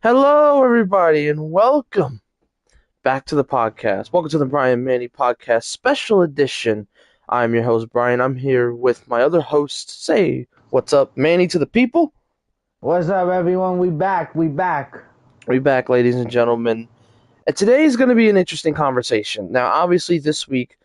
Hello, everybody, and welcome back to the podcast. Welcome to the Brian Manny Podcast Special Edition. I'm your host, Brian. I'm here with my other host. Say what's up, Manny, to the people. What's up, everyone? We back. We back. We back, ladies and gentlemen. And today is going to be an interesting conversation. Now, obviously, this week,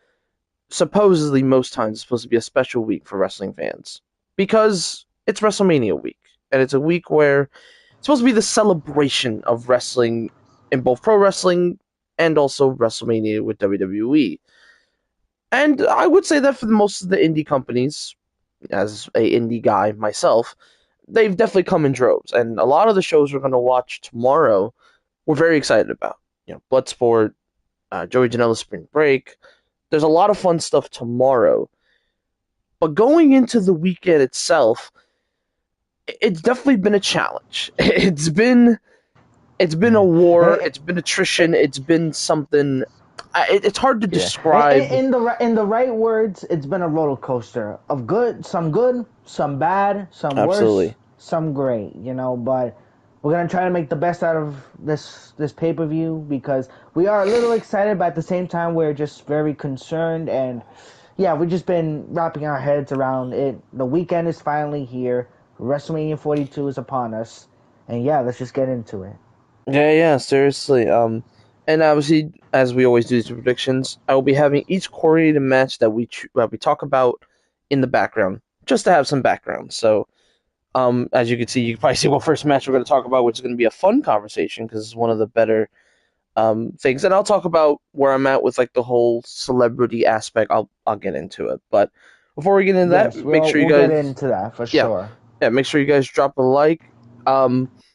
supposedly, most times, is supposed to be a special week for wrestling fans because it's WrestleMania week, and it's a week where it's supposed to be the celebration of wrestling in both pro wrestling and also WrestleMania with WWE. And I would say that for most of the indie companies, as a indie guy myself, they've definitely come in droves. And a lot of the shows we're going to watch tomorrow, we're very excited about. Bloodsport, Joey Janela's Spring Break. There's a lot of fun stuff tomorrow. But going into the weekend itself, it's definitely been a challenge. It's been a war. Eh, It's been attrition. It's been something. It's hard to Yeah. describe. In the right words, it's been a roller coaster of good, some bad, some worse, Absolutely. some great. But we're gonna try to make the best out of this pay-per-view because we are a little excited, but at the same time we're just very concerned. And yeah, we've just been wrapping our heads around it. The weekend is finally here. WrestleMania 42 is upon us, and yeah, let's just get into it. Yeah, seriously. And obviously, as we always do these predictions, I will be having each coordinated match that we talk about in the background, just to have some background. So, as you can see, you can probably see what first match we're going to talk about, which is going to be a fun conversation because it's one of the better things. And I'll talk about where I'm at with like the whole celebrity aspect. I'll get into it, but before we get into that, Yes, make sure you we'll get guys, into that for yeah, sure. yeah, make sure you guys drop a like.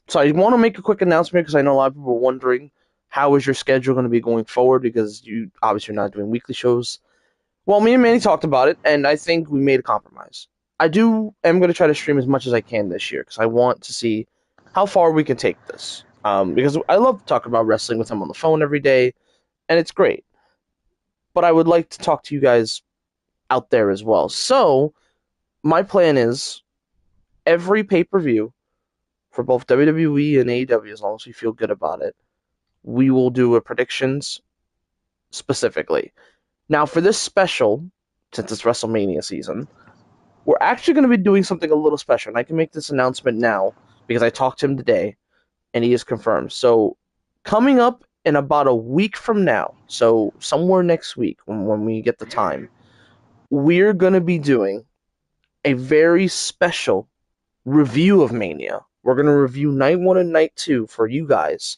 So I want to make a quick announcement because I know a lot of people are wondering how is your schedule going to be going forward because you obviously are not doing weekly shows. Well, me and Manny talked about it, and I think we made a compromise. I am going to try to stream as much as I can this year because I want to see how far we can take this. Because I love talking about wrestling with him on the phone every day, and it's great. But I would like to talk to you guys out there as well. So my plan is every pay per view for both WWE and AEW, as long as we feel good about it, we will do a predictions specifically. Now, for this special, since it's WrestleMania season, we're actually going to be doing something a little special. And I can make this announcement now because I talked to him today and he is confirmed. So, coming up in about a week from now, so somewhere next week when we get the time, we're going to be doing a very special review of Mania. We're going to review night one and night two for you guys.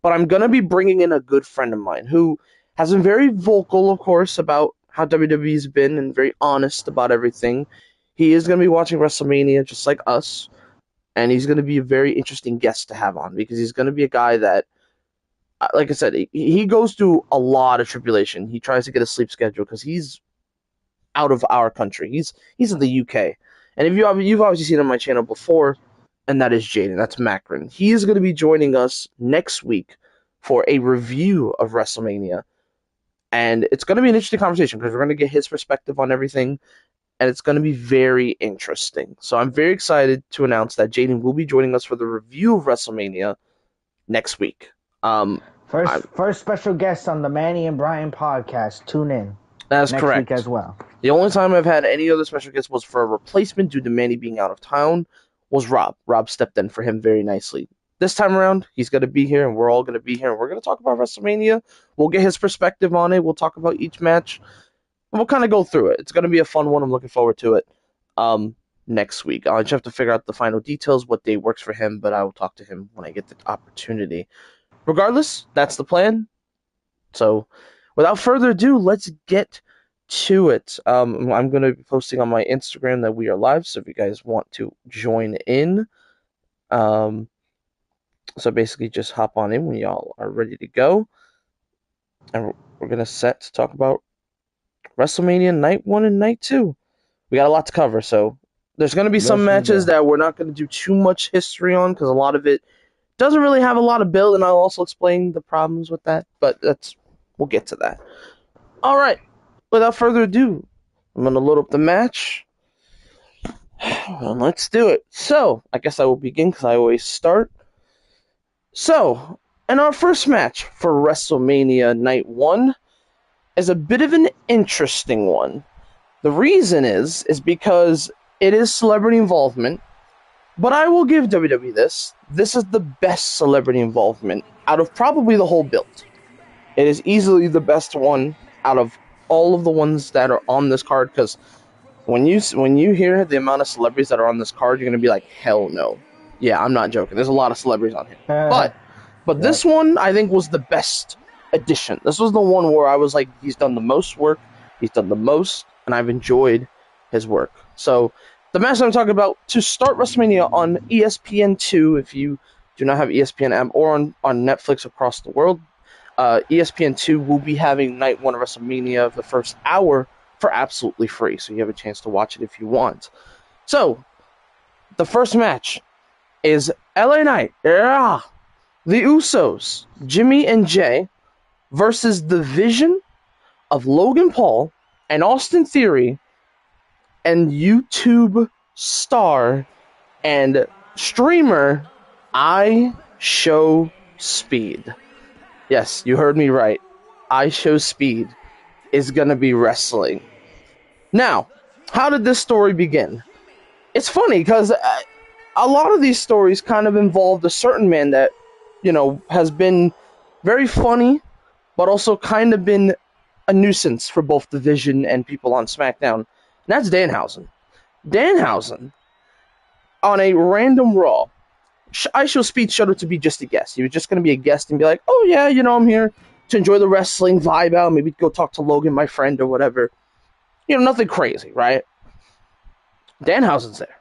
But I'm going to be bringing in a good friend of mine who has been very vocal, of course, about how WWE's been and very honest about everything. He is going to be watching WrestleMania just like us, and he's going to be a very interesting guest to have on because he's going to be a guy that, like I said, he goes through a lot of tribulation. He tries to get a sleep schedule because he's out of our country. He's in the UK, and if you've obviously seen him on my channel before, and that is Jaden. That's Macron. He is going to be joining us next week for a review of WrestleMania, and it's going to be an interesting conversation because we're going to get his perspective on everything, and it's going to be very interesting. So I'm very excited to announce that Jaden will be joining us for the review of WrestleMania next week. First, I, first special guest on the Manny and Brian podcast. Tune in that's next week correct. as well. The only time I've had any other special guest was for a replacement due to Manny being out of town. Was Rob. Rob stepped in for him very nicely. This time around, he's going to be here, and we're all going to be here, and we're going to talk about WrestleMania. We'll get his perspective on it. We'll talk about each match, and we'll kind of go through it. It's going to be a fun one. I'm looking forward to it. Next week, I just have to figure out the final details, what day works for him, but I will talk to him when I get the opportunity. Regardless, that's the plan. So, without further ado, let's get to it. I'm going to be posting on my Instagram that we are live, so if you guys want to join in, um, so basically just hop on in when y'all are ready to go, and we're going to set to talk about WrestleMania Night 1 and Night 2. We got a lot to cover, so there's going to be some Yes, we matches do. that we're not going to do too much history on because a lot of it doesn't really have a lot of build, and I'll also explain the problems with that, but we'll get to that. All right, without further ado, I'm going to load up the match, and let's do it. So, I guess I will begin because I always start. So, and our first match for WrestleMania Night 1 is a bit of an interesting one. The reason is because it is celebrity involvement, but I will give WWE this. This is the best celebrity involvement out of probably the whole build. It is easily the best one out of all of the ones that are on this card because when you hear the amount of celebrities that are on this card, you're gonna be like, hell no. Yeah, I'm not joking. There's a lot of celebrities on here, but this Yep. one I think was the best addition. This was the one where I was like, he's done the most work, he's done the most, and I've enjoyed his work. So the match I'm talking about to start WrestleMania on ESPN2, if you do not have ESPN app, or on Netflix across the world, ESPN2 will be having Night 1 of WrestleMania the first hour for absolutely free, so you have a chance to watch it if you want. So, the first match is LA Knight, yeah, the Usos, Jimmy and Jay, versus the Vision of Logan Paul and Austin Theory and YouTube star and streamer I Show Speed. Yes, you heard me right. I Show Speed is going to be wrestling. Now, how did this story begin? It's funny because a lot of these stories kind of involved a certain man that, has been very funny, but also kind of been a nuisance for both the Vision and people on SmackDown. And that's Danhausen. Danhausen, on a random Raw, I Show Speed showed up to be just a guest. He was just going to be a guest and be like, oh yeah, I'm here to enjoy the wrestling, vibe out, maybe go talk to Logan, my friend, or whatever. Nothing crazy, right? Danhausen's there.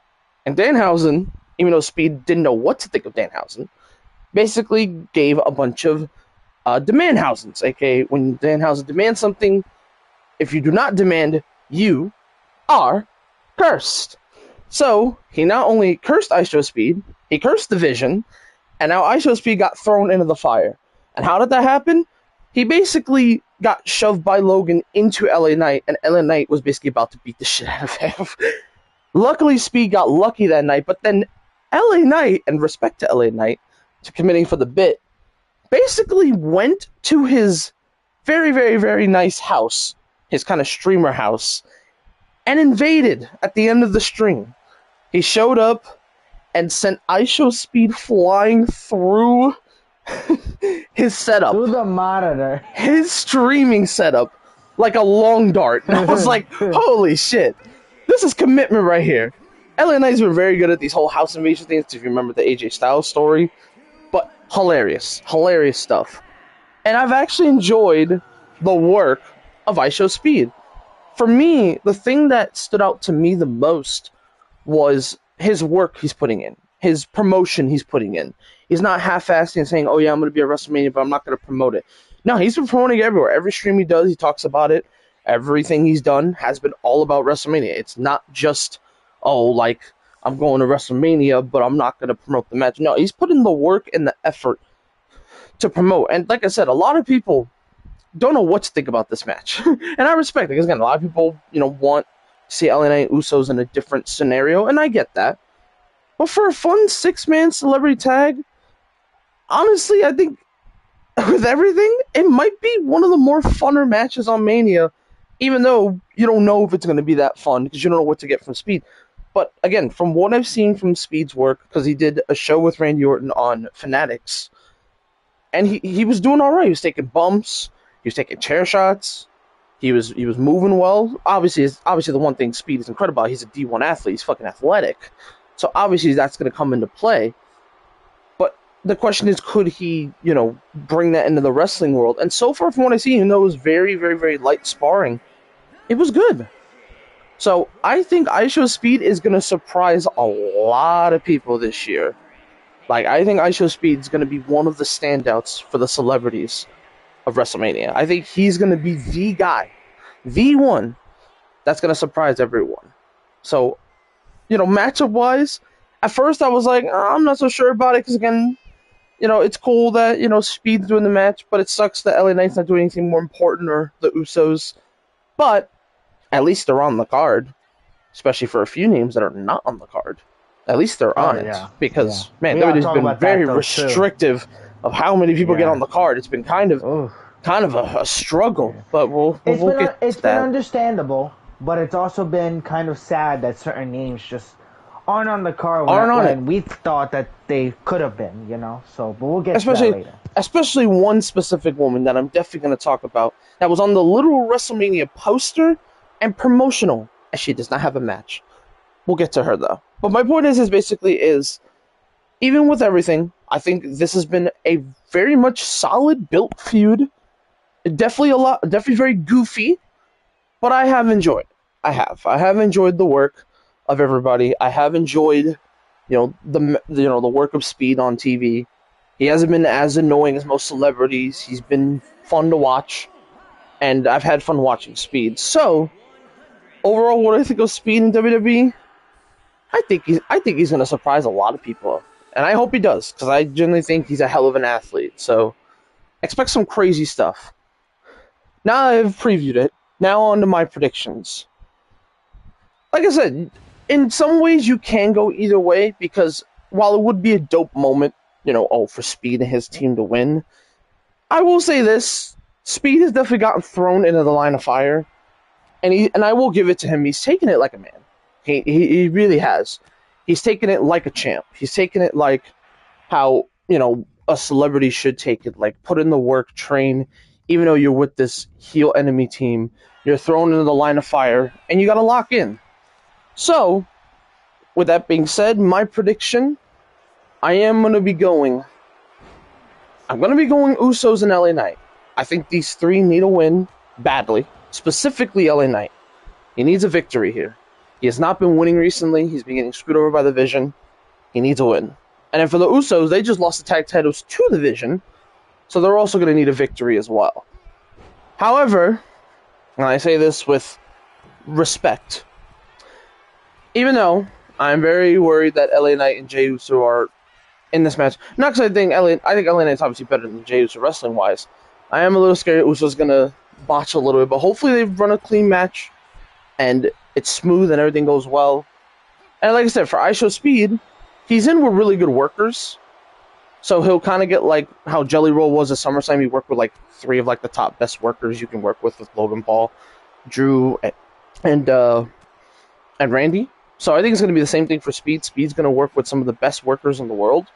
And Danhausen, even though Speed didn't know what to think of Danhausen, basically gave a bunch of Demandhausens, aka when Danhausen demands something, if you do not demand, you are cursed. So, he not only cursed ISO Speed, he cursed the Vision, and now ISO Speed got thrown into the fire. And how did that happen? He basically got shoved by Logan into LA Knight, and LA Knight was basically about to beat the shit out of him. Luckily, Speed got lucky that night, but then LA Knight, and respect to LA Knight, to committing for the bit, basically went to his very, very, very nice house, his kind of streamer house, and invaded at the end of the stream. He showed up and sent ISO Speed flying through his setup, Through the monitor. his streaming setup, like a long dart. And I was like, holy shit, this is commitment right here. LA Knight's been very good at these whole house invasion things, if you remember the AJ Styles story. But hilarious stuff. And I've actually enjoyed the work of ISO Speed. For me, the thing that stood out to me the most was his work he's putting in, his promotion he's putting in. He's not half-assing and saying, oh yeah, I'm going to be at WrestleMania, but I'm not going to promote it. No, he's been promoting it everywhere. Every stream he does, he talks about it. Everything he's done has been all about WrestleMania. It's not just, oh, like, I'm going to WrestleMania, but I'm not going to promote the match. No, he's put in the work and the effort to promote. And like I said, a lot of people don't know what to think about this match. And I respect it, because again, a lot of people, want to see LA Knight Usos in a different scenario, and I get that. But for a fun six-man celebrity tag, honestly, I think with everything, it might be one of the more funner matches on Mania, even though you don't know if it's going to be that fun, because you don't know what to get from Speed. But again, from what I've seen from Speed's work, because he did a show with Randy Orton on Fanatics, and he was doing all right. He was taking bumps, he was taking chair shots, he was moving well. Obviously the one thing Speed is incredible about, he's a D1 athlete, he's fucking athletic. So obviously that's going to come into play. But the question is, could he, bring that into the wrestling world? And so far from what I see, even though it was very, very, very light sparring, it was good. So I think ISO Speed is going to surprise a lot of people this year. Like, I think ISO Speed is going to be one of the standouts for the celebrities of WrestleMania. I think he's going to be the guy, the one, that's going to surprise everyone. So, matchup-wise, at first I was like, oh, I'm not so sure about it, because again, it's cool that, Speed's doing the match, but it sucks that LA Knight's not doing anything more important, or the Usos. But at least they're on the card, especially for a few names that are not on the card. At least there Oh aren't, yeah, yeah. because man, We gotta WWE's talk been about that very though too. restrictive of how many people get on Yeah. the card. It's been Oof. kind of a struggle, Yeah. but we'll get It's to been that. understandable, but it's also been kind of sad that certain names just aren't on the card Aren't on it, when we thought that they could have been, you know. So, but we'll get to that especially later. especially one specific woman that I'm definitely going to talk about that was on the literal WrestleMania poster and promotional, and she does not have a match. We'll get to her though. But my point is basically is even with everything, I think this has been a very much solid built feud. Definitely very goofy, but I have enjoyed. I have enjoyed the work of everybody. I have enjoyed, the work of Speed on TV. He hasn't been as annoying as most celebrities. He's been fun to watch, and I've had fun watching Speed. So overall, what do I think of Speed in WWE? I think he's going to surprise a lot of people, and I hope he does because I genuinely think he's a hell of an athlete. So expect some crazy stuff. Now I've previewed it. Now on to my predictions. Like I said, in some ways you can go either way because while it would be a dope moment, for Speed and his team to win, I will say this: Speed has definitely gotten thrown into the line of fire, and I will give it to him. He's taken it like a man. He really has. He's taken it like a champ. He's taken it like how a celebrity should take it. Like put in the work, train. Even though you're with this heel enemy team, you're thrown into the line of fire, and you got to lock in. So, with that being said, my prediction: I am going to be going. I'm going to be going Usos and LA Knight. I think these three need a win badly. Specifically, LA Knight. He needs a victory here. He has not been winning recently. He's been getting screwed over by the Vision. He needs a win. And then for the Usos, they just lost the tag titles to the Vision, so they're also going to need a victory as well. However, and I say this with respect, even though I'm very worried that LA Knight and Jey Uso are in this match, not because I think LA Knight's obviously better than Jey Uso wrestling wise. I am a little scared Uso's going to botch a little bit, but hopefully they run a clean match and it's smooth and everything goes well. And like I said, for ISHO Speed, he's in with really good workers. So he'll kind of get like how Jelly Roll was at SummerSlam. He worked with like three of like the top best workers you can work with Logan Paul, Drew, and and Randy. So I think it's going to be the same thing for Speed. Speed's going to work with some of the best workers in the world,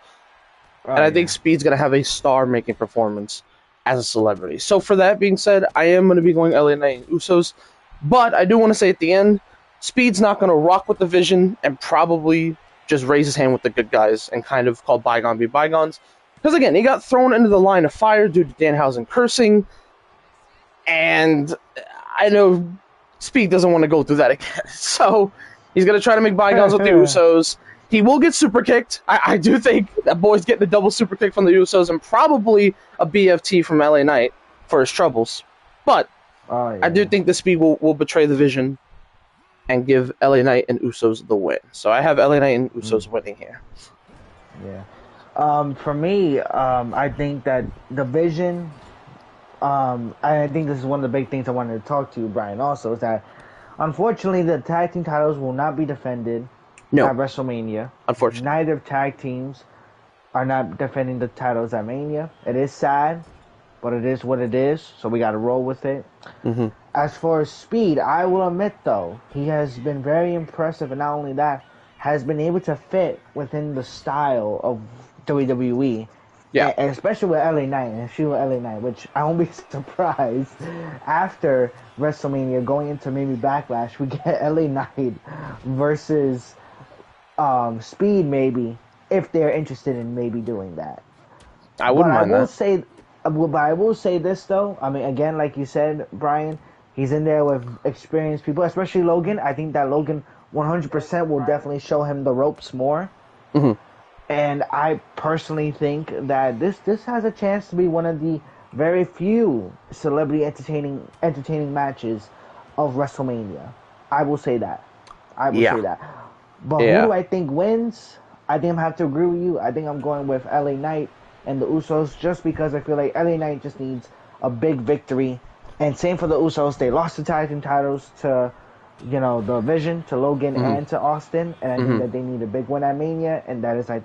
and Oh I think yeah. Speed's going to have a star-making performance as a celebrity. So for that being said, I am going to be going LA Knight and Usos, but I do want to say at the end, Speed's not going to rock with the Vision and probably just raise his hand with the good guys and kind of call bygone be bygones. Because again, he got thrown into the line of fire due to Danhausen cursing, and I know Speed doesn't want to go through that again. So he's going to try to make bygones with the Usos. He will get super kicked. I do think that boy's getting a double super kick from the Usos and probably a BFT from LA Knight for his troubles. But Oh I do yeah. think the Speed will betray the Vision and give LA Knight and Usos the win. So I have LA Knight and Usos winning here. Yeah. For me, I think that the Vision. I think this is one of the big things I wanted to talk to you, Brian. Also, is that unfortunately the tag team titles will not be defended No, at WrestleMania. unfortunately. Neither tag teams are not defending the titles at Mania. It is sad, but it is what it is. So we got to roll with it. Mm-hmm. As for Speed, I will admit though, he has been very impressive, and not only that, has been able to fit within the style of WWE, Yeah, and especially with LA Knight and she with LA Knight, which I won't be surprised after WrestleMania going into maybe Backlash, we get LA Knight versus Speed maybe if they're interested in maybe doing that. I But wouldn't mind that. I will say this though. I mean, again, like you said, Brian, he's in there with experienced people, especially Logan. I think that Logan 100% will definitely show him the ropes more. Mm-hmm. And I personally think that this has a chance to be one of the very few celebrity entertaining matches of WrestleMania. I will say that. I will Yeah, say that. But who yeah. do I think wins? I think I have to agree with you. I think I'm going with LA Knight and the Usos just because I feel like LA Knight just needs a big victory. And same for the Usos. They lost the tag team titles to the Vision to Logan Hmm. and to Austin, and I think Hmm. that they need a big win at Mania, and that is I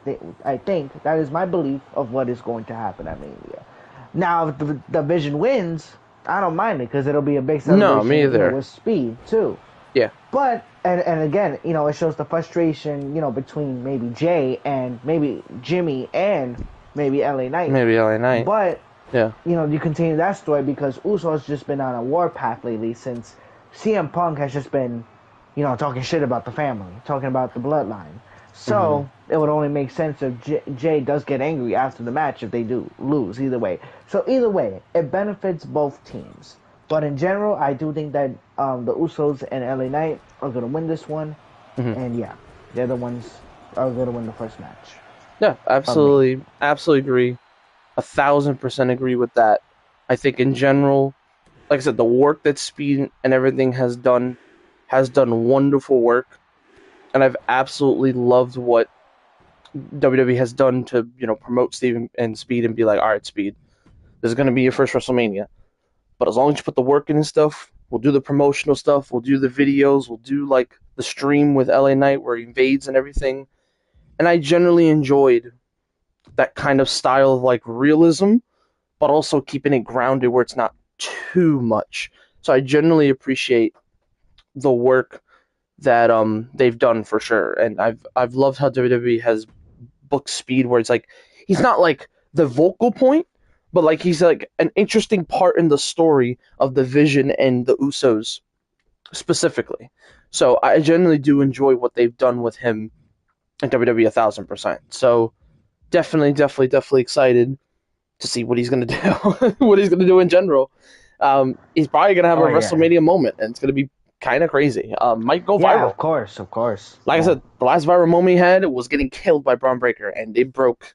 think that is my belief of what is going to happen at Mania. Now, if the Vision wins, I don't mind it because it'll be a big No, me celebration, either. with Speed too. Yeah, But and again, it shows the frustration, between maybe Jay and maybe Jimmy and maybe LA Knight. maybe LA Knight. But Yeah. you continue that story because Uso's just been on a warpath lately since CM Punk has just been, talking shit about the family, talking about the bloodline. Hmm. So it would only make sense if Jay does get angry after the match if they do lose either way. So either way, it benefits both teams. But in general, I do think that the Usos and LA Knight are going to win this one. Hmm. And yeah, they're the ones are going to win the first match Yeah, of Mania. absolutely, absolutely agree. 1,000% agree with that. I think in general, like I said, the work that Speed and everything has done wonderful work, and I've absolutely loved what WWE has done to promote Steve and Speed and be like, all right, Speed, this is going to be your first WrestleMania, but as long as you put the work in and stuff, we'll do the promotional stuff, we'll do the videos, we'll do like the stream with LA Knight where he invades and everything, and I generally enjoyed that kind of style of like realism, but also keeping it grounded where it's not too much. So I generally appreciate the work that they've done for sure, and I've loved how WWE has booked Speed, where it's like he's not like the vocal point, but like he's like an interesting part in the story of the Vision and the Usos specifically. So I generally do enjoy what they've done with him in WWE 1,000%. So definitely excited to see what he's gonna do, what he's gonna do in general. He's probably gonna have a Oh yeah, WrestleMania moment, and it's gonna be kind of crazy. Might go yeah, viral. of course, Like I yeah. said, the last viral moment he had was getting killed by Braun Breaker, and it broke.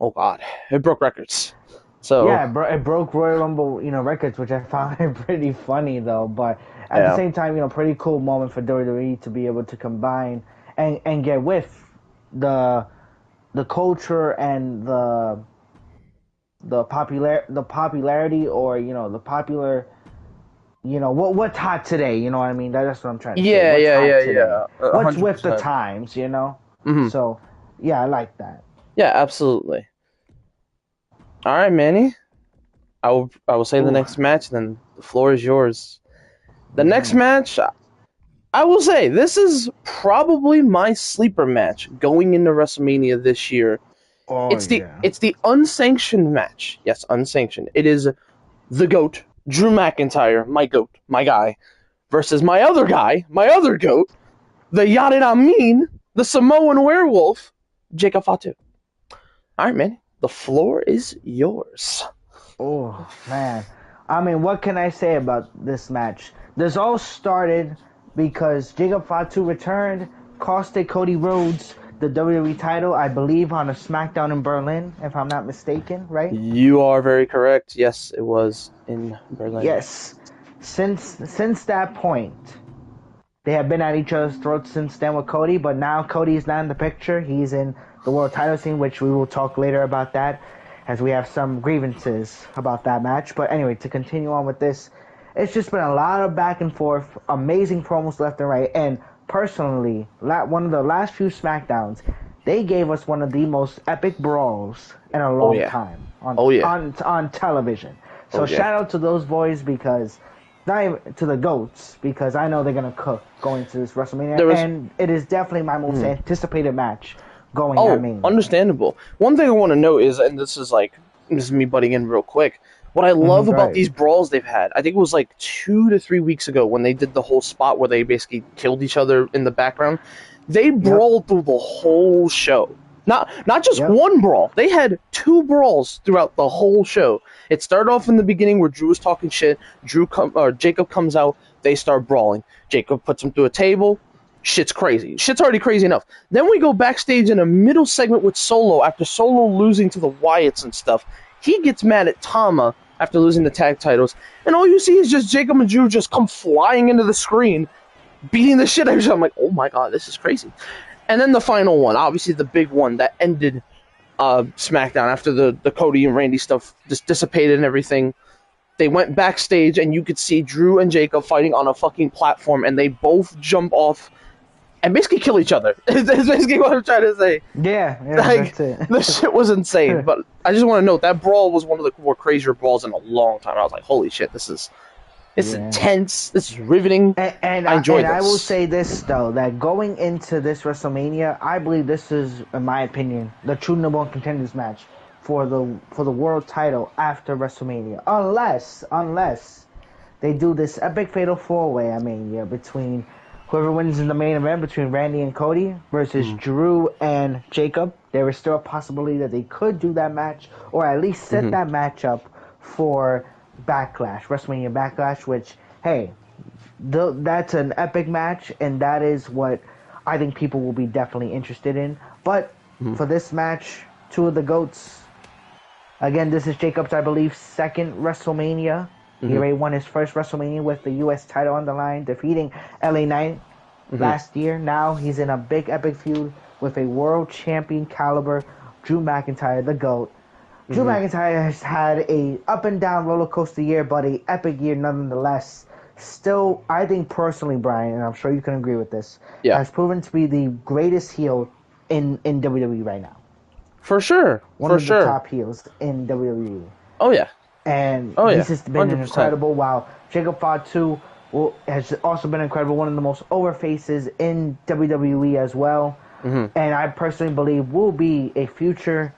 Oh God, it broke records. So Yeah, it broke Royal Rumble, records, which I found pretty funny though. But at the yeah, same time, pretty cool moment for WWE to be able to combine and get with the the culture and the popularity, or the popular, what's hot today. You know what I mean? That's what I'm trying to say. yeah, What's yeah, hot yeah, today? yeah, a What's hundred with the percent. times? Mm-hmm. So yeah, I like that. Yeah, absolutely. All right, Manny. I will say the Ooh. next match, then the floor is yours. The next Hmm. match, I will say this is probably my sleeper match going into WrestleMania this year. Oh It's the yeah. it's the unsanctioned match. Yes, unsanctioned. It is the GOAT, Drew McIntyre, my GOAT, my guy, versus my other guy, my other GOAT, the Yadid Amin, the Samoan werewolf, Jacob Fatu. All right, man. The floor is yours. Oh man, I mean, what can I say about this match? This all started because Jacob Fatu returned, costed Cody Rhodes the WWE title, I believe, on a SmackDown in Berlin, if I'm not mistaken, right? You are very correct. Yes, it was in Berlin. Yes. Since that point, they have been at each other's throats since then with Cody, but now Cody is not in the picture. He's in the world title scene, which we will talk later about that, as we have some grievances about that match. But anyway, to continue on with this, it's just been a lot of back and forth, amazing promos left and right, and personally, one of the last few SmackDowns, they gave us one of the most epic brawls in a Oh long yeah. time on Oh yeah. on television. Oh So yeah. shout out to those boys, because not even to the goats, because I know they're gonna cook going to this WrestleMania, There was. and it is definitely my most Hmm. anticipated match going at Oh, Mania. understandable. One thing I want to note is, and this is me butting in real quick. What I love Go about ahead. these brawls they've had, I think it was like 2 to 3 weeks ago when they did the whole spot where they basically killed each other in the background. They Yep. brawled through the whole show. Not just Yep. one brawl. They had two brawls throughout the whole show. It started off in the beginning where Drew was talking shit. Jacob comes out. They start brawling. Jacob puts him through a table. Shit's crazy. Shit's already crazy enough. Then we go backstage in a middle segment with Solo after Solo losing to the Wyatts and stuff. He gets mad at Tama after losing the tag titles, and all you see is just Jacob and Drew just come flying into the screen, beating the shit out of each other. I'm like, oh my god, this is crazy. And then the final one, obviously the big one that ended SmackDown after the Cody and Randy stuff just dissipated and everything. They went backstage, and you could see Drew and Jacob fighting on a fucking platform, and they both jump off and basically kill each other. That's basically what I'm trying to say. Yeah, Like, that's it. the shit was insane. But I just want to note that brawl was one of the more crazier brawls in a long time. I was like, holy shit, this is it's Yeah. intense. This is riveting. I enjoy I will this. say this though, that going into this WrestleMania, I believe this is, in my opinion, the true number one contenders match for the world title after WrestleMania. Unless they do this epic fatal four way, I mean, yeah, between whoever wins in the main event between Randy and Cody versus Drew and Jacob. There is still a possibility that they could do that match, or at least set that match up for Backlash, WrestleMania Backlash, which, hey, that's an epic match, and that is what I think people will be definitely interested in. But for this match, two of the GOATs, again, this is Jacob's, I believe, second WrestleMania. He already won his first WrestleMania with the U.S. title on the line, defeating LA Knight last year. Now he's in a big epic feud with a world champion caliber Drew McIntyre, the GOAT. Drew McIntyre has had a up and down roller coaster year, but a epic year nonetheless. Still, I think personally, Brian, and I'm sure you can agree with this, Yeah, has proven to be the greatest heel in WWE right now. for sure. One For of the sure. top heels in WWE. Oh yeah. And Oh he's yeah. just been 100%. incredible. While Jacob Fatu has also been incredible, one of the most over faces in WWE as well. And I personally believe will be a future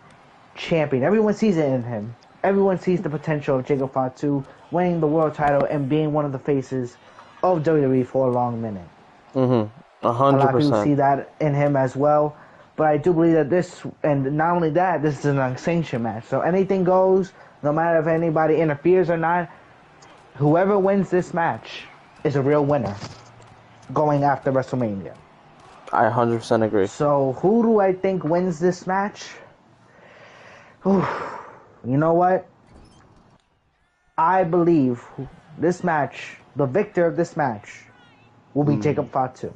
champion. Everyone sees it in him. Everyone sees the potential of Jacob Fatu winning the world title and being one of the faces of WWE for a long minute. A A lot of people see 100%. that in him as well. But I do believe that this, and not only that, this is an unsanctioned match. So anything goes, no matter if anybody interferes or not. Whoever wins this match is a real winner going after WrestleMania. I 100% agree. So who do I think wins this match? Whew. You know what? I believe this match, the victor of this match, will be Jacob Fatu.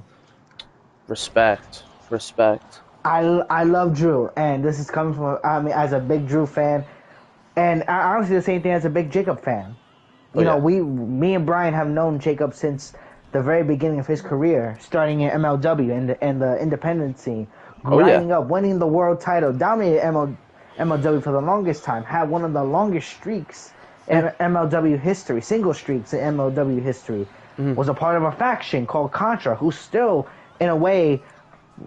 Respect. Respect. I love Drew, and this is coming from, I mean, as a big Drew fan, and honestly the same thing as a big Jacob fan. You know, me and Brian have known Jacob since the very beginning of his career, starting in MLW and the independent scene, grinding up, winning the world title, dominated MLW for the longest time, had one of the longest streaks in MLW history, single streaks in MLW history, was a part of a faction called Contra, who's still, in a way,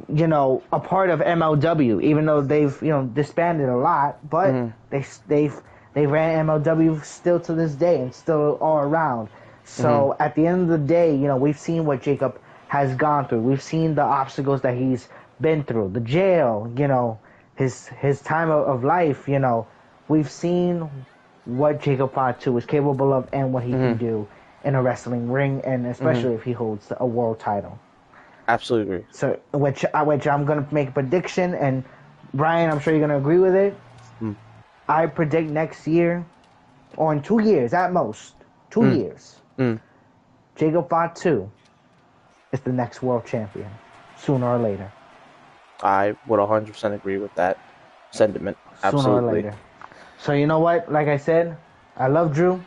you know, a part of MLW, even though they've, you know, disbanded a lot, but they ran MLW still to this day and still are around. So at the end of the day, you know, we've seen what Jacob has gone through. We've seen the obstacles that he's been through, the jail, you know, his time of life, you know. We've seen what Jacob Fatu is capable of and what he can do in a wrestling ring, and especially if he holds a world title. Absolutely agree. So, which I'm gonna make a prediction, and Brian, I'm sure you're gonna agree with it. I predict next year, or in 2 years at most, 2 years, Jacob Fatu is the next world champion, sooner or later. I would 100% agree with that sentiment. Absolutely. Sooner or later. So you know what? Like I said, I love Drew,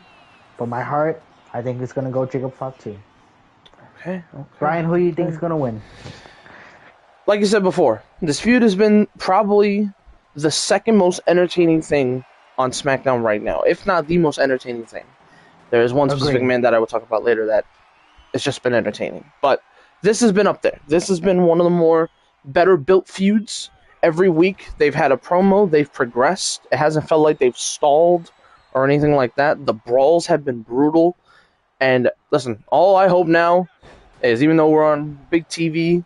but my heart, I think it's gonna go Jacob Fatu. Okay. Brian, who do you think is gonna win? Like you said before, this feud has been probably the second most entertaining thing on SmackDown right now, if not the most entertaining thing. There is one specific Agreed. man that I will talk about later that it's just been entertaining. But this has been up there. This has been one of the more better built feuds. Every week they've had a promo, they've progressed. It hasn't felt like they've stalled or anything like that. The brawls have been brutal. And listen, all I hope now is, even though we're on big TV,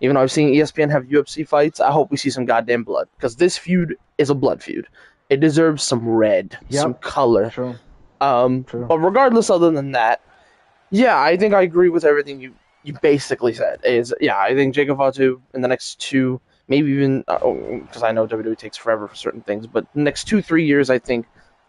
even though I've seen ESPN have UFC fights, I hope we see some goddamn blood. Because this feud is a blood feud. It deserves some red, some color. True. True. But regardless, other than that, yeah, I think I agree with everything you basically said. I think Jacob Fatu in the next two, maybe even, because I know WWE takes forever for certain things, but the next 2-3 years, I think,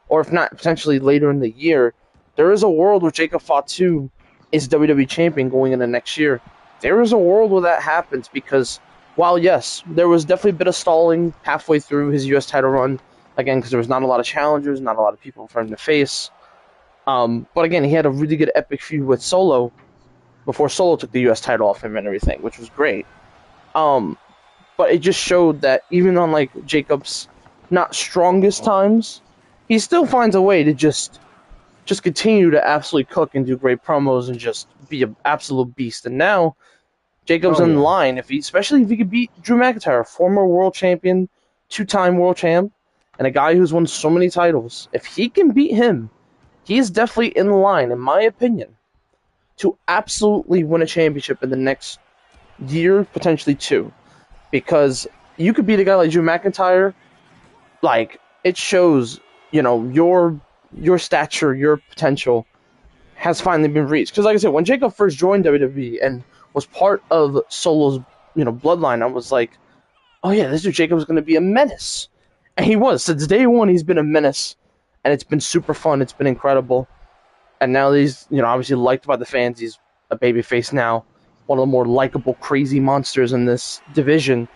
or if not, potentially later in the year, there is a world where Jacob Fatu is WWE champion going into next year. There is a world where that happens, because while, yes, there was definitely a bit of stalling halfway through his U.S. title run, again, because there was not a lot of challengers, not a lot of people for him to face, But again, he had a really good epic feud with Solo before Solo took the U.S. title off him and everything, which was great. Um, but it just showed that even on like Jacob's not strongest times, he still finds a way to just continue to absolutely cook and do great promos and just be an absolute beast. And now Jacob's Oh in yeah. line especially if he could beat Drew McIntyre, former world champion, two-time world champ, and a guy who's won so many titles. If he can beat him, he is definitely in line, in my opinion, to absolutely win a championship in the next year, potentially two. Because you could beat a guy like Drew McIntyre, like it shows, your stature, your potential has finally been reached. Because like I said, when Jacob first joined WWE and was part of Solo's, bloodline, I was like, oh yeah, this dude Jacob's going to be a menace, and he was. Since day one, he's been a menace, and it's been super fun. It's been incredible, and now he's, obviously liked by the fans. He's a babyface now, one of the more likable, crazy monsters in this division.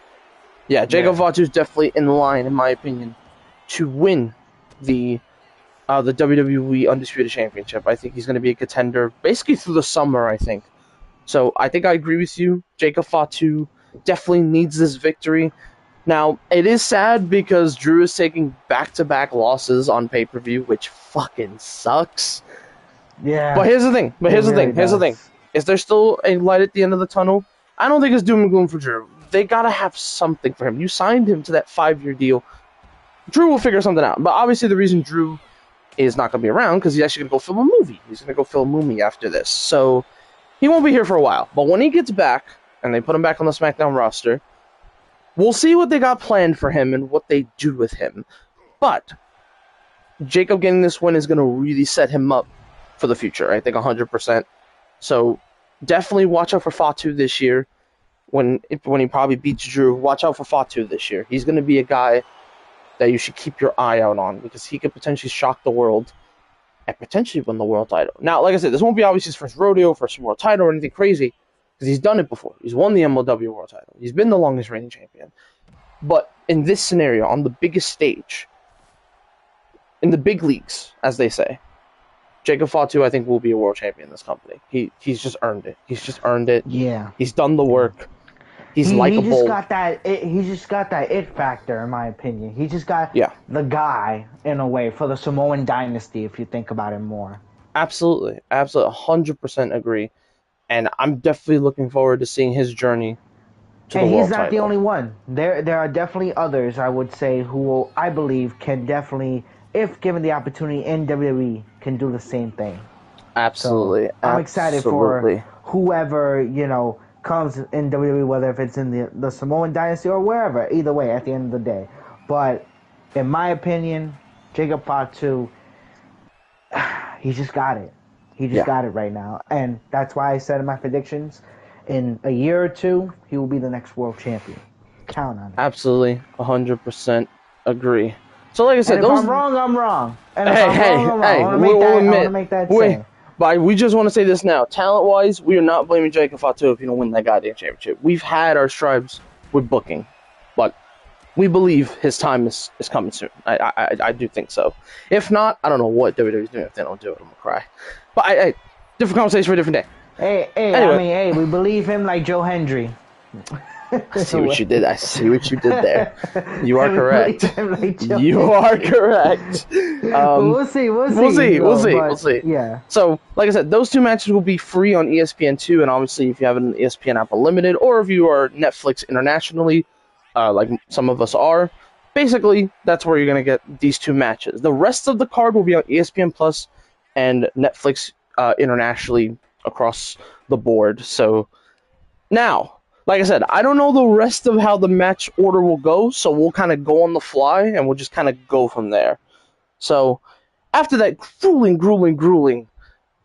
Yeah, Jacob Yeah. Fatu is definitely in line, in my opinion, to win the WWE Undisputed Championship. I think he's going to be a contender basically through the summer, I think. So I think I agree with you. Jacob Fatu definitely needs this victory. Now, it is sad because Drew is taking back-to-back losses on pay-per-view, which fucking sucks. But Yeah. here's the thing. It really does. Is there still a light at the end of the tunnel? I don't think it's doom and gloom for Drew. They gotta have something for him. You signed him to that 5-year deal. Drew will figure something out. But obviously the reason Drew is not going to be around because he's actually going to go film a movie. He's going to go film a movie after this. So he won't be here for a while. But when he gets back and they put him back on the SmackDown roster, we'll see what they got planned for him and what they do with him. But Jacob getting this win is going to really set him up for the future, I think 100%. So definitely watch out for Fatu this year. When he probably beats Drew, watch out for Fatu this year. He's going to be a guy that you should keep your eye out on because he could potentially shock the world and potentially win the world title. Now, like I said, this won't be obviously his first rodeo, first world title, or anything crazy because he's done it before. He's won the MLW world title. He's been the longest reigning champion. But in this scenario, on the biggest stage, in the big leagues, as they say, Jacob Fatu, I think, will be a world champion in this company. He's just earned it. He's just earned it. Yeah. He's done the work. He's He just likable. got that. He just got that it factor, in my opinion. He just got Yeah. the guy in a way for the Samoan dynasty. If you think about it more. Absolutely. Absolutely. 100% agree. And I'm definitely looking forward to seeing his journey to the And he's world not the title. only one. There are definitely others, I would say, who I believe can definitely, if given the opportunity in WWE, can do the same thing. Absolutely. So I'm excited for whoever, comes in WWE, whether if it's in the Samoan dynasty or wherever. Either way, at the end of the day. But in my opinion, Jacob Fatu, he just got it. He just got it right now. And that's why I said in my predictions, in a year or two, he will be the next world champion. Count on it. Absolutely. 100% agree. So like I said, And if I'm wrong, I'm wrong. And if I'm wrong, I'm wrong. hey, I we'll want to admit. make that say. But we just want to say this now. Talent-wise, we are not blaming Jacob Fatu if you don't win that goddamn championship. We've had our stripes with booking, but we believe his time is coming soon. I do think so. If not, I don't know what WWE's doing. If they don't do it, I'm going to cry. But different conversation for a different day. Hey, Anyway. we believe him like Joe Hendry. I see what you did. I see what you did there. You are We correct. believe him like Joe You are correct. We'll see. We'll see. Yeah. So, like I said, those two matches will be free on ESPN2, and obviously, if you have an ESPN app Unlimited, or if you are Netflix internationally, like some of us are, basically, that's where you're going to get these two matches. The rest of the card will be on ESPN Plus and Netflix internationally across the board. So, now, like I said, I don't know the rest of how the match order will go, so we'll kind of go on the fly, and we'll just kind of go from there. So, after that grueling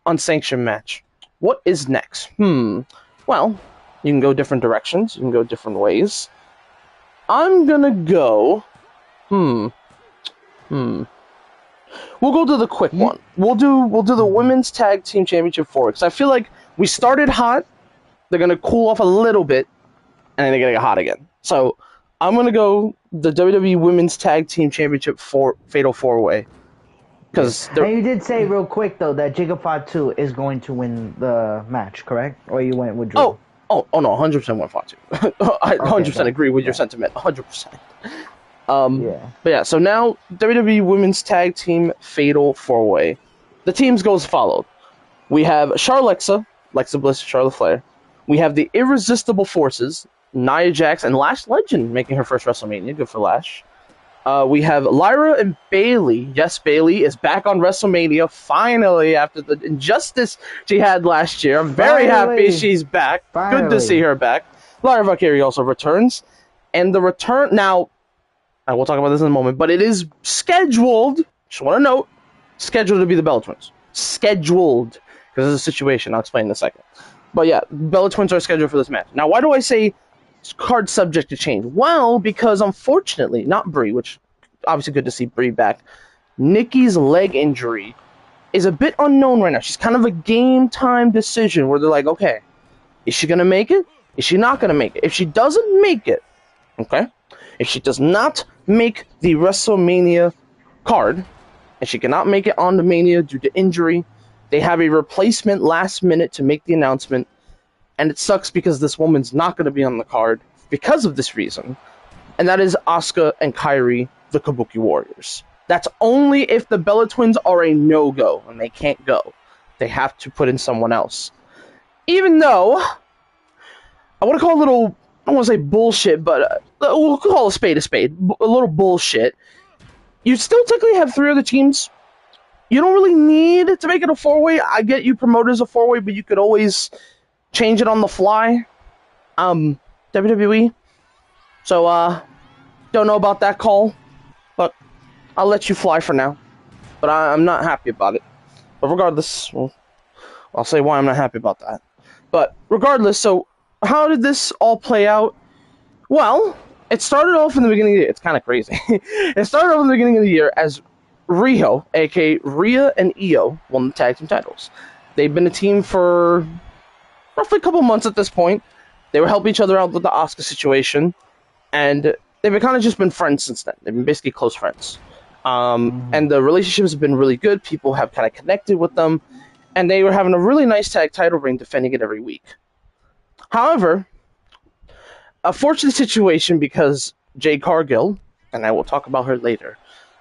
unsanctioned match, what is next? Well, you can go different directions. You can go different ways. I'm gonna go. We'll go to the quick one. We'll do the Women's Tag Team Championship 4, because I feel like we started hot. They're gonna cool off a little bit, and then they're gonna get hot again. So I'm gonna go the WWE Women's Tag Team Championship 4 Fatal 4-Way. Yeah. because they're. And you did say real quick though that Jacob Fatu is going to win the match, correct? Or you went with Drew? Oh, oh no, 100% want Fatu. I Okay, 100% bet, agree with your bet. sentiment. 100%. Um, Yeah. but yeah, so now WWE Women's Tag Team Fatal 4-Way. The teams go as followed. We have Charlexa, Alexa Bliss, Charlotte Flair. We have the Irresistible Forces, Nia Jax, and Lash Legend making her first WrestleMania. Good for Lash. We have Lyra and Bailey. Yes, Bailey is back on WrestleMania finally after the injustice she had last year. I'm very happy Finally, she's back. Good to see finally. her back. Lyra Valkyrie also returns. And the return now, I will talk about this in a moment, but it is scheduled. Just want to note, scheduled to be the Bella Twins. Scheduled because there's a situation. I'll explain in a second. But yeah, Bella Twins are scheduled for this match. Now, why do I say card subject to change? Well, because unfortunately, not Brie, which obviously good to see Brie back. Nikki's leg injury is a bit unknown right now. She's kind of a game time decision where they're like, okay, is she gonna make it? Is she not gonna make it? If she doesn't make it, okay, if she does not make the WrestleMania card, and she cannot make it on the Mania due to injury, they have a replacement last minute to make the announcement, and it sucks because this woman's not going to be on the card because of this reason, and that is Asuka and Kairi, the Kabuki Warriors. That's only if the Bella Twins are a no-go, and they can't go. They have to put in someone else. Even though, I want to call a little, I don't want to say bullshit, but we'll call a spade, a little bullshit. You still technically have three other teams. You don't really need to make it a four-way. I get you promoted as a four-way, but you could always change it on the fly. WWE. So, don't know about that call, but I'll let you fly for now. But I'm not happy about it. But regardless, well, I'll say why I'm not happy about that. But regardless, so how did this all play out? Well, it started off in the beginning of the year. It's kind of crazy. It started off in the beginning of the year as Riho, aka Rhea and Io, won the tag team titles. They've been a team for roughly a couple months at this point. They were helping each other out with the Asuka situation, and they've kind of just been friends since then. They've been basically close friends. Mm-hmm. And the relationships have been really good. People have kind of connected with them, and they were having a really nice tag title reign, defending it every week. However, a fortunate situation because Jade Cargill, and I will talk about her later,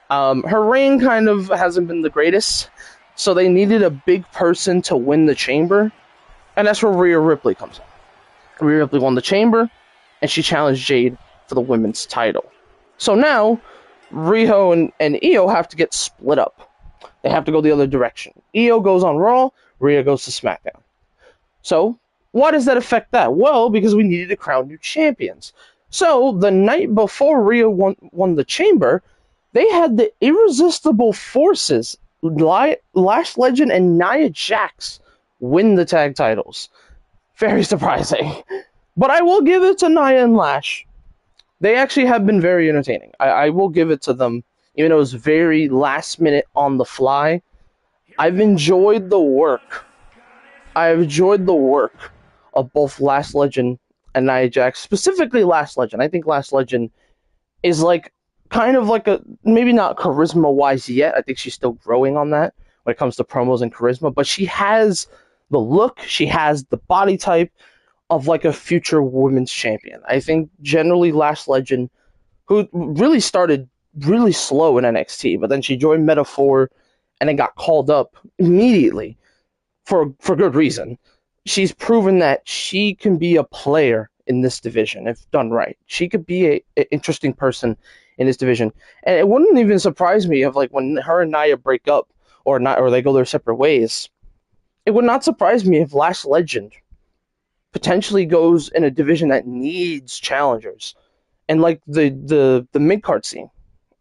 her reign kind of hasn't been the greatest, so they needed a big person to win the chamber, and that's where Rhea Ripley comes in. Rhea Ripley won the chamber, and she challenged Jade for the women's title. So now, Riho and Io have to get split up. They have to go the other direction. Io goes on Raw, Rhea goes to SmackDown. So, why does that affect that? Well, because we needed to crown new champions. So, the night before Rhea won the chamber, they had the Irresistible Forces, Lash Legend and Nia Jax, win the tag titles. Very surprising. But I will give it to Nia and Lash. They actually have been very entertaining. I will give it to them, even though it was very last minute on the fly. I've enjoyed the work. I've enjoyed the work of both Last Legend and Nia Jax, specifically Last Legend. I think Last Legend is like kind of like a maybe not charisma wise yet. I think she's still growing on that when it comes to promos and charisma, but she has the look, she has the body type of like a future women's champion. I think generally Last Legend, who really started really slow in NXT, but then she joined Meta-4 and then got called up immediately for good reason. She's proven that she can be a player in this division if done right. She could be a interesting person in this division, and it wouldn't even surprise me if like when her and Nia break up or not, or they go their separate ways. It would not surprise me if Last Legend potentially goes in a division that needs challengers, and like the mid card scene.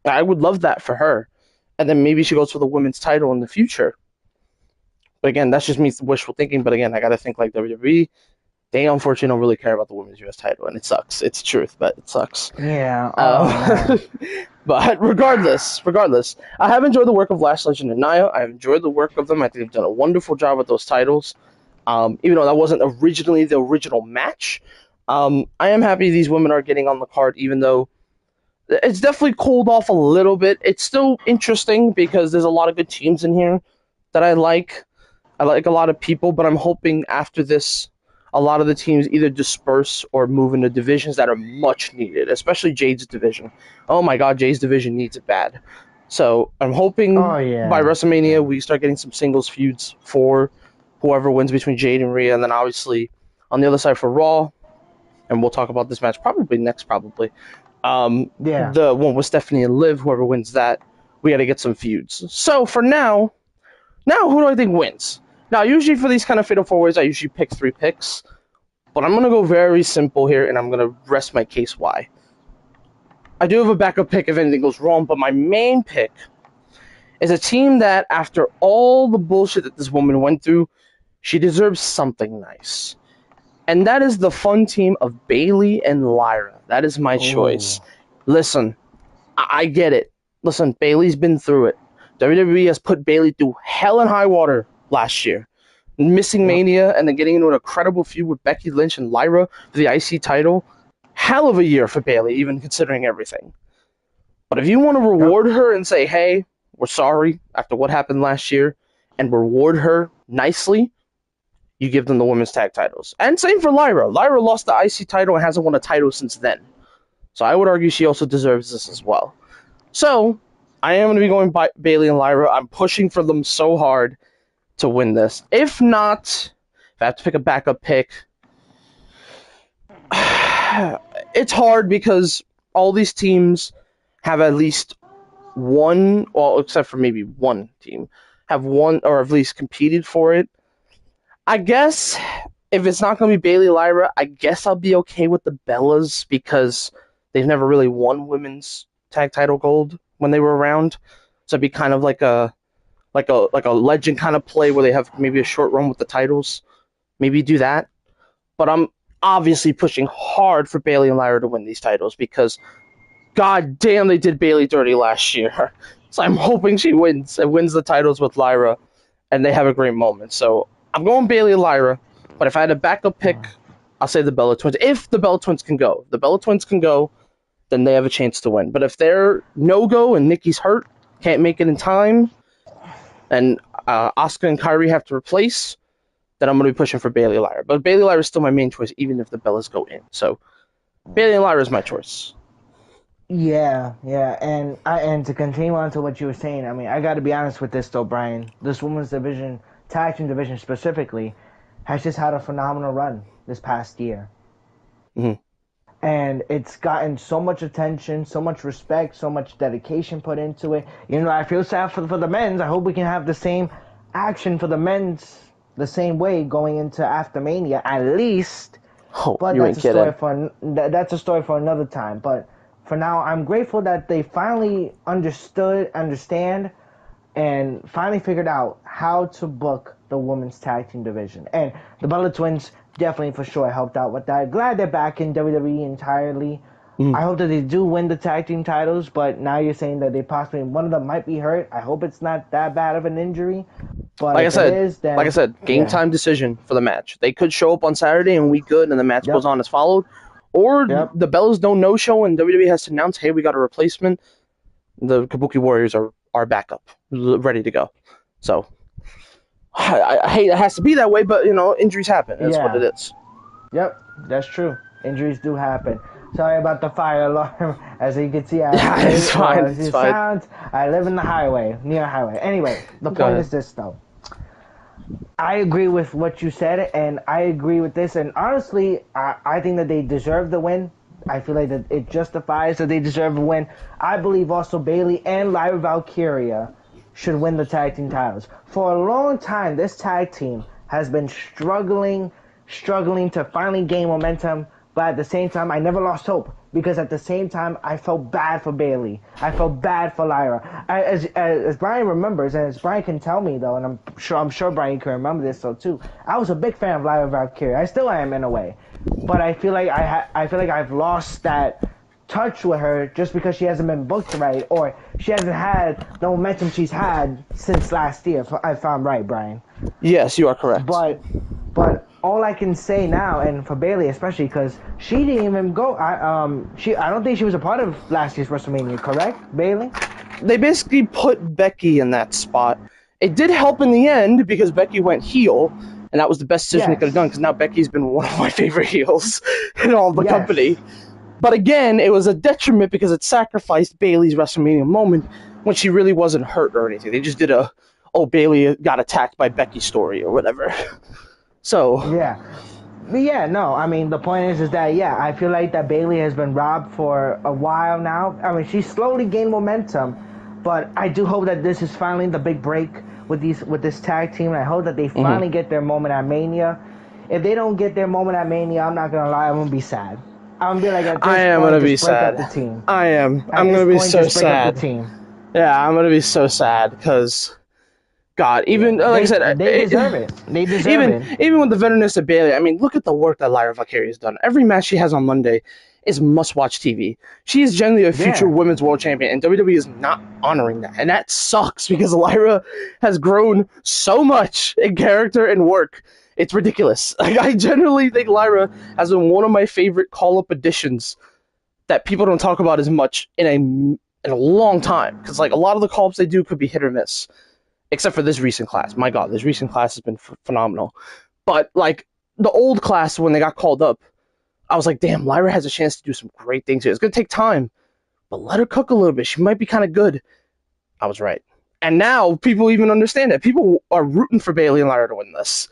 I would love that for her, and then maybe she goes for the women's title in the future. But again, that's just me wishful thinking. But again, I got to think like WWE. They unfortunately don't really care about the women's U.S. title, and it sucks. It's the truth, but it sucks. Yeah. Oh Um, man. but regardless, I have enjoyed the work of Lash Legend and Nia. I've enjoyed the work of them. I think they've done a wonderful job with those titles. Even though that wasn't originally the original match, I am happy these women are getting on the card, even though It's definitely cooled off a little bit. It's still interesting because there's a lot of good teams in here that I like. I like a lot of people, but I'm hoping after this, a lot of the teams either disperse or move into divisions that are much needed, especially Jade's division. Oh my God, Jade's division needs it bad. So I'm hoping Oh by yeah, WrestleMania yeah, we start getting some singles feuds for whoever wins between Jade and Rhea, and then obviously on the other side for Raw, and we'll talk about this match probably next, probably. yeah. The one with Stephanie and Liv, whoever wins that, we got to get some feuds. So for now, who do I think wins? Now, usually for these kind of fatal four ways, I usually pick three picks, but I'm gonna go very simple here, and I'm gonna rest my case why. I do have a backup pick if anything goes wrong, but my main pick is a team that, after all the bullshit that this woman went through, she deserves something nice, and that is the fun team of Bayley and Lyra. That is my choice. Oh, Listen, I get it. Listen, Bayley's been through it. WWE has put Bayley through hell and high water last year, missing yep. Mania and then getting into an incredible feud with Becky Lynch and Lyra for the IC title. Hell of a year for Bayley, even considering everything. But if you want to Yep. reward her and say, hey, we're sorry after what happened last year, and reward her nicely, you give them the women's tag titles. And same for Lyra. Lyra lost the IC title and hasn't won a title since then. So I would argue she also deserves this as well. So I am going to be going by Bayley and Lyra. I'm pushing for them so hard to win this. If not, if I have to pick a backup pick, it's hard because all these teams have at least one, well, except for maybe one team, have won or at least competed for it. I guess if it's not going to be Bayley Lyra, I guess I'll be okay with the Bellas because they've never really won women's tag title gold when they were around. So it'd be kind of like a legend kind of play where they have maybe a short run with the titles. Maybe do that. But I'm obviously pushing hard for Bayley and Lyra to win these titles because god damn they did Bayley dirty last year. So I'm hoping she wins and wins the titles with Lyra and they have a great moment. So I'm going Bayley and Lyra, but if I had a backup pick, I'll say the Bella Twins. If the Bella Twins can go. If the Bella Twins can go, then they have a chance to win. But if they're no go and Nikki's hurt, can't make it in time, and Asuka and Kyrie have to replace, then I'm going to be pushing for Bayley Lyra. But Bayley Lyra is still my main choice, even if the Bellas go in. So Bayley and Lyra is my choice. Yeah, yeah, and to continue on to what you were saying, I mean, I got to be honest with this though, Brian. This women's division, tag team division specifically, has just had a phenomenal run this past year, Mm-hmm. and it's gotten so much attention, so much respect, so much dedication put into it. You know, I feel sad for the men's. I hope we can have the same action for the men's the same way going into after Mania at least. Oh, But you that's ain't a story kidding. for that's a story for another time. But for now, I'm grateful that they finally understand, and finally figured out how to book the women's tag team division. And the Bella Twins definitely for sure helped out with that. Glad they're back in WWE entirely. Mm-hmm. I hope that they do win the tag team titles, but now you're saying that they possibly one of them might be hurt. I hope it's not that bad of an injury, but Like I if it said, is, like I then said, game yeah, time decision for the match. They could show up on Saturday and we good, and the match goes yep, on as followed. Or yep. the Bellas don't no show and WWE has to announce, hey, we got a replacement. The Kabuki Warriors are backup, ready to go. So I hate it has to be that way, but injuries happen. That's what it Yeah, is. yep, that's true. Injuries do happen. Sorry about the fire alarm. As you can see, Yeah, it's fine. as It's it fine. sounds, I live in the highway, near a highway. Anyway, the Go point ahead. is this, though. I agree with what you said, and I agree with this. And honestly, I think that they deserve the win. I feel like that it justifies that they deserve a win. I believe also Bayley and Lyra Valkyria should win the tag team titles. For a long time, this tag team has been struggling to finally gain momentum. But at the same time, I never lost hope because at the same time, I felt bad for Bayley. I felt bad for Lyra. As Brian remembers, and as Brian can tell me though, and I'm sure Brian can remember this though too. I was a big fan of Lyra Valkyria. I still am in a way, but I feel like I feel like I've lost that touch with her just because she hasn't been booked right or she hasn't had the momentum she's had since last year. If I'm right, Brian. Yes, you are correct. But but all I can say now, and for Bailey especially, because she didn't even go. I don't think she was a part of last year's WrestleMania, correct, Bailey? They basically put Becky in that spot. It did help in the end because Becky went heel, and that was the best decision they could have done Yes. because now Becky's been one of my favorite heels in all the Yes. company. But again, it was a detriment because it sacrificed Bayley's WrestleMania moment when she really wasn't hurt or anything. They just did a, oh, Bayley got attacked by Becky story or whatever. So, Yeah. But yeah, no, I mean, the point is that, yeah, I feel like that Bailey has been robbed for a while now. I mean, she's slowly gained momentum, but I do hope that this is finally the big break with this tag team. And I hope that they finally get their moment at Mania. If they don't get their moment at Mania, I'm not gonna lie, I'm gonna be sad. I'm gonna be like, at I this am point, gonna be just break up sad. the team. I am. At I'm this gonna be point, so just break up the sad. team. Yeah, I'm gonna be so sad because God, even Yeah, like I said, they deserve it. They deserve it. even with the veteranness of Bailey, I mean, look at the work that Lyra Valkyria has done. Every match she has on Monday is must-watch TV. She is generally a future Yeah. women's world champion, and WWE is not honoring that, and that sucks because Lyra has grown so much in character and work. It's ridiculous. Like, I generally think Lyra has been one of my favorite call-up additions that people don't talk about as much in a long time because like a lot of the call-ups they do could be hit or miss except for this recent class. My God, this recent class has been phenomenal. But like the old class when they got called up, I was like, damn, Lyra has a chance to do some great things here. It's gonna take time, but let her cook a little bit. She might be kind of good. I was right. And now people even understand it. People are rooting for Bailey and Lyra to win this.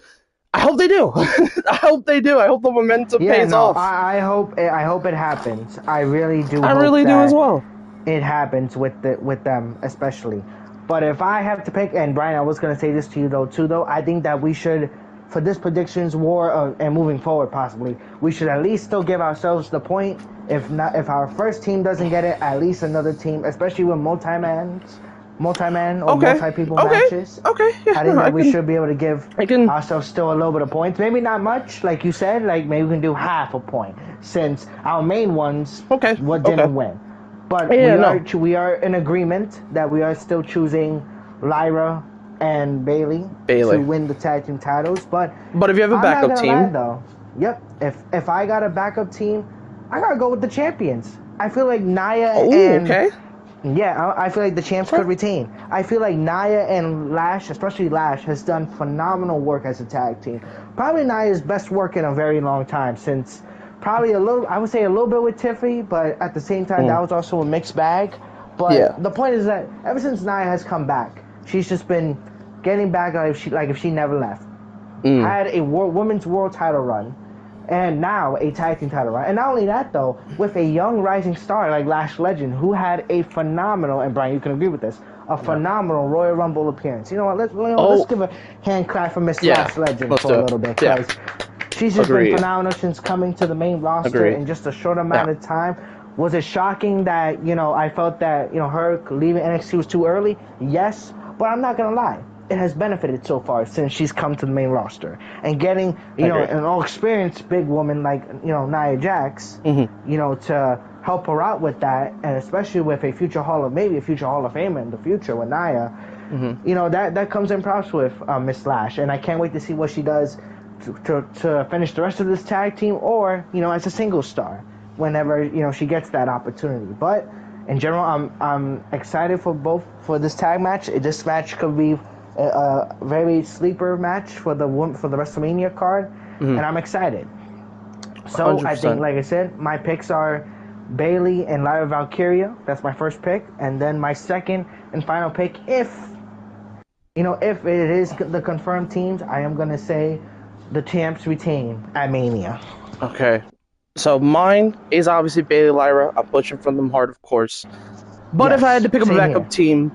I hope they do. I hope they do. I hope the momentum Yeah, pays no, off. I hope it happens. I really do I hope really do as that well. it happens with them especially. But if I have to pick, and Brian, I was gonna say this to you though, I think that we should, for this predictions war and moving forward possibly, we should at least still give ourselves the point. If not, if our first team doesn't get it, at least another team, especially with multi-man or Okay. multi-people Okay. matches. Okay. Yeah. I think No, that we should be able to give I can. ourselves still a little bit of points. Maybe not much, like you said. Like maybe we can do half a point since our main ones Okay. what Okay. didn't win. But Yeah. No. we are in agreement that we are still choosing Lyra and Bailey to Bailey. win the tag team titles. But But if you have a I'm not backup gonna lie team, though. Yep. If I got a backup team, I gotta go with the champions. I feel like Nia oh, and okay. yeah, I feel like the champs could retain. I feel like Nia and Lash, especially Lash, has done phenomenal work as a tag team. Probably Nia's best work in a very long time since probably I would say a little bit with Tiffany, but at the same time, that was also a mixed bag. Yeah. But the point is that ever since Nia has come back, she's just been getting back like if she never left. Mm. Had a women's world title run, and now a tag team title run. And not only that, though, with a young rising star like Lash Legend, who had a phenomenal, and Brian, you can agree with this, a phenomenal Royal Rumble appearance. You know what? Let's give a hand clap for Miss Lash Legend for a little bit, because she's just been phenomenal since coming to the main roster in just a short amount of time. Was it shocking that, I felt that, her leaving NXT was too early? Yes, but I'm not going to lie. It has benefited so far since she's come to the main roster. And getting, an all-experienced big woman like, Nia Jax, to help her out with that, and especially with maybe a future Hall of Famer in the future with Nia, that comes in props with Miss Lash. And I can't wait to see what she does to finish the rest of this tag team or, as a single star whenever, she gets that opportunity. But in general, I'm excited for this tag match. This match could be a very sleeper match for the WrestleMania card, and I'm excited. So 100%. I think, like I said, my picks are Bailey and Lyra Valkyria. That's my first pick, and then my second and final pick, if it is the confirmed teams, I am gonna say the champs retain at Mania. Okay. So mine is obviously Bailey Lyra. I'm pushing from them hard, of course. But if I had to pick up a backup team,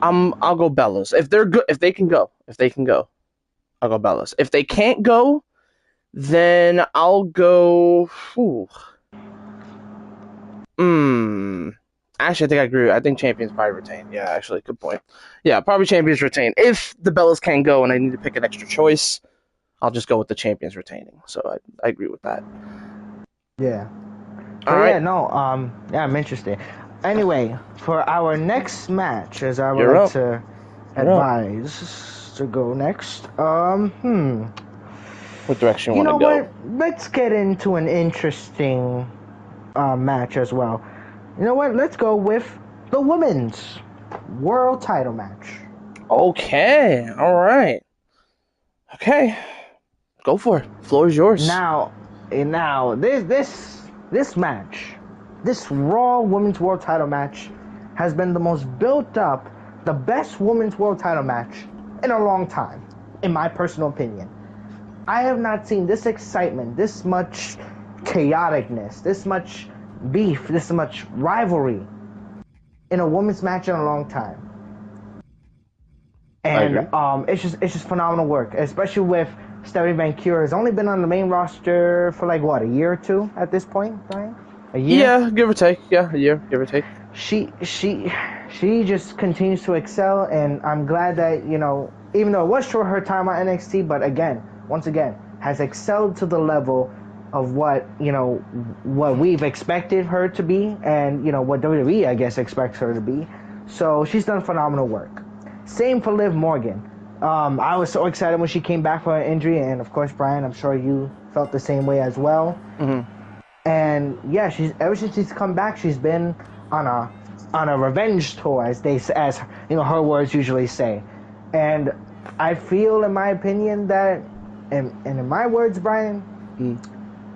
I'll go Bellas. If they're good, if they can go, I'll go Bellas. If they can't go, then I'll go. Actually, I think I agree. I think champions probably retain. Yeah, actually, good point. Yeah, probably champions retain. If the Bellas can't go and I need to pick an extra choice, I'll just go with the champions retaining. So I agree with that. Yeah. All right. Yeah, no, yeah, I'm interested. Anyway, for our next match, as I would like to advise to go next, what direction you You want to know go. what? Let's get into an interesting match as well. You know what? Let's go with the women's world title match. Okay, all right. Okay, go for it. Floor is yours. Now, now this match, this Raw Women's World Title match, has been the most built up, the best Women's World Title match in a long time, in my personal opinion. I have not seen this excitement, this much chaoticness, this much beef, this much rivalry in a women's match in a long time. I And agree. it's just phenomenal work, especially with Stephanie Van Cure has only been on the main roster for like what, a year or two at this point, Brian? A year. Yeah, give or take. Yeah, a year, give or take. She she she just continues to excel, and I'm glad that even though it was short her time on NXT, but again, once again, has excelled to the level of what we've expected her to be, and what WWE I guess expects her to be. So she's done phenomenal work. Same for Liv Morgan. I was so excited when she came back from her injury, and of course, Brian, I'm sure you felt the same way as well. Mm-hmm. And yeah, she's ever since she's come back, she's been on a revenge tour, as her words usually say. And I feel, in my opinion, that, and in my words, Brian, Mm.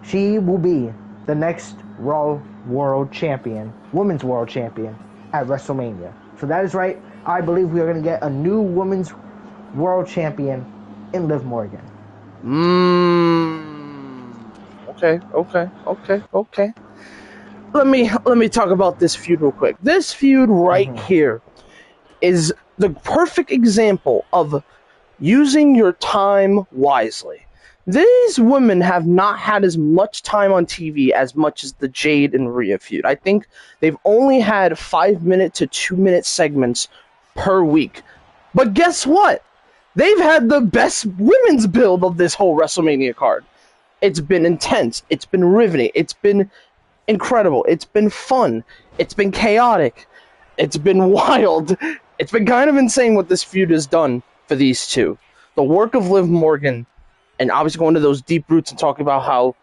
she will be the next Raw World Champion, Women's World Champion at WrestleMania. So that is right. I believe we are going to get a new Women's World Champion in Liv Morgan. Okay. Let me talk about this feud real quick. This feud right Mm-hmm. here is the perfect example of using your time wisely. These women have not had as much time on TV as much as the Jade and Rhea feud. I think they've only had 5 minute to 2 minute segments per week. But guess what? They've had the best women's build of this whole WrestleMania card. It's been intense. It's been riveting. It's been incredible. It's been fun. It's been chaotic. It's been wild. It's been kind of insane what this feud has done for these two. The work of Liv Morgan, and obviously going to those deep roots and talking about how,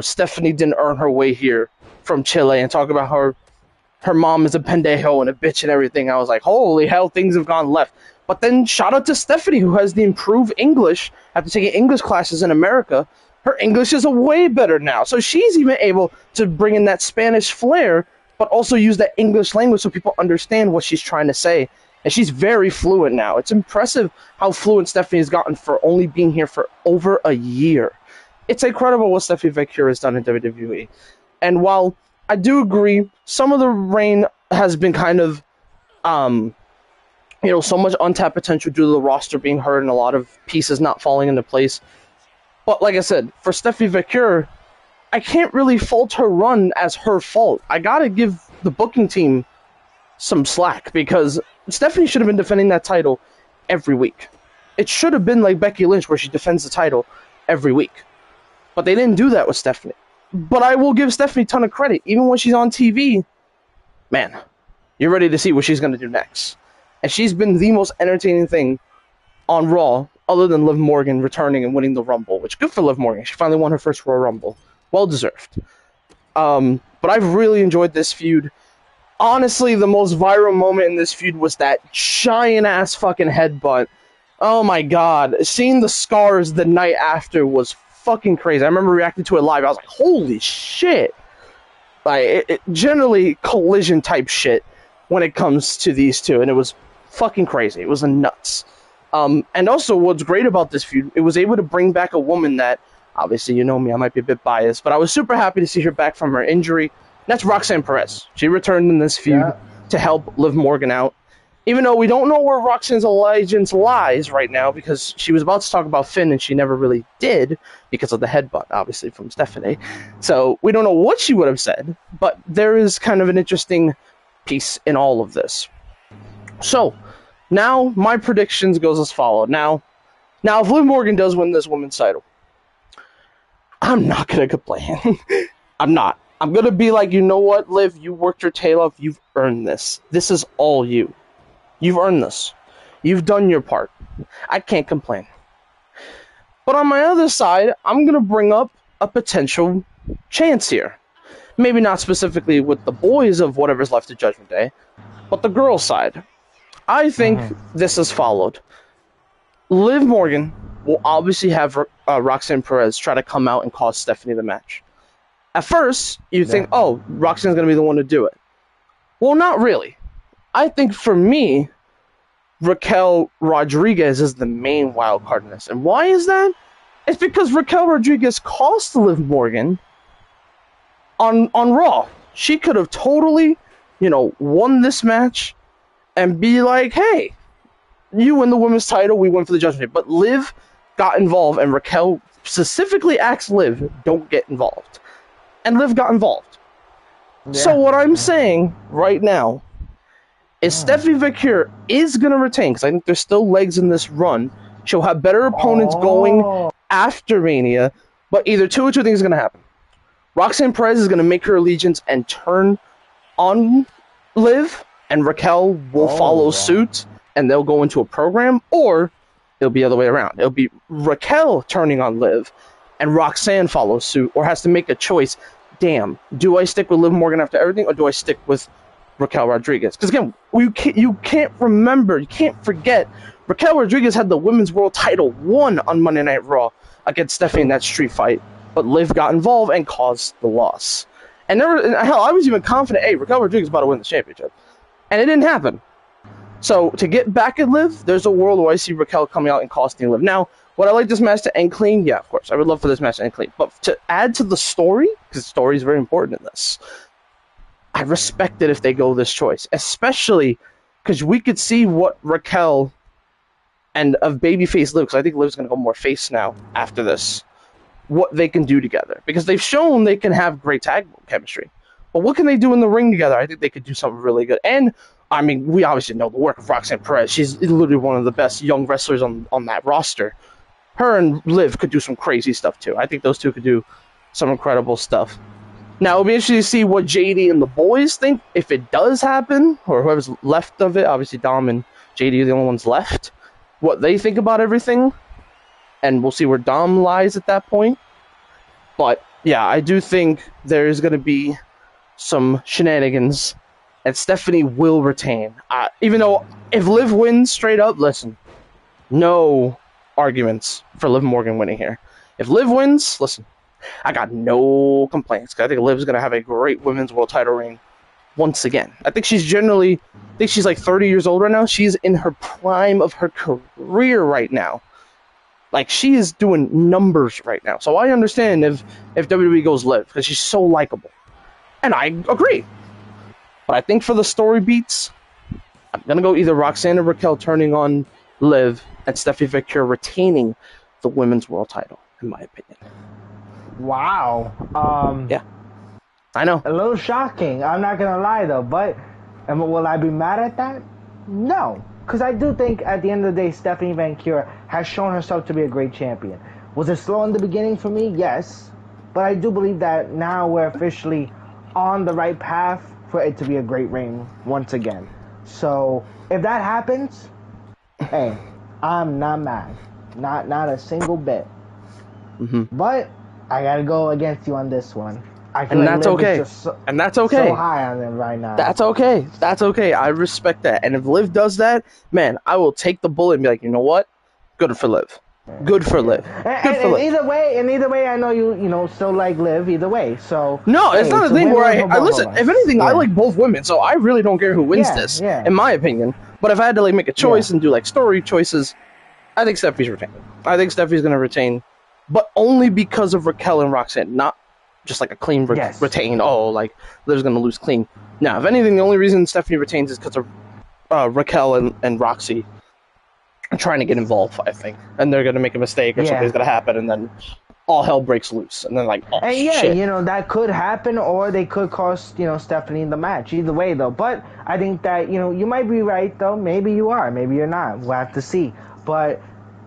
Stephanie didn't earn her way here from Chile, and talking about her mom is a pendejo and a bitch and everything. I was like, holy hell, things have gone left. But then shout out to Stephanie, who has the improved English after taking English classes in America. Her English is a way better now. So she's even able to bring in that Spanish flair, but also use that English language so people understand what she's trying to say. And she's very fluent now. It's impressive how fluent Stephanie has gotten for only being here for over a year. It's incredible what Stephanie Vecchio has done in WWE. And while I do agree, some of the reign has been kind of, so much untapped potential due to the roster being hurt and a lot of pieces not falling into place. But like I said, for Stephanie Vecchio, I can't really fault her run as her fault. I gotta give the booking team some slack because Stephanie should have been defending that title every week. It should have been like Becky Lynch where she defends the title every week. But they didn't do that with Stephanie. But I will give Stephanie a ton of credit. Even when she's on TV, man, you're ready to see what she's going to do next. And she's been the most entertaining thing on Raw, other than Liv Morgan returning and winning the Rumble, which good for Liv Morgan. She finally won her first Royal Rumble. Well deserved. But I've really enjoyed this feud. Honestly, the most viral moment in this feud was that giant ass fucking headbutt. Oh my god. Seeing the scars the night after was fucking crazy. I remember reacting to it live. I was like, holy shit. Like, it generally collision type shit when it comes to these two, and it was fucking crazy. It was nuts. And also, what's great about this feud, it was able to bring back a woman that, obviously, you know me, I might be a bit biased, but I was super happy to see her back from her injury. That's Roxanne Perez. She returned in this feud Yeah. to help Liv Morgan out. Even though we don't know where Roxanne's allegiance lies right now, because she was about to talk about Finn and she never really did because of the headbutt, obviously, from Stephanie. So we don't know what she would have said, but there is kind of an interesting piece in all of this. So, now my predictions goes as follows. Now if Liv Morgan does win this women's title, I'm not going to complain. I'm not. I'm going to be like, you know what, Liv, you worked your tail off. You've earned this. This is all you. You've earned this. You've done your part. I can't complain. But on my other side, I'm going to bring up a potential chance here. Maybe not specifically with the boys of whatever's left of Judgment Day, but the girls' side. I think Mm-hmm. this is followed. Liv Morgan will obviously have Roxanne Perez try to come out and cost Stephanie the match. At first, you think, Yeah. oh, Roxanne's going to be the one to do it. Well, not really. I think for me, Raquel Rodriguez is the main wild card in this. And why is that? It's because Raquel Rodriguez cost Liv Morgan on Raw. She could have totally, won this match and be like, hey, you win the women's title, we win for the Judgment Day. But Liv got involved, and Raquel specifically asked Liv, don't get involved. And Liv got involved. So Yeah. what I'm saying right now is Mm. Stephanie Vacure is going to retain, because I think there's still legs in this run. She'll have better opponents going Oh. after Mania, but either two or two things are going to happen. Roxanne Perez is going to make her allegiance and turn on Liv, and Raquel will follow Oh. suit, and they'll go into a program, or it'll be the other way around. It'll be Raquel turning on Liv, and Roxanne follows suit, or has to make a choice. Damn, do I stick with Liv Morgan after everything, or do I stick with Raquel Rodriguez? Because again, you can't remember, you can't forget, Raquel Rodriguez had the Women's World Title won on Monday Night Raw against Stephanie in that street fight, but Liv got involved and caused the loss. And hell, I was even confident, hey, Raquel Rodriguez is about to win the championship. And it didn't happen. So to get back at Liv, there's a world where I see Raquel coming out and costing Liv. Now, would I like this match to end clean? Yeah, of course. I would love for this match to end clean. But to add to the story, because the story is very important in this, I respect it if they go this choice. Especially because we could see what Raquel and of babyface Liv, because I think Liv's going to go more face now after this, what they can do together. Because they've shown they can have great tag chemistry. But what can they do in the ring together? I think they could do something really good. And, I mean, we obviously know the work of Roxanne Perez. She's literally one of the best young wrestlers on that roster. Her and Liv could do some crazy stuff, too. I think those two could do some incredible stuff. Now, it'll be interesting to see what JD and the boys think if it does happen, or whoever's left of it. Obviously, Dom and JD are the only ones left. What they think about everything, and we'll see where Dom lies at that point. But, yeah, I do think there is going to be some shenanigans, and Stephanie will retain. Even though, if Liv wins straight up, listen, no arguments for Liv Morgan winning here. If Liv wins, listen, I got no complaints. I think Liv's going to have a great women's world title reign once again. I think she's like 30 years old right now. She's in her prime of her career right now. Like, she is doing numbers right now. So I understand if WWE goes Liv, because she's so likable. And I agree. But I think for the story beats, I'm going to go either Roxanne or Raquel turning on Liv and Stephanie Vacure retaining the women's world title, in my opinion. Wow. Yeah, I know. A little shocking. I'm not gonna lie though, but will I be mad at that? No, because I do think at the end of the day, Stephanie Vancure has shown herself to be a great champion. Was it slow in the beginning for me? Yes, but I do believe that now we're officially on the right path for it to be a great reign once again. So if that happens, hey, I'm not mad, not a single bit. Mm-hmm. But I gotta go against you on this one. I feel And like that's Liv is okay. just And that's okay. so high on them right now. That's okay. That's okay. I respect that. And if Liv does that, man, I will take the bullet and be like, you know what? Good for Liv. Good for Liv. Good for And Liv. either way, I know you still like Liv either way. So No, it's hey, not a it's thing where win-win for I both listen. of us. If anything, I Yeah. like both women, so I really don't care who wins Yeah, this, yeah. in my opinion. But if I had to like make a choice Yeah. and do like story choices, I think Stephanie's retaining. I think Stephanie's going to retain, but only because of Raquel and Roxanne, not just like a clean Yes. retain. Oh, like Liv's going to lose clean. Now, if anything, the only reason Stephanie retains is because of Raquel and Roxy trying to get involved, I think, and they're going to make a mistake or Yeah. something's going to happen, and then all hell breaks loose, and then like, oh And yeah, shit. that could happen, or they could cost Stephanie the match. Either way, though. But I think that you might be right, though. Maybe you are. Maybe you're not. We'll have to see. But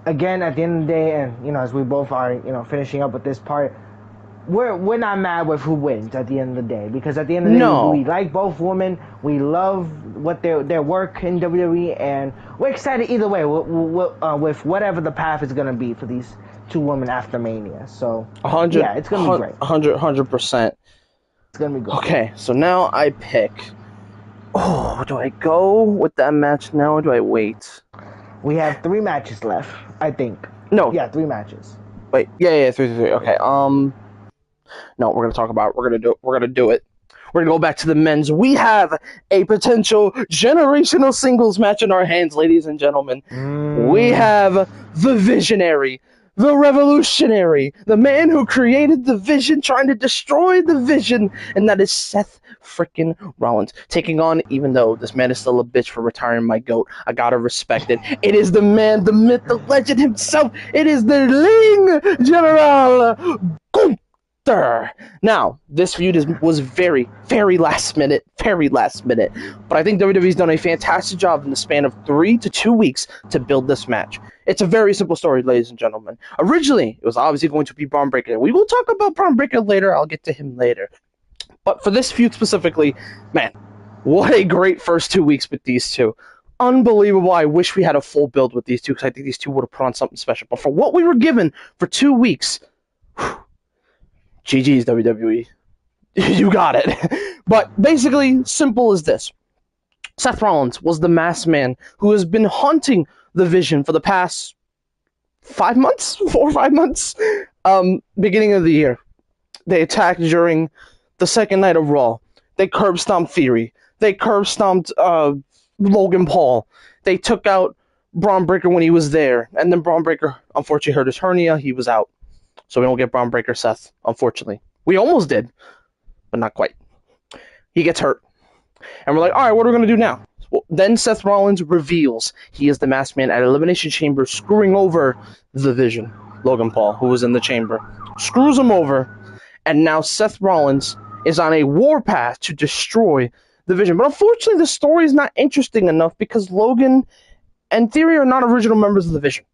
again, at the end of the day, and as we both are finishing up with this part, we're not mad with who wins at the end of the day, because at the end of the day we No, like both women. We love what their work in WWE, and we're excited either way with whatever the path is gonna be for these two women after Mania. So a hundred, yeah, it's gonna be great. 100%. It's gonna be good. Okay, so now I pick. Oh, do I go with that match now or do I wait? We have 3 matches left, I think. No, Yeah, 3 matches. wait. Yeah, 3. Okay. No, we're gonna talk about. We're gonna do. We're gonna do it. We're gonna go back to the men's. We have a potential generational singles match in our hands, ladies and gentlemen. We have the visionary, the revolutionary, the man who created the vision, trying to destroy the vision, and that is Seth frickin' Rollins taking on. Even though this man is still a bitch for retiring my goat, I gotta respect it. It is the man, the myth, the legend himself. It is the Ling General. Now, this feud was very, very last minute, but I think WWE's done a fantastic job in the span of 3 to 2 weeks to build this match. It's a very simple story, ladies and gentlemen. Originally, it was obviously going to be Braun Breaker. We will talk about Braun Breaker later. I'll get to him later. But for this feud specifically, man, what a great first 2 weeks with these two. Unbelievable. I wish we had a full build with these two, because I think these two would have put on something special. But for what we were given for 2 weeks, GG's WWE. You got it. But basically, simple as this. Seth Rollins was the masked man who has been haunting the Vision for the past 5 months, 4 or 5 months, beginning of the year. They attacked during the second night of Raw. They curb stomped Theory. They curb stomped Logan Paul. They took out Braun Breaker when he was there, and then Braun Breaker unfortunately hurt his hernia. He was out. So we don't get Braun Breaker Seth, unfortunately. We almost did, but not quite. He gets hurt. And we're like, all right, what are we going to do now? Well, then Seth Rollins reveals he is the masked man at Elimination Chamber, screwing over the Vision, Logan Paul, who was in the chamber. Screws him over, and now Seth Rollins is on a warpath to destroy the Vision. But unfortunately, the story is not interesting enough because Logan and Theory are not original members of the Vision.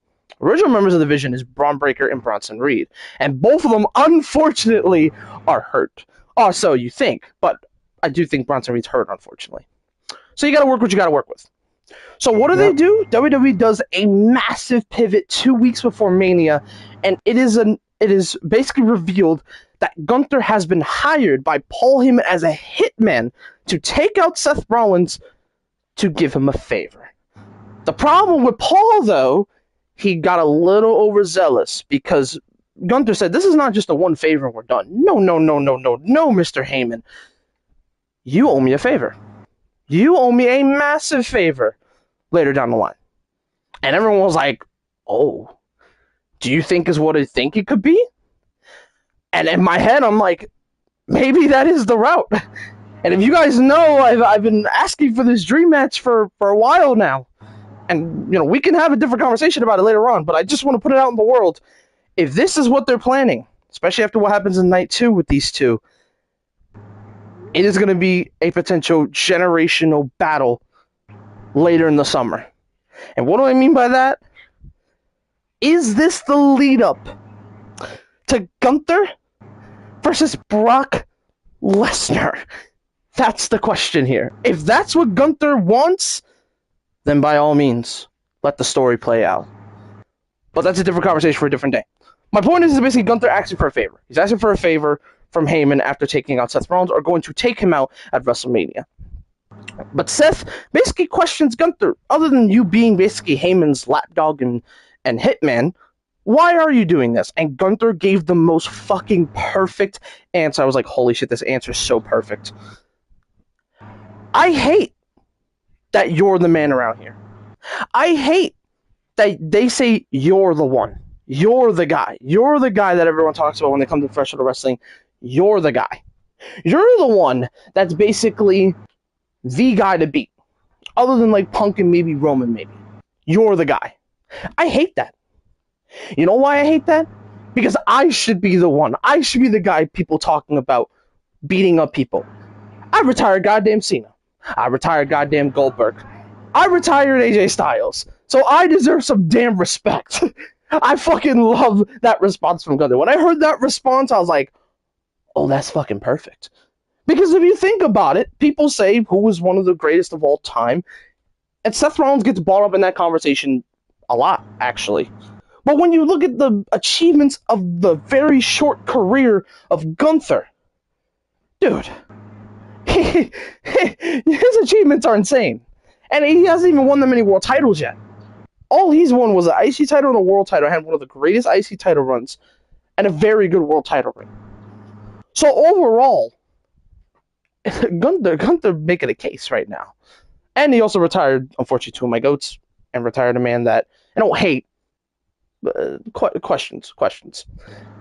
Original members of the Vision is Braun Breaker and Bronson Reed, and both of them, unfortunately, are hurt. Oh, so you think, but I do think Bronson Reed's hurt, unfortunately. So you got to work what you got to work with. So what do they do? WWE does a massive pivot 2 weeks before Mania, and it is basically revealed that Gunther has been hired by Paul Heyman as a hitman to take out Seth Rollins to give him a favor. The problem with Paul, though, he got a little overzealous because Gunther said, this is not just a one favor and we're done. No, Mr. Heyman. You owe me a favor. You owe me a massive favor later down the line. And everyone was like, oh, do you think is what I think it could be? And in my head, I'm like, maybe that is the route. And if you guys know, I've been asking for this dream match for a while now. And, we can have a different conversation about it later on, but I just want to put it out in the world. If this is what they're planning, especially after what happens in night 2 with these two, it is going to be a potential generational battle later in the summer. And what do I mean by that? Is this the lead up to Gunther versus Brock Lesnar? That's the question here. If that's what Gunther wants, then by all means, let the story play out. But that's a different conversation for a different day. My point is basically Gunther asking for a favor. He's asking for a favor from Heyman after taking out Seth Rollins, or going to take him out at WrestleMania. But Seth basically questions Gunther, other than you being basically Heyman's lapdog and hitman, why are you doing this? And Gunther gave the most fucking perfect answer. I was like, holy shit, this answer is so perfect. I hate that you're the man around here. I hate that they say you're the one. You're the guy. You're the guy that everyone talks about when they come to professional wrestling. You're the guy. You're the one that's basically the guy to beat. Other than like Punk and maybe Roman, maybe. You're the guy. I hate that. You know why I hate that? Because I should be the one. I should be the guy people talking about beating up people. I retired goddamn Cena. I retired goddamn Goldberg. I retired AJ Styles. So I deserve some damn respect. I fucking love that response from Gunther. When I heard that response, I was like, Oh, that's fucking perfect. Because if you think about it, people say who was one of the greatest of all time, and Seth Rollins gets brought up in that conversation a lot, actually. But when you look at the achievements of the very short career of Gunther, dude, his achievements are insane. And he hasn't even won that many world titles yet. All he's won was an IC title and a world title. Had one of the greatest IC title runs and a very good world title ring. So overall, Gunther making a case right now. And he also retired, unfortunately, two of my goats, and retired a man that I don't hate. Questions.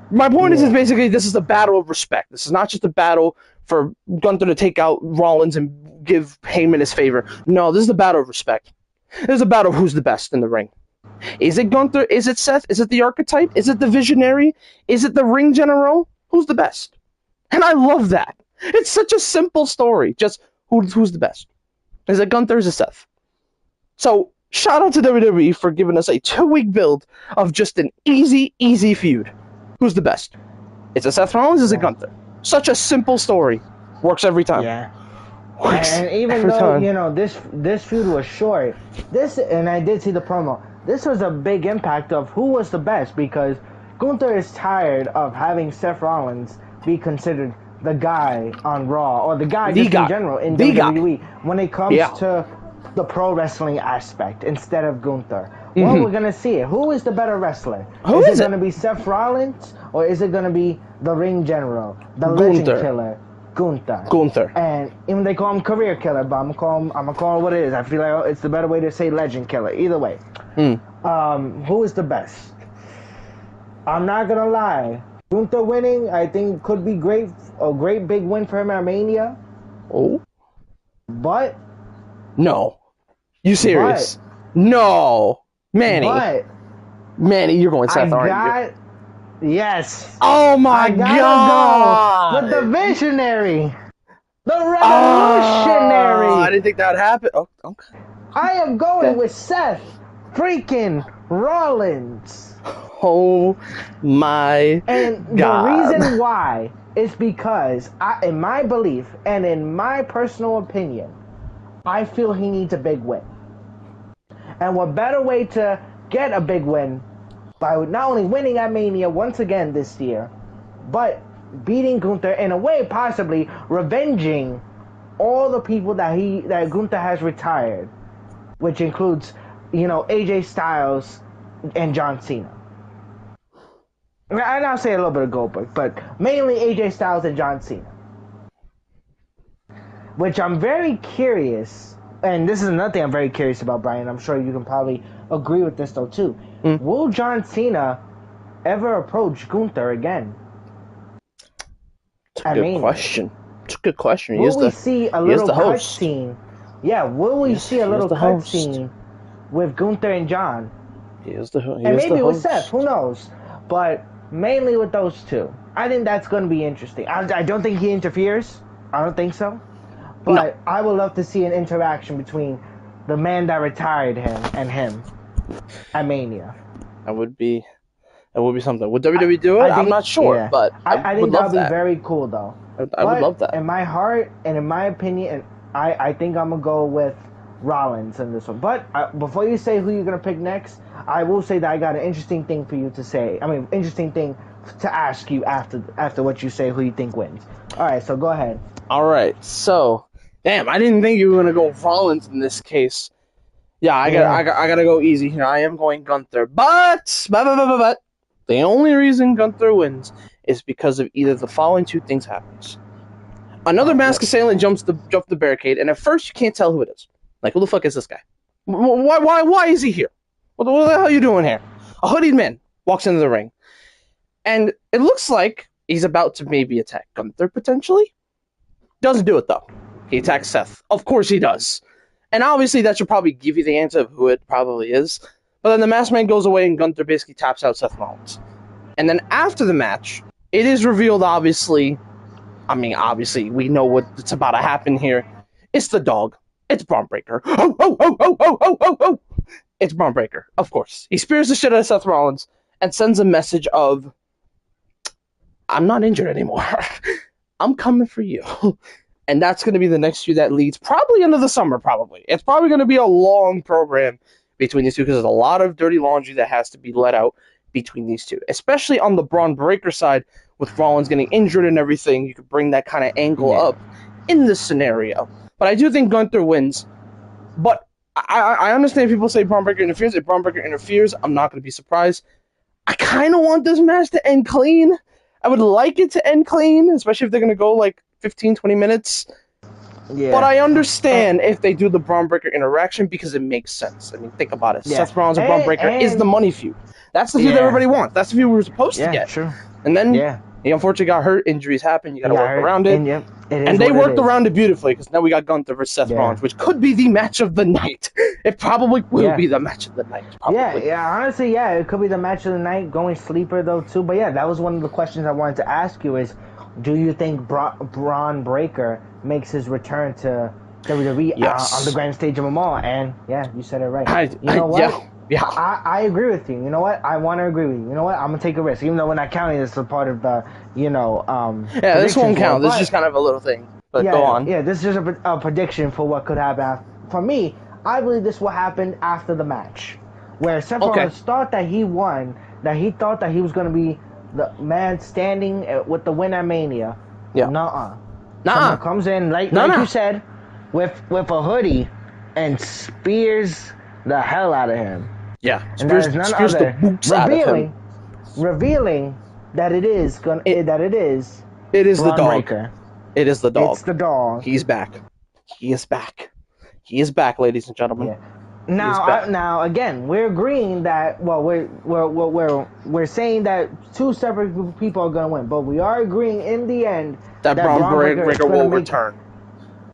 My point is Yeah. basically this is a battle of respect. This is not just a battle for Gunther to take out Rollins and give Heyman his favor. No, this is a battle of respect. This is a battle of who's the best in the ring. Is it Gunther? Is it Seth? Is it the archetype? Is it the visionary? Is it the ring general? Who's the best? And I love that. It's such a simple story. Just who's the best? Is it Gunther? Is it Seth? So shout out to WWE for giving us a 2-week build of just an easy feud. Who's the best? Is it Seth Rollins? Is it Gunther? Such a simple story. Works every time. Yeah. Works And even every though time. this feud was short, and I did see the promo. This was a big impact of who was the best because Gunther is tired of having Seth Rollins be considered the guy on Raw or the guy The just guy. in general in The WWE when it comes Yeah. to the pro wrestling aspect instead of Gunther. Well, we're gonna see it. Who is the better wrestler? Who is it it? gonna be Seth Rollins or is it gonna be the Ring General, the Legend Gunther. Killer, Gunther? Gunther. And even they call him Career Killer, but I'm gonna call it what it is. I feel like it's the better way to say Legend Killer. Either way, who is the best? I'm not gonna lie. Gunther winning, I think, could be great. A great big win for him at Mania. Oh? But No. You serious? No. Manny. but Manny, you're going I Seth, aren't got yes. Oh my I gotta god! go with the visionary, the Oh, I revolutionary. didn't think that would happen. Oh, okay. I am going Okay. with Seth freaking Rollins. Oh my And god. the reason why is because, in my belief and in my personal opinion, I feel he needs a big win. And what better way to get a big win by not only winning at Mania once again this year, but beating Gunther in a way, possibly revenging all the people that Gunther has retired, which includes, AJ Styles and John Cena. And I'll say a little bit of Goldberg, but mainly AJ Styles and John Cena. Which I'm very curious, and this is another thing I'm very curious about, Brian. I'm sure you can probably agree with this though too. Will John Cena ever approach Gunther again? It's a good question. It's a good question. Will we see a little host. cutscene? Yeah, will we see a little cutscene with Gunther and John? He is the host. And maybe with Seth, who knows? But mainly with those two. I think that's going to be interesting. I don't think he interferes. I don't think so. But No. I would love to see an interaction between the man that retired him and him at Mania. That would be something. Would WWE do it? I'm not sure, but I think would that love would be that. very cool, though. I would love that. In my heart and in my opinion, I think I'm going to go with Rollins in this one. But before you say who you're going to pick next, I will say that I got an interesting thing for you to say. I mean, interesting thing to ask you after what you say who you think wins. All right, so go ahead. All right, so damn, I didn't think you were gonna go Rollins in this case. Yeah, I gotta go easy here. I am going Gunther, but the only reason Gunther wins is because of either the following two things happens. Another masked assailant jumps the barricade, and at first you can't tell who it is. Like, who the fuck is this guy? Why is he here? What the hell are you doing here? A hoodied man walks into the ring, and it looks like he's about to maybe attack Gunther potentially. Doesn't do it though. He attacks Seth. Of course he does. And obviously that should probably give you the answer of who it probably is. But then the masked man goes away and Gunther basically taps out Seth Rollins. And then after the match, it is revealed obviously we know what's about to happen here. It's the dog. It's Braun Breaker. Oh. It's Braun Breaker, of course. He spears the shit out of Seth Rollins and sends a message of I'm not injured anymore. I'm coming for you. And that's going to be the next feud that leads probably into the summer, probably. It's probably going to be a long program between these two because there's a lot of dirty laundry that has to be let out between these two, especially on the Braun Breaker side with Rollins getting injured and everything. You could bring that kind of angle up in this scenario. But I do think Gunther wins. But I understand people say Braun Breaker interferes. If Braun Breaker interferes, I'm not going to be surprised. I kind of want this match to end clean. I would like it to end clean, especially if they're going to go like 15, 20 minutes. Yeah. But I understand if they do the Braun Breaker interaction because it makes sense. I mean, think about it. Seth Rollins and Braun Breaker is the money feud. That's the feud that everybody wants. That's the feud we were supposed to get. True. And then he unfortunately got hurt. Injuries happen. You got to work around it. And they worked around it beautifully because now we got Gunther versus Seth Rollins, which could be the match of the night. It probably will be the match of the night. Probably. Honestly, it could be the match of the night. Going sleeper though too. But that was one of the questions I wanted to ask you is, do you think Braun Breaker makes his return to WWE on the grand stage of them all? And you said it right. You know what? Yeah. I agree with you. You know what? I want to agree with you. You know what? I'm going to take a risk. Even though we're not counting this as part of the, this won't count. This is just kind of a little thing. But go on. Yeah, this is just a prediction for what could happen. For me, I believe this will happen after the match. Where Seth Rollins thought that he won, that he thought that he was going to be the man standing with the win at Mania. Yeah. Nuh-uh. Someone comes in, like you said, with a hoodie and spears the hell out of him. Yeah, and that is none other revealing that it is Braun the dog. Breaker. It is the dog. It's the dog. He's back. He is back. He is back, ladies and gentlemen. Yeah. Now again, we're agreeing that we're saying that two separate people are going to win, but we are agreeing in the end that Braun Breaker will return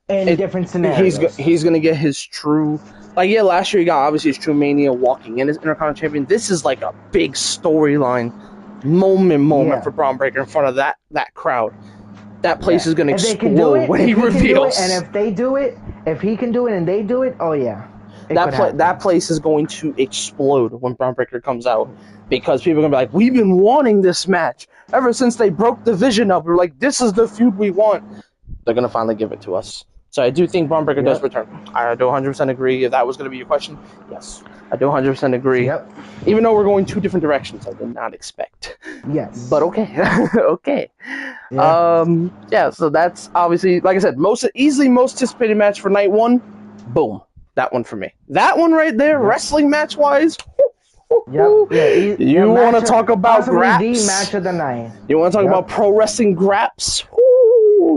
in different scenarios. He's going to get his true. Last year he got obviously his true Mania walking in as Intercontinental Champion. This is like a big storyline moment for Braun Breaker in front of that crowd. That place is going to explode when he reveals. And if they do it, if he can do it and they do it, that place is going to explode when Braun Breaker comes out because people are going to be like, we've been wanting this match ever since they broke the vision up. We're like, this is the feud we want. They're going to finally give it to us. So I do think Braun Breaker does return. I do 100% agree. If that was going to be your question, yes. I do 100% agree. Yep. Even though we're going two different directions, I did not expect. Yes. But okay. Okay. Yeah. So that's obviously, like I said, easily most anticipated match for night one. Boom. That one for me. That one right there, wrestling match-wise. Yep. You want to talk about graps? The match of the night. You want to talk about pro wrestling graps?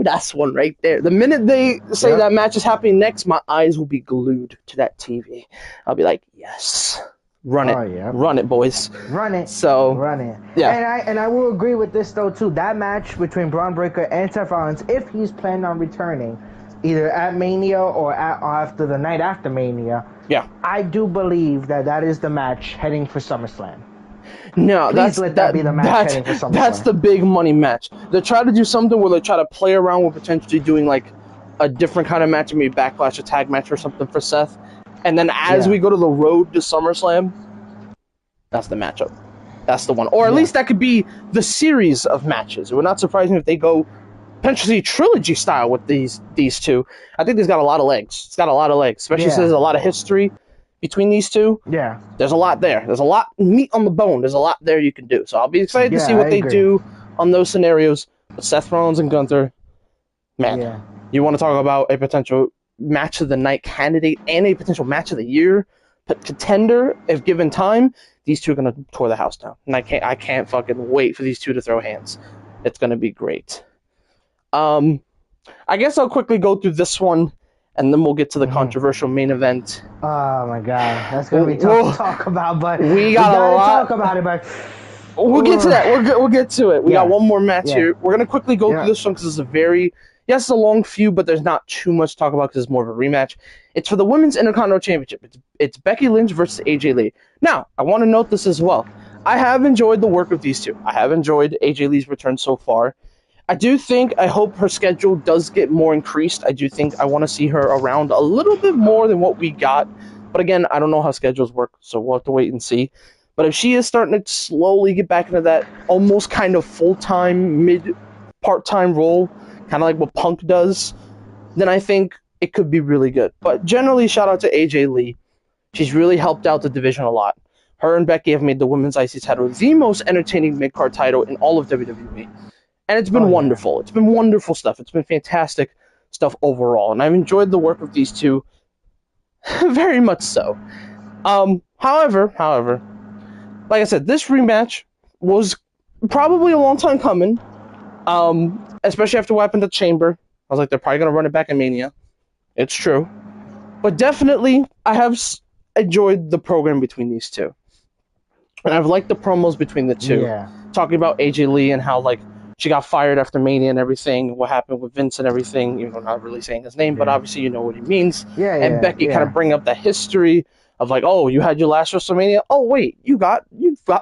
That's one right there. The minute they say that match is happening next, my eyes will be glued to that TV. I'll be like, yes, run it, run it, boys, run it. So run it. Yeah, and I will agree with this though too. That match between Braun Breaker and Seth Rollins, if he's planning on returning, either at Mania or after the night after Mania, I do believe that is the match heading for SummerSlam. No, that's the big money match. They try to do something where they try to play around with potentially doing like a different kind of match, maybe Backlash, a tag match or something for Seth. And then as we go to the road to SummerSlam, that's the matchup. That's the one. Or at least that could be the series of matches. It would not surprise me if they go potentially trilogy style with these two. I think there's got a lot of legs. It's got a lot of legs, especially since there's a lot of history between these two. Yeah. There's a lot there. There's a lot meat on the bone. There's a lot there you can do. So I'll be excited to see what they do on those scenarios. But Seth Rollins and Gunther, man, you want to talk about a potential match of the night candidate and a potential match of the year contender if given time. These two are going to tore the house down. And I can't fucking wait for these two to throw hands. It's going to be great. I guess I'll quickly go through this one, and then we'll get to the controversial main event. Oh my god, that's gonna be tough to talk about, but we got a lot. Talk about it, but we'll get to that. We'll get to it. We got one more match here. We're gonna quickly go through this one because it's it's a long feud, but there's not too much to talk about because it's more of a rematch. It's for the Women's Intercontinental Championship. It's Becky Lynch versus AJ Lee. Now, I want to note this as well. I have enjoyed the work of these two. I have enjoyed AJ Lee's return so far. I hope her schedule does get more increased. I want to see her around a little bit more than what we got. But again, I don't know how schedules work, so we'll have to wait and see. But if she is starting to slowly get back into that almost kind of full-time, part-time role, kind of like what Punk does, then I think it could be really good. But generally, shout out to AJ Lee. She's really helped out the division a lot. Her and Becky have made the women's IC title the most entertaining mid-card title in all of WWE. And it's Oh been yeah. wonderful. It's been wonderful stuff. It's been fantastic stuff overall. And I've enjoyed the work of these two very much so. However, like I said, this rematch was probably a long time coming. Especially after what happened to Chamber. I was like, they're probably going to run it back in Mania. It's true. But definitely, I have enjoyed the program between these two. And I've liked the promos between the two. Yeah. Talking about AJ Lee and how, like, she got fired after Mania and everything, what happened with Vince and everything, even though not really saying his name, but obviously you know what he means. Yeah, And yeah, Becky kind of yeah. bring up the history of like, oh, you had your last WrestleMania? Oh, wait, you got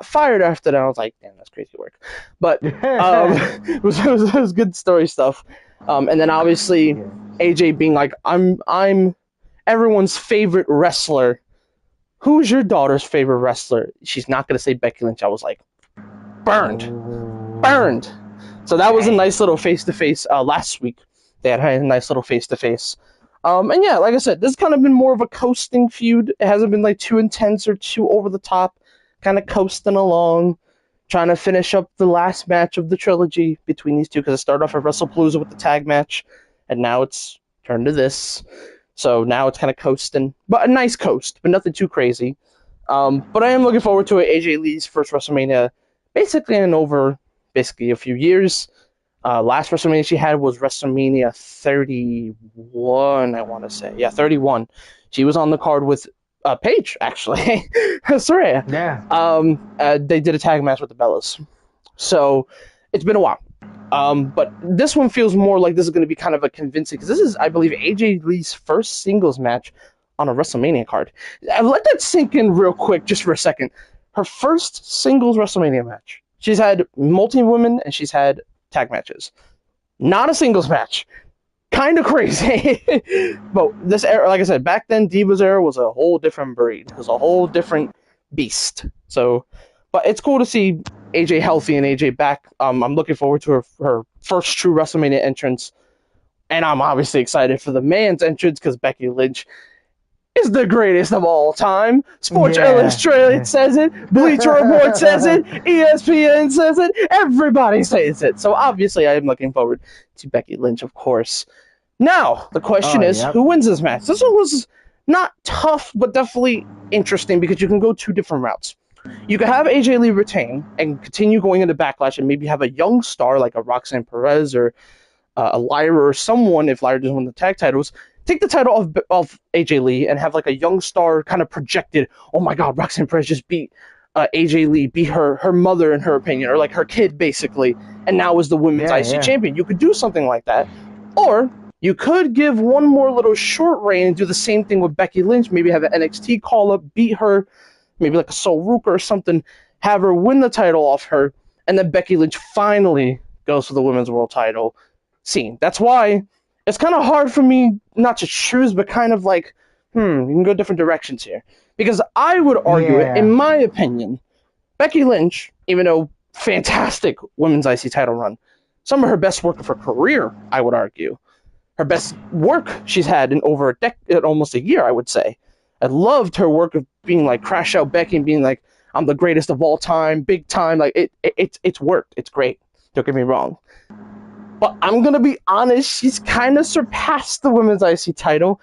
fired after that. I was like, damn, that's crazy work. But it was good story stuff. And then obviously Yeah. AJ being like, I'm everyone's favorite wrestler. Who's your daughter's favorite wrestler? She's not gonna say Becky Lynch. I was like, burned, burned. So that was a nice little face to face last week. They had a nice little face to face. And yeah, like I said, this has kind of been more of a coasting feud. It hasn't been like too intense or too over the top. Kind of coasting along, trying to finish up the last match of the trilogy between these two because it started off at WrestlePalooza with the tag match, and now it's turned to this. So now it's kind of coasting, but a nice coast, but nothing too crazy. But I am looking forward to it. AJ Lee's first WrestleMania, basically basically a few years. Last WrestleMania she had was WrestleMania 31, I want to say. Yeah, 31. She was on the card with Paige, actually. Soraya. Yeah. They did a tag match with the Bellas. So it's been a while. But this one feels more like this is going to be kind of a convincing, because this is, I believe, AJ Lee's first singles match on a WrestleMania card. Let that sink in real quick, just for a second. Her first singles WrestleMania match. She's had multi-women and she's had tag matches. Not a singles match. Kind of crazy. But this era, like I said, back then, Divas era was a whole different breed. It was a whole different beast. So, but it's cool to see AJ healthy and AJ back. I'm looking forward to her first true WrestleMania entrance. And I'm obviously excited for the man's entrance because Becky Lynch is the greatest of all time. Sports Illustrated says it. Bleacher Report says it. ESPN says it. Everybody says it. So obviously I am looking forward to Becky Lynch, of course. Now, the question is, who wins this match? This one was not tough, but definitely interesting because you can go two different routes. You could have AJ Lee retain and continue going into Backlash and maybe have a young star like a Roxanne Perez or a Lyra or someone, if Lyra doesn't win the tag titles, take the title of AJ Lee and have like a young star kind of projected, oh my god, Roxanne Perez just beat AJ Lee, beat her mother in her opinion, or like her kid basically, and now is the women's IC champion. You could do something like that. Or you could give one more little short reign and do the same thing with Becky Lynch, maybe have an NXT call-up, beat her, maybe like a Sol Ruka or something, have her win the title off her, and then Becky Lynch finally goes for the women's world title scene. That's why it's kind of hard for me not to choose, but kind of like, you can go different directions here. Because I would argue it, in my opinion, Becky Lynch, even though fantastic women's IC title run, some of her best work of her career, I would argue. Her best work she's had in over almost a year, I would say. I loved her work of being like Crash Out Becky and being like, I'm the greatest of all time, big time. Like it's worked. It's great. Don't get me wrong. But I'm going to be honest, she's kind of surpassed the women's IC title.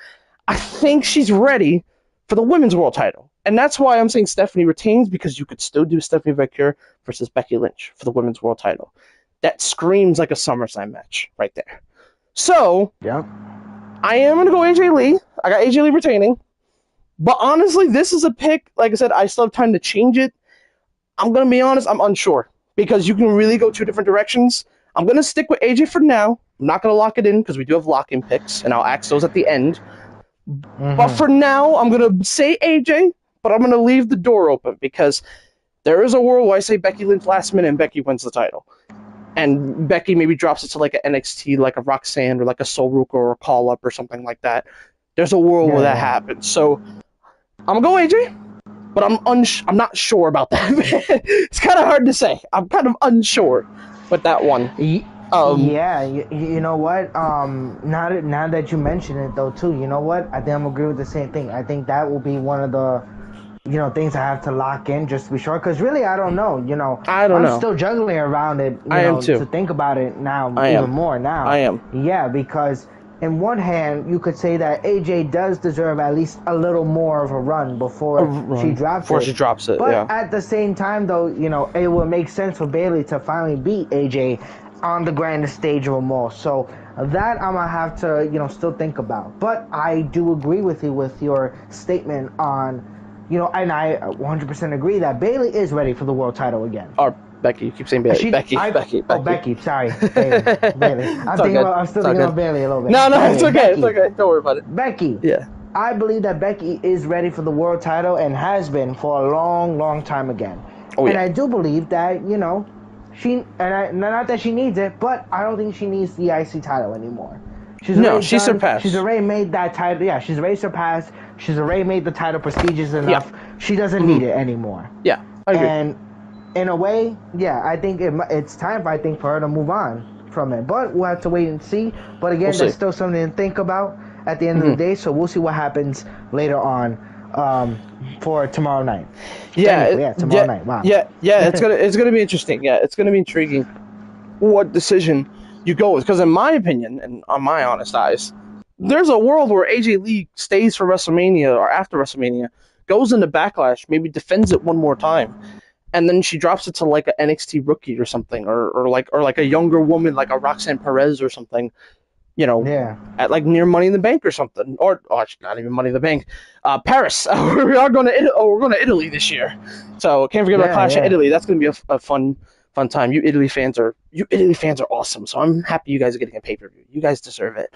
I think she's ready for the women's world title. And that's why I'm saying Stephanie retains, because you could still do Stephanie Becker versus Becky Lynch for the women's world title. That screams like a SummerSlam match right there. So, I am going to go AJ Lee. I got AJ Lee retaining. But honestly, this is a pick. Like I said, I still have time to change it. I'm going to be honest, I'm unsure. Because you can really go two different directions. I'm going to stick with AJ for now. I'm not going to lock it in because we do have lock-in picks, and I'll ask those at the end. But for now, I'm going to say AJ, but I'm going to leave the door open because there is a world where I say Becky Lynch last minute and Becky wins the title. And Becky maybe drops it to like an NXT, like a Roxanne or like a Sol Ruka or a call-up or something like that. There's a world where that happens. So I'm going to go AJ. but I'm not sure about that. It's kind of hard to say. I'm kind of unsure with that one. Um, Yeah, you know what? Now that you mention it though, too, you know what? I think I'm agree with the same thing. I think that will be one of the things I have to lock in just to be sure. Because really, I don't know. I don't I'm know. still juggling around it. I am too. To think about it now, I even am. more I now. am. Yeah, because in one hand, you could say that AJ does deserve at least a little more of a run A before she run drops before it. she drops it. But Yeah. at the same time, though, it would make sense for Bailey to finally beat AJ on the grandest stage of them all. So that I'm gonna have to, still think about. But I do agree with you with your statement on, and I 100% agree that Bailey is ready for the world title again. Or Becky. You keep saying Bailey. She, Becky. I, Becky. oh Becky. Becky, sorry, Bailey. It's all good. I'm still It's all thinking good. about Bailey a little bit. No, no, it's Anyway, okay. It's okay. Don't worry about it. Becky. Yeah. I believe that Becky is ready for the world title and has been for a long, long time again. Oh And yeah. I do believe that, not that she needs it, but I don't think she needs the IC title anymore. She's No, already she done. surpassed. She's already made that title. Yeah, she's already surpassed. She's already made the title prestigious Yeah. enough. She doesn't need it anymore. Yeah. I agree. And in a way, yeah, I think it's time, I think, for her to move on from it. But we'll have to wait and see. But again, We'll there's see. still something to think about at the end of the day. So we'll see what happens later on for tomorrow night. Yeah. Tomorrow night. Wow. Yeah. It's gonna be interesting. Yeah, it's gonna be intriguing what decision you go with. Because in my opinion, and on my honest eyes, there's a world where AJ Lee stays for WrestleMania or after WrestleMania, goes into Backlash, maybe defends it one more time, and then she drops it to like an NXT rookie or something, or like a younger woman like a Roxanne Perez or something, Yeah. at like near Money in the Bank or something, or actually not even Money in the Bank, Paris. We are going to we're going to Italy this year, so can't forget about Clash of Italy. That's going to be a fun time. You Italy fans are awesome. So I'm happy you guys are getting a pay per view. You guys deserve it,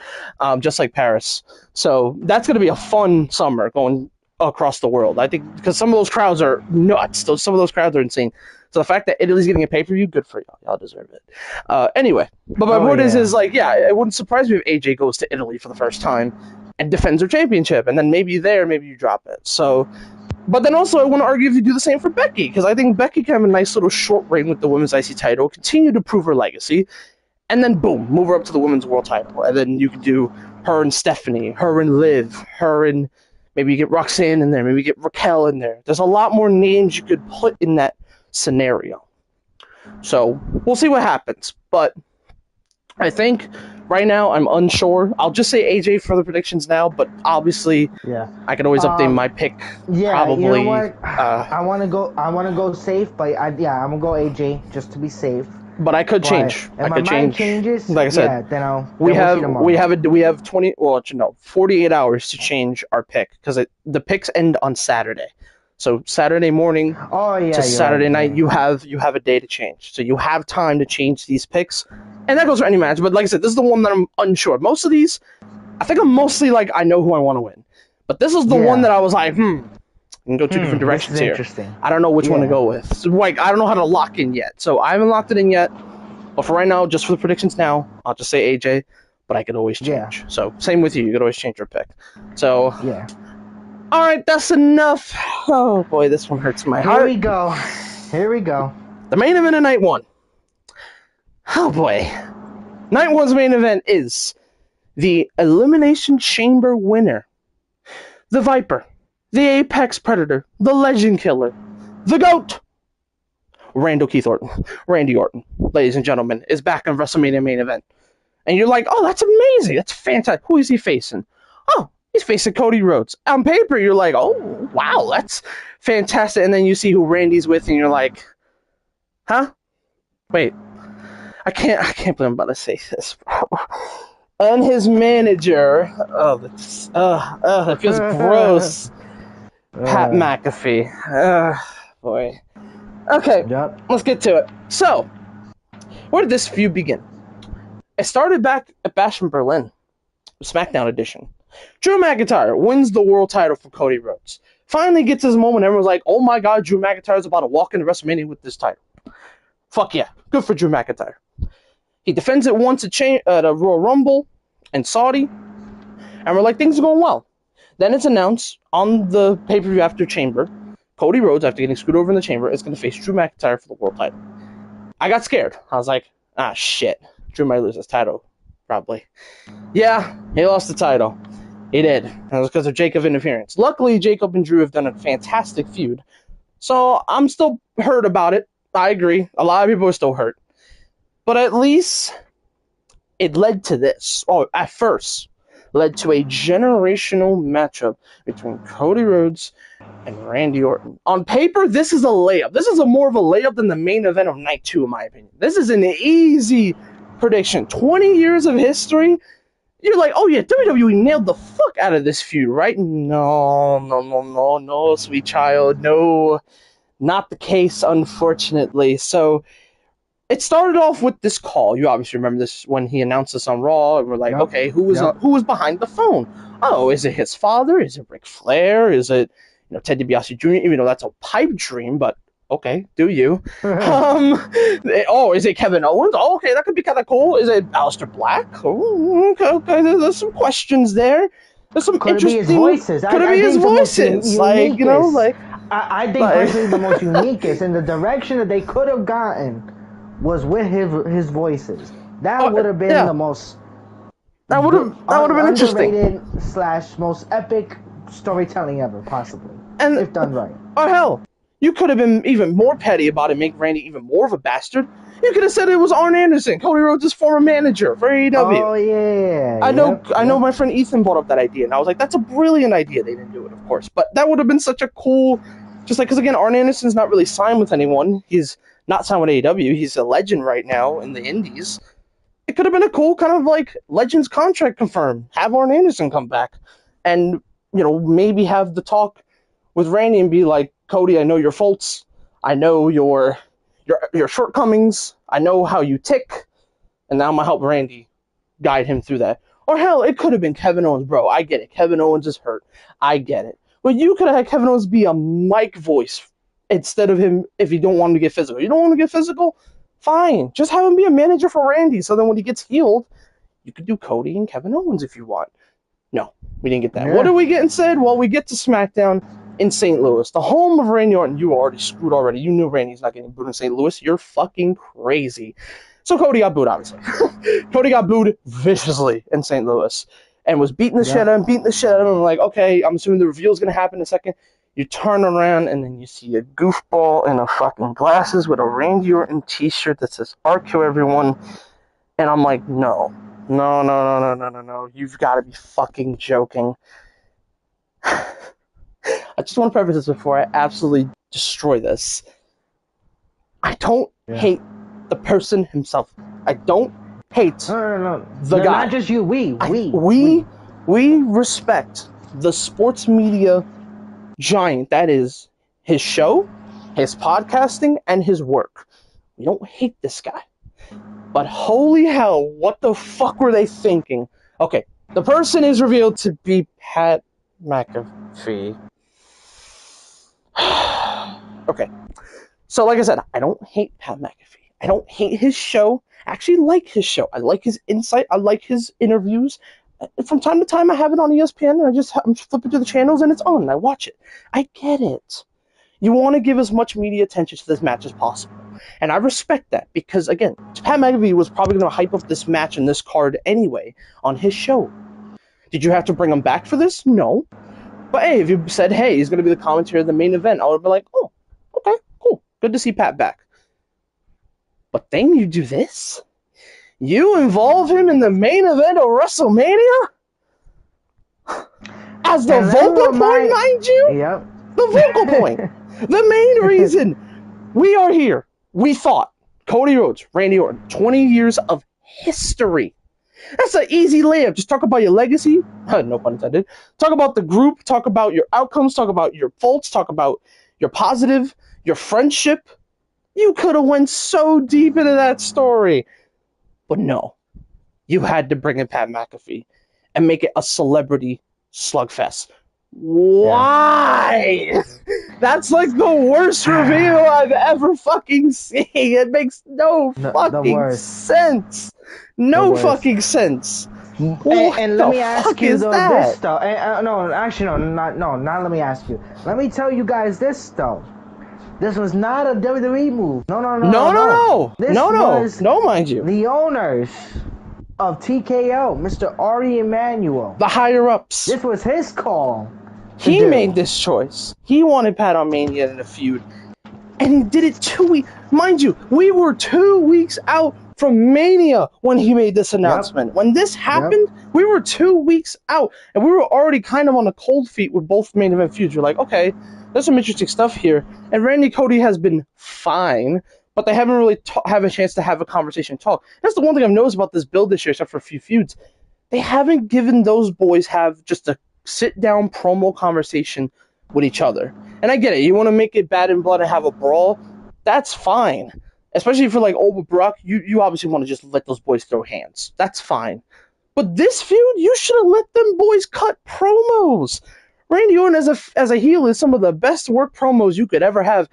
just like Paris. So that's going to be a fun summer going across the world. I think because some of those crowds are nuts. Some of those crowds are insane. So the fact that Italy's getting a pay per view, good for y'all. Y'all deserve it. Anyway, but my point is like, yeah, it wouldn't surprise me if AJ goes to Italy for the first time and defends her championship, and then maybe you drop it. So, but then also I want to argue if you do the same for Becky, because I think Becky can have a nice little short reign with the women's IC title, continue to prove her legacy, and then boom, move her up to the women's world title, and then you can do her and Stephanie, her and Liv, her and maybe you get Roxanne in there, maybe you get Raquel in there. There's a lot more names you could put in that scenario. So we'll see what happens. But I think right now I'm unsure. I'll just say AJ for the predictions now, but obviously I can always update my pick. Yeah, probably, you know what? I want to go safe, but I'm gonna go AJ just to be safe. But I could change. If my mind changes, like I said, then we we'll have 48 hours to change our pick, because the picks end on Saturday. So Saturday morning to Saturday night, you have a day to change. So you have time to change these picks, and that goes for any match. But like I said, this is the one that I'm unsure. Most of these, I think I'm mostly like I know who I want to win. But this is the one that I was like, I can go two different directions here. Interesting. I don't know which one to go with. So, like, I don't know how to lock in yet. So I haven't locked it in yet. But for right now, just for the predictions now, I'll just say AJ. But I could always change. So same with you. You could always change your pick. So all right, that's enough. Oh boy, this one hurts my heart. Here we go. The main event of night one. Oh boy. Night one's main event is the Elimination Chamber winner, the Viper, the Apex Predator, the Legend Killer, the GOAT, Randy Orton, ladies and gentlemen, is back on WrestleMania main event. And you're like, oh, that's amazing. That's fantastic. Who is he facing? Oh, he's facing Cody Rhodes. On paper, you're like, oh, wow, that's fantastic. And then you see who Randy's with, and you're like, huh? Wait. I can't believe I'm about to say this, bro. And his manager, that feels gross. Pat McAfee. Boy. Okay, let's get to it. So, where did this feud begin? It started back at Bash in Berlin, SmackDown edition. Drew McIntyre wins the world title from Cody Rhodes. Finally gets his moment. Everyone's like, oh my god, Drew McIntyre's about to walk into WrestleMania with this title. Fuck yeah. Good for Drew McIntyre. He defends it once at a Royal Rumble in Saudi. And we're like, things are going well. Then it's announced on the pay-per-view after Chamber, Cody Rhodes, after getting screwed over in the chamber, is going to face Drew McIntyre for the world title. I got scared. I was like, shit. Drew might lose his title, probably. Yeah, he lost the title. He did. And it was because of Jacob interference. Luckily, Jacob and Drew have done a fantastic feud. So I'm still hurt about it. I agree. A lot of people are still hurt. But at least it led to this. Oh, at first, led to a generational matchup between Cody Rhodes and Randy Orton. On paper, this is a layup. This is more of a layup than the main event of night 2, in my opinion. This is an easy prediction. 20 years of history. You're like, oh yeah, WWE nailed the fuck out of this feud, right? No, sweet child. No, not the case, unfortunately. So it started off with this call. You obviously remember this when he announced this on Raw. And we're like, okay, who was behind the phone? Oh, is it his father? Is it Ric Flair? Is it Ted DiBiase Jr.? Even though that's a pipe dream, but okay, do you? Is it Kevin Owens? Oh, okay, that could be kind of cool. Is it Aleister Black? Oh, okay. There's some questions there. There's some interesting. Could it be his voices? Could it be his voices? I think personally the most uniquest and the direction that they could have gotten was with his voices. That would have been the most. That would have been interesting. / most epic storytelling ever, possibly, and if done right. Or hell, you could have been even more petty about it, make Randy even more of a bastard. You could have said it was Arn Anderson, Cody Rhodes' former manager for AEW. Oh yeah. I know. My friend Ethan brought up that idea, and I was like, "That's a brilliant idea." They didn't do it, of course, but that would have been such a cool. Just like, because again, Arn Anderson's not really signed with anyone. He's not signed with AEW. He's a legend right now in the Indies. It could have been a cool kind of like Legends contract confirmed. Have Arn Anderson come back, and maybe have the talk with Randy and be like, Cody, I know your faults. I know your shortcomings. I know how you tick, and now I'm gonna help Randy guide him through that. Or hell, it could have been Kevin Owens, bro. I get it. Kevin Owens is hurt. I get it. But you could have had Kevin Owens be a mic voice instead of him if you don't want him to get physical. You don't want him to get physical? Fine. Just have him be a manager for Randy, so then when he gets healed, you could do Cody and Kevin Owens if you want. No, we didn't get that. Yeah. What are we get instead? Well, we get to SmackDown in St. Louis, the home of Randy Orton. You were already screwed already. You knew Randy's not getting booed in St. Louis. You're fucking crazy. So Cody got booed, obviously. Cody got booed viciously in St. Louis and was beating the shit out of him. I'm like, okay, I'm assuming the reveal is going to happen in a second. You turn around, and then you see a goofball in a fucking glasses with a Randy Orton t-shirt that says, RQ everyone. And I'm like, no. You've got to be fucking joking. I just want to preface this before I absolutely destroy this. I don't hate the person himself. I don't hate the guy. Not just you. We respect the sports media giant that is his show, his podcasting, and his work. We don't hate this guy. But holy hell, what the fuck were they thinking? Okay, the person is revealed to be Pat McAfee. Okay, so like I said, I don't hate Pat McAfee. I don't hate his show. I actually like his show. I like his insight. I like his interviews. From time to time, I have it on ESPN, and I'm flipping through the channels, and it's on, and I watch it. I get it. You want to give as much media attention to this match as possible. And I respect that, because, again, Pat McAfee was probably going to hype up this match and this card anyway on his show. Did you have to bring him back for this? No. But, hey, if you said, hey, he's going to be the commentator of the main event, I would have been like, oh, okay, cool. Good to see Pat back. But then you do this? You involve him in the main event of WrestleMania? As the vocal point, mind you? Yep. The vocal point. The main reason we are here. We thought Cody Rhodes, Randy Orton, 20 years of history. That's an easy layup. Just talk about your legacy. No pun intended. Talk about the group. Talk about your outcomes. Talk about your faults. Talk about your positive, your friendship. You could have went so deep into that story. But no. You had to bring in Pat McAfee and make it a celebrity slugfest. Why? Yeah. That's like the worst reveal I've ever fucking seen. It makes no fucking sense. No fucking sense. What And let the me ask fuck you is though this that? though. No, actually no, not let me ask you. Let me tell you guys this though. This was not a WWE move. No, no, No. no, This no, no, was no, mind you. the owners of TKO, Mr. Ari Emanuel. The higher ups. This was his call to He do. made this choice. He wanted Pat on Mania in a feud. And he did it 2 weeks. Mind you, we were 2 weeks out from Mania when he made this Yep. announcement. When this Yep. happened, we were 2 weeks out. And we were already kind of on a cold feet with both main event feuds. We're like, okay, there's some interesting stuff here. And Randy Cody has been fine, but they haven't really have a chance to have a conversation and talk. That's the one thing I've noticed about this build this year, except for a few feuds. They haven't given those boys have just a sit-down promo conversation with each other. And I get it. You want to make it bad in blood and have a brawl. That's fine. Especially for like old Brock, you obviously want to just let those boys throw hands. That's fine. But this feud, you should have let them boys cut promos. Randy Orton as a heel is some of the best work promos you could ever have.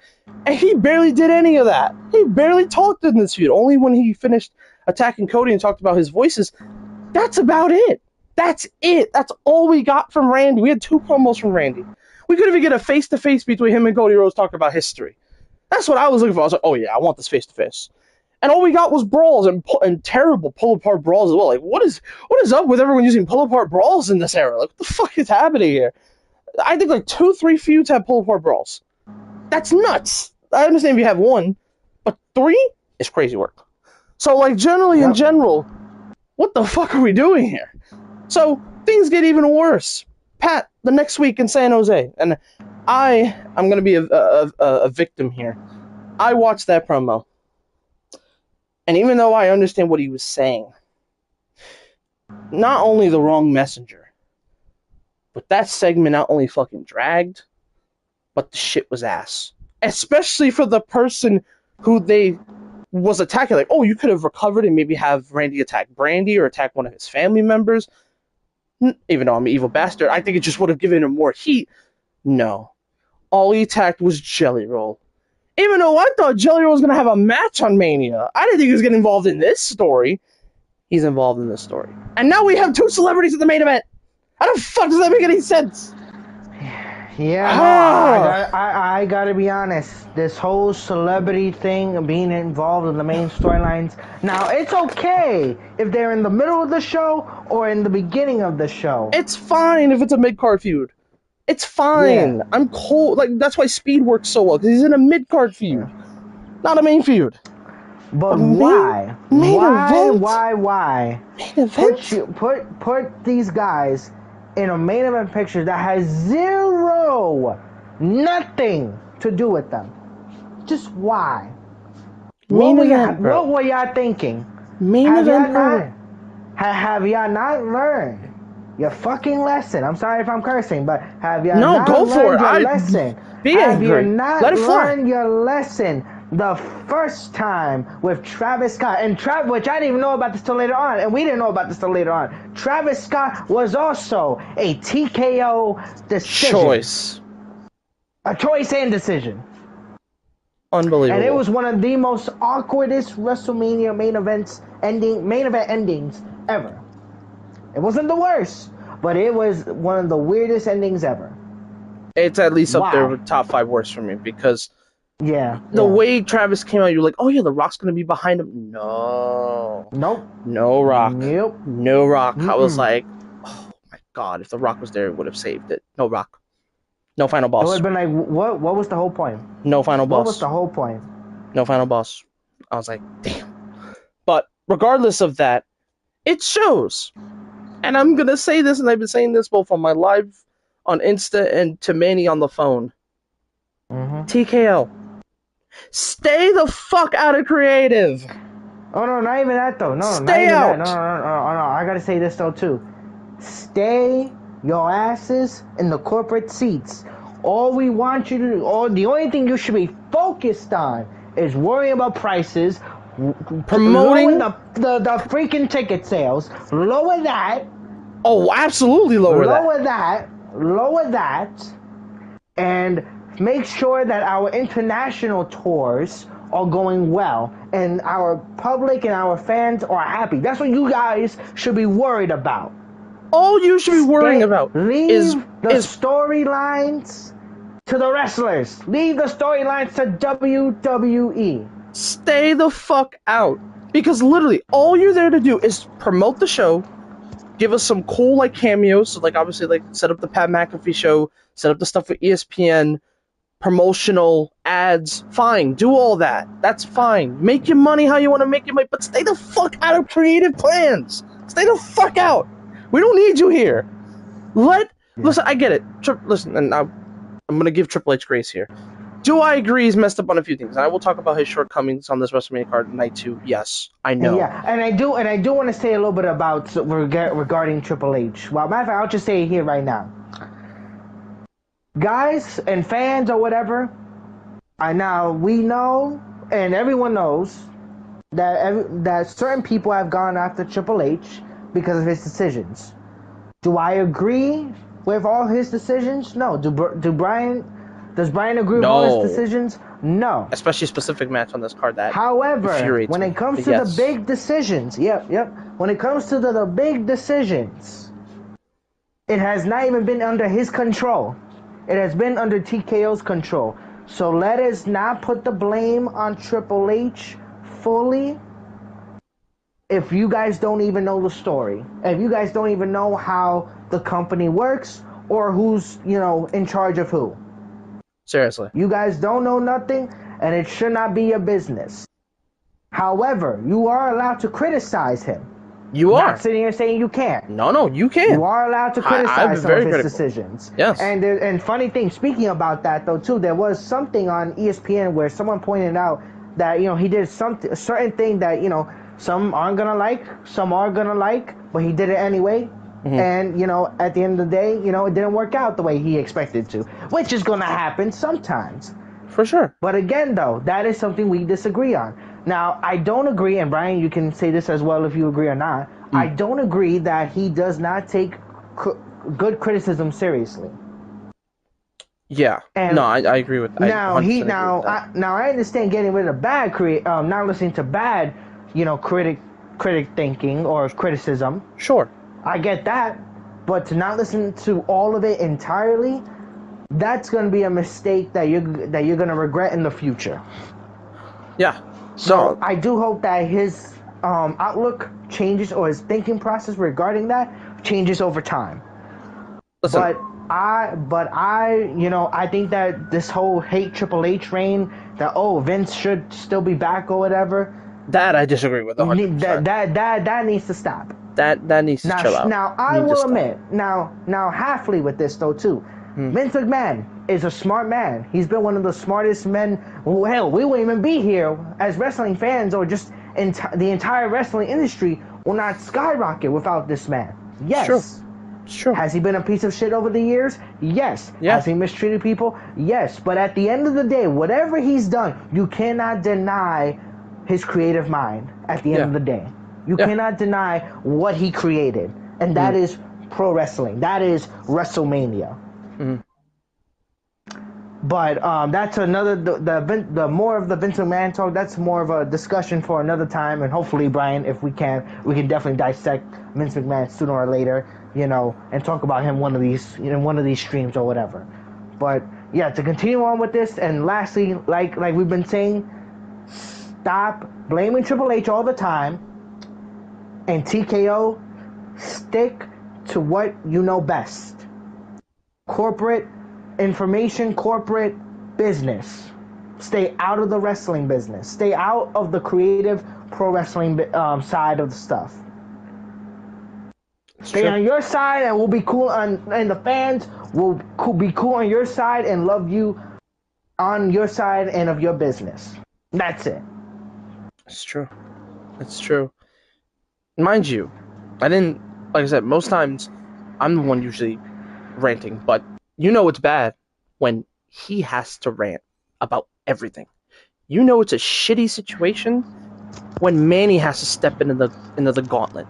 And he barely did any of that. He barely talked in this feud. Only when he finished attacking Cody and talked about his voices. That's about it. That's it. That's all we got from Randy. We had 2 promos from Randy. We could even get a face-to-face between him and Cody Rhodes talking about history. That's what I was looking for. I was like, oh yeah, I want this face-to-face. And all we got was brawls and terrible pull-apart brawls as well. Like, what is up with everyone using pull-apart brawls in this era? Like, what the fuck is happening here? I think like 2-3 feuds have pull-apart brawls. That's nuts. I understand if you have 1, but 3 is crazy work. So, like, generally, in general, what the fuck are we doing here? So, things get even worse. Pat, the next week in San Jose, and I'm going to be a victim here. I watched that promo, and even though I understand what he was saying, not only the wrong messenger, but that segment not only fucking dragged, but the shit was ass. Especially for the person who they was attacking. Like, oh, you could have recovered and maybe have Randy attack Brandy or attack one of his family members. Even though I'm an evil bastard, I think it just would have given him more heat. No. All he attacked was Jelly Roll. Even though I thought Jelly Roll was going to have a match on Mania, I didn't think he was getting involved in this story. He's involved in this story. And now we have 2 celebrities in the main event. How the fuck does that make any sense? Yeah, no, I gotta be honest. This whole celebrity thing, being involved in the main storylines. Now, it's okay if they're in the middle of the show or in the beginning of the show. It's fine if it's a mid-card feud. It's fine. Yeah. I'm cold. Like, that's why Speed works so well, because he's in a mid-card feud, not a main feud. But why? Main event? Why? Main event? Put these guys in a main event picture that has nothing to do with them. Just why? What were y'all thinking? Have y'all not learned your fucking lesson? I'm sorry if I'm cursing, but have y'all not learned your lesson? Have you not learned your lesson the first time with Travis Scott? And which I didn't even know about this till later on, and we didn't know about this till later on. Travis Scott was also a TKO decision. A choice and decision. Unbelievable. And it was one of the most awkwardest WrestleMania main event endings ever. It wasn't the worst, but it was one of the weirdest endings ever. It's at least up there with top 5 worst for me, because the way Travis came out, you're like, oh yeah, The Rock's gonna be behind him. No. Nope. No Rock. Nope. No Rock. I was like, oh my god, if The Rock was there, it would have saved it. No Rock. No final boss. It would have been like, what was the whole point? No final boss. What was the whole point? No final boss. I was like, damn. But regardless of that, it shows. And I'm going to say this, and I've been saying this both on my live on Insta and to Manny on the phone. Mm-hmm. TKO. Stay the fuck out of creative. Oh, no, not even that, though. No, Stay out. No, I got to say this, though, too. Stay your asses in the corporate seats. All we want you to do, the only thing you should be focused on is worrying about prices, promoting the freaking ticket sales. Lower that. Oh, absolutely lower that. Lower that. And make sure that our international tours are going well, and our public and our fans are happy. That's what you guys should be worried about. All you should be worrying about is Leave the is storylines to the wrestlers. Leave the storylines to WWE. stay the fuck out. Because literally, all you're there to do is promote the show, give us some cool like cameos, so like obviously like set up the Pat McAfee show, set up the stuff with ESPN, promotional ads. Fine, do all that. That's fine. Make your money how you want to make your money, but stay the fuck out of creative plans. Stay the fuck out. We don't need you here. Listen. I get it. Listen, and I'm gonna give Triple H grace here. Do I agree he's messed up on a few things? And I will talk about his shortcomings on this WrestleMania card night 2. Yes, I And know. yeah, and I do want to say a little bit about regarding Triple H. Well, matter of fact, I'll just say it here right now, guys and fans or whatever. Now we know, and everyone knows that certain people have gone after Triple H because of his decisions. Do I agree with all his decisions? No. Does Brian agree with all his decisions? No. Especially a specific match on this card that However, infuriates when me. it comes But to yes. the big decisions, when it comes to the big decisions, it has not even been under his control. It has been under TKO's control. So let us not put the blame on Triple H fully if you guys don't even know the story. If you guys don't even know how the company works or who's, in charge of who. Seriously. You guys don't know nothing, and it should not be your business. However, you are allowed to criticize him. You are. Not sitting here saying you can't. No, you can. You are allowed to criticize some of his decisions. Yes. And funny thing, speaking about that though too, there was something on ESPN where someone pointed out that he did a certain thing that some aren't gonna like, some are gonna like, but he did it anyway. Mm-hmm. And at the end of the day, it didn't work out the way he expected to, which is gonna happen sometimes. For sure. But again, though, that is something we disagree on. Now, I don't agree, and Brian, you can say this as well if you agree or not. I don't agree that he does not take good criticism seriously. Yeah. And no, I agree with that. Now I understand getting rid of not listening to bad, critic thinking or criticism. Sure. I get that, but to not listen to all of it entirely, that's going to be a mistake that you're going to regret in the future. Yeah. So I do hope that his outlook changes, or his thinking process regarding that changes over time. Listen. But I think that this whole hate Triple H reign, that Vince should still be back or whatever, that I disagree with 100%. That needs to stop. That needs to chill out. Now I will admit, now halfly with this though too, Vince McMahon is a smart man. He's been one of the smartest men. Hell, we wouldn't even be here as wrestling fans, or just the entire wrestling industry will not skyrocket without this man. Yes. Sure. Has he been a piece of shit over the years? Yes. Yeah. Has he mistreated people? Yes. But at the end of the day, whatever he's done, you cannot deny his creative mind at the end of the day. You cannot deny what he created. And that is pro wrestling. That is WrestleMania. Mm-hmm. But that's another, the more of the Vince McMahon talk, that's more of a discussion for another time. And hopefully, Brian, if we can definitely dissect Vince McMahon sooner or later, and talk about him in one of these streams or whatever. But yeah, to continue on with this, and lastly, like we've been saying, stop blaming Triple H all the time, and TKO, stick to what you know best. Corporate information, corporate business. Stay out of the wrestling business. Stay out of the creative pro wrestling side of the stuff. Stay on your side, and we'll be cool and the fans will be cool on your side and love you on your side and of your business. That's it. It's true. It's true. Mind you, like I said, most times I'm the one usually ranting, but it's bad when he has to rant about everything. It's a shitty situation when Manny has to step into the gauntlet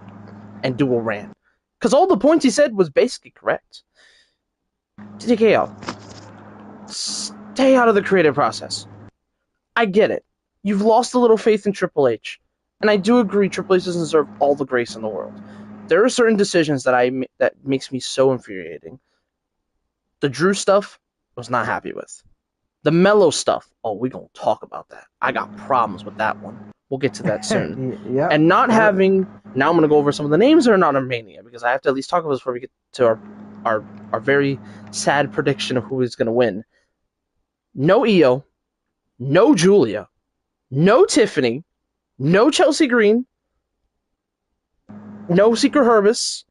and do a rant. Because all the points he said was basically correct. TKO, stay out of the creative process. I get it. You've lost a little faith in Triple H. And I do agree Triple H doesn't deserve all the grace in the world. There are certain decisions that makes me so infuriating. The Drew stuff, I was not happy with. The Mello stuff, oh, we gonna talk about that. I got problems with that one. We'll get to that soon. Yep. And not Yep. having, now I'm gonna go over some of the names that are not in Mania, because I have to at least talk about this before we get to our very sad prediction of who is gonna win. No Io, no Julia, no Tiffany, no Chelsea Green, no Secret Herbis,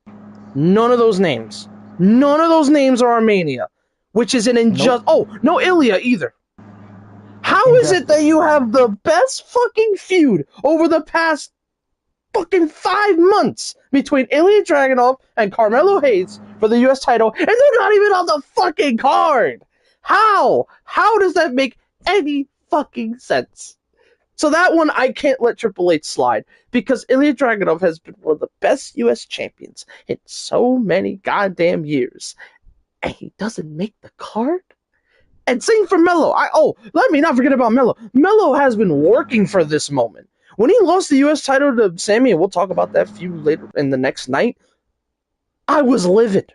none of those names. None of those names are Armenia, which is an injustice. Nope. Oh, no Ilya either. How is it that you have the best fucking feud over the past fucking 5 months between Ilya Dragunov and Carmelo Hayes for the US title, and they're not even on the fucking card? How? How does that make any fucking sense? So that one, I can't let Triple H slide, because Ilya Dragunov has been one of the best US champions in so many goddamn years, and he doesn't make the card? And same for Melo. Let me not forget about Melo. Melo has been working for this moment. When he lost the US title to Sammy, and we'll talk about that feud later in the next night, I was livid.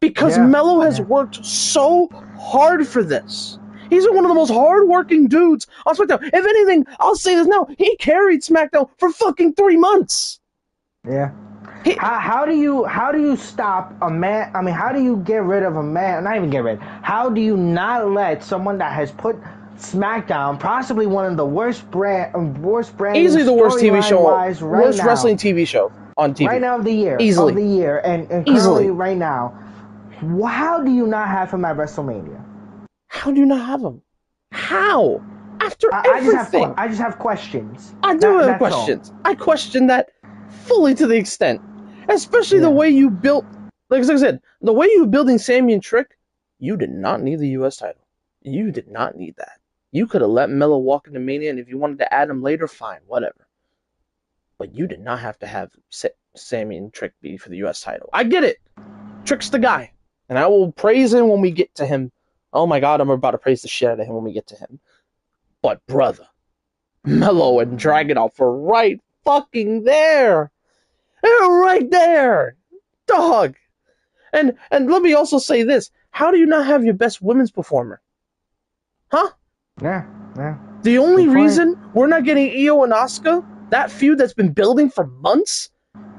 Because Melo has worked so hard for this. He's been one of the most hard-working dudes on SmackDown. If anything, I'll say this now, he carried SmackDown for fucking 3 months. Yeah. How do you stop a man? I mean, how do you get rid of a man? Not even get rid. How do you not let someone that has put SmackDown, possibly one of the worst brand, easily the worst TV show, worst now, wrestling TV show on TV right now of the year, easily, and currently easily right now? How do you not have him at WrestleMania? How do you not have him? How? After everything, I just have questions. I do have questions. All. I question that fully to the extent, especially the way you built. Like I said, the way you were building Sammy and Trick, you did not need the US title. You did not need that. You could have let Melo walk into Mania, and if you wanted to add him later, fine, whatever. But you did not have to have Sammy and Trick be for the US title. I get it. Trick's the guy, and I will praise him when we get to him. Oh my God, I'm about to praise the shit out of him when we get to him. But brother, Melo and Dragunov were right fucking there. They're right there, dog. And let me also say this: how do you not have your best women's performer? Huh? Yeah. The only reason we're not getting Io and Asuka, that feud that's been building for months,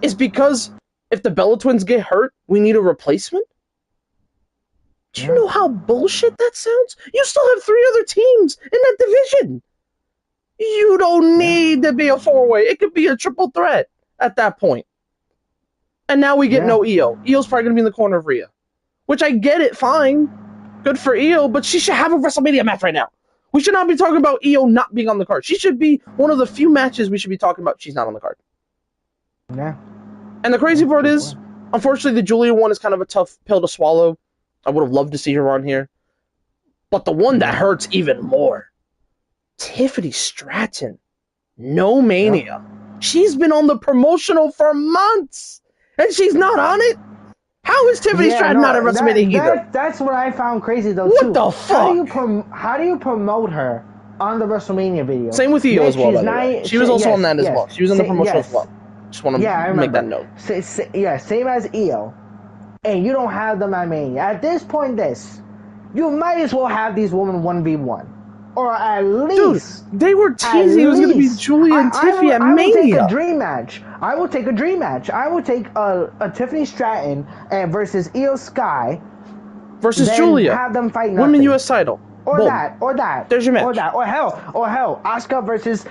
is because if the Bella Twins get hurt, we need a replacement? Do you know how bullshit that sounds? You still have 3 other teams in that division. You don't need to be a 4-way. It could be a triple threat at that point. And now we get no Io. Io's probably going to be in the corner of Rhea. Which I get it, fine. Good for Io, but she should have a WrestleMania match right now. We should not be talking about Io not being on the card. She should be one of the few matches we should be talking about she's not on the card. Yeah. And the crazy part is, unfortunately, the Julia one is kind of a tough pill to swallow. I would have loved to see her on here. But the one that hurts even more, Tiffany Stratton. No Mania. She's been on the promotional for months, and she's not on it. How is Tiffany Stratton not at WrestleMania either? That's what I found crazy though. What the fuck? How do you promote her on the WrestleMania video? Same with Io as well. By the way. She was also on that as well. She was in the promotional as well. Just want to make that note. Same as Io. And you don't have them at Mania. At this point, you might as well have these women 1v1. Or at least... Dude, they were teasing it was going to be Julia and Tiffy at Mania. I will take a dream match. I will take a dream match. I will take a Tiffany Stratton versus Io Sky. Versus Julia. Have them fight Women US title. Or Boom. that. There's your match. Or hell, Asuka versus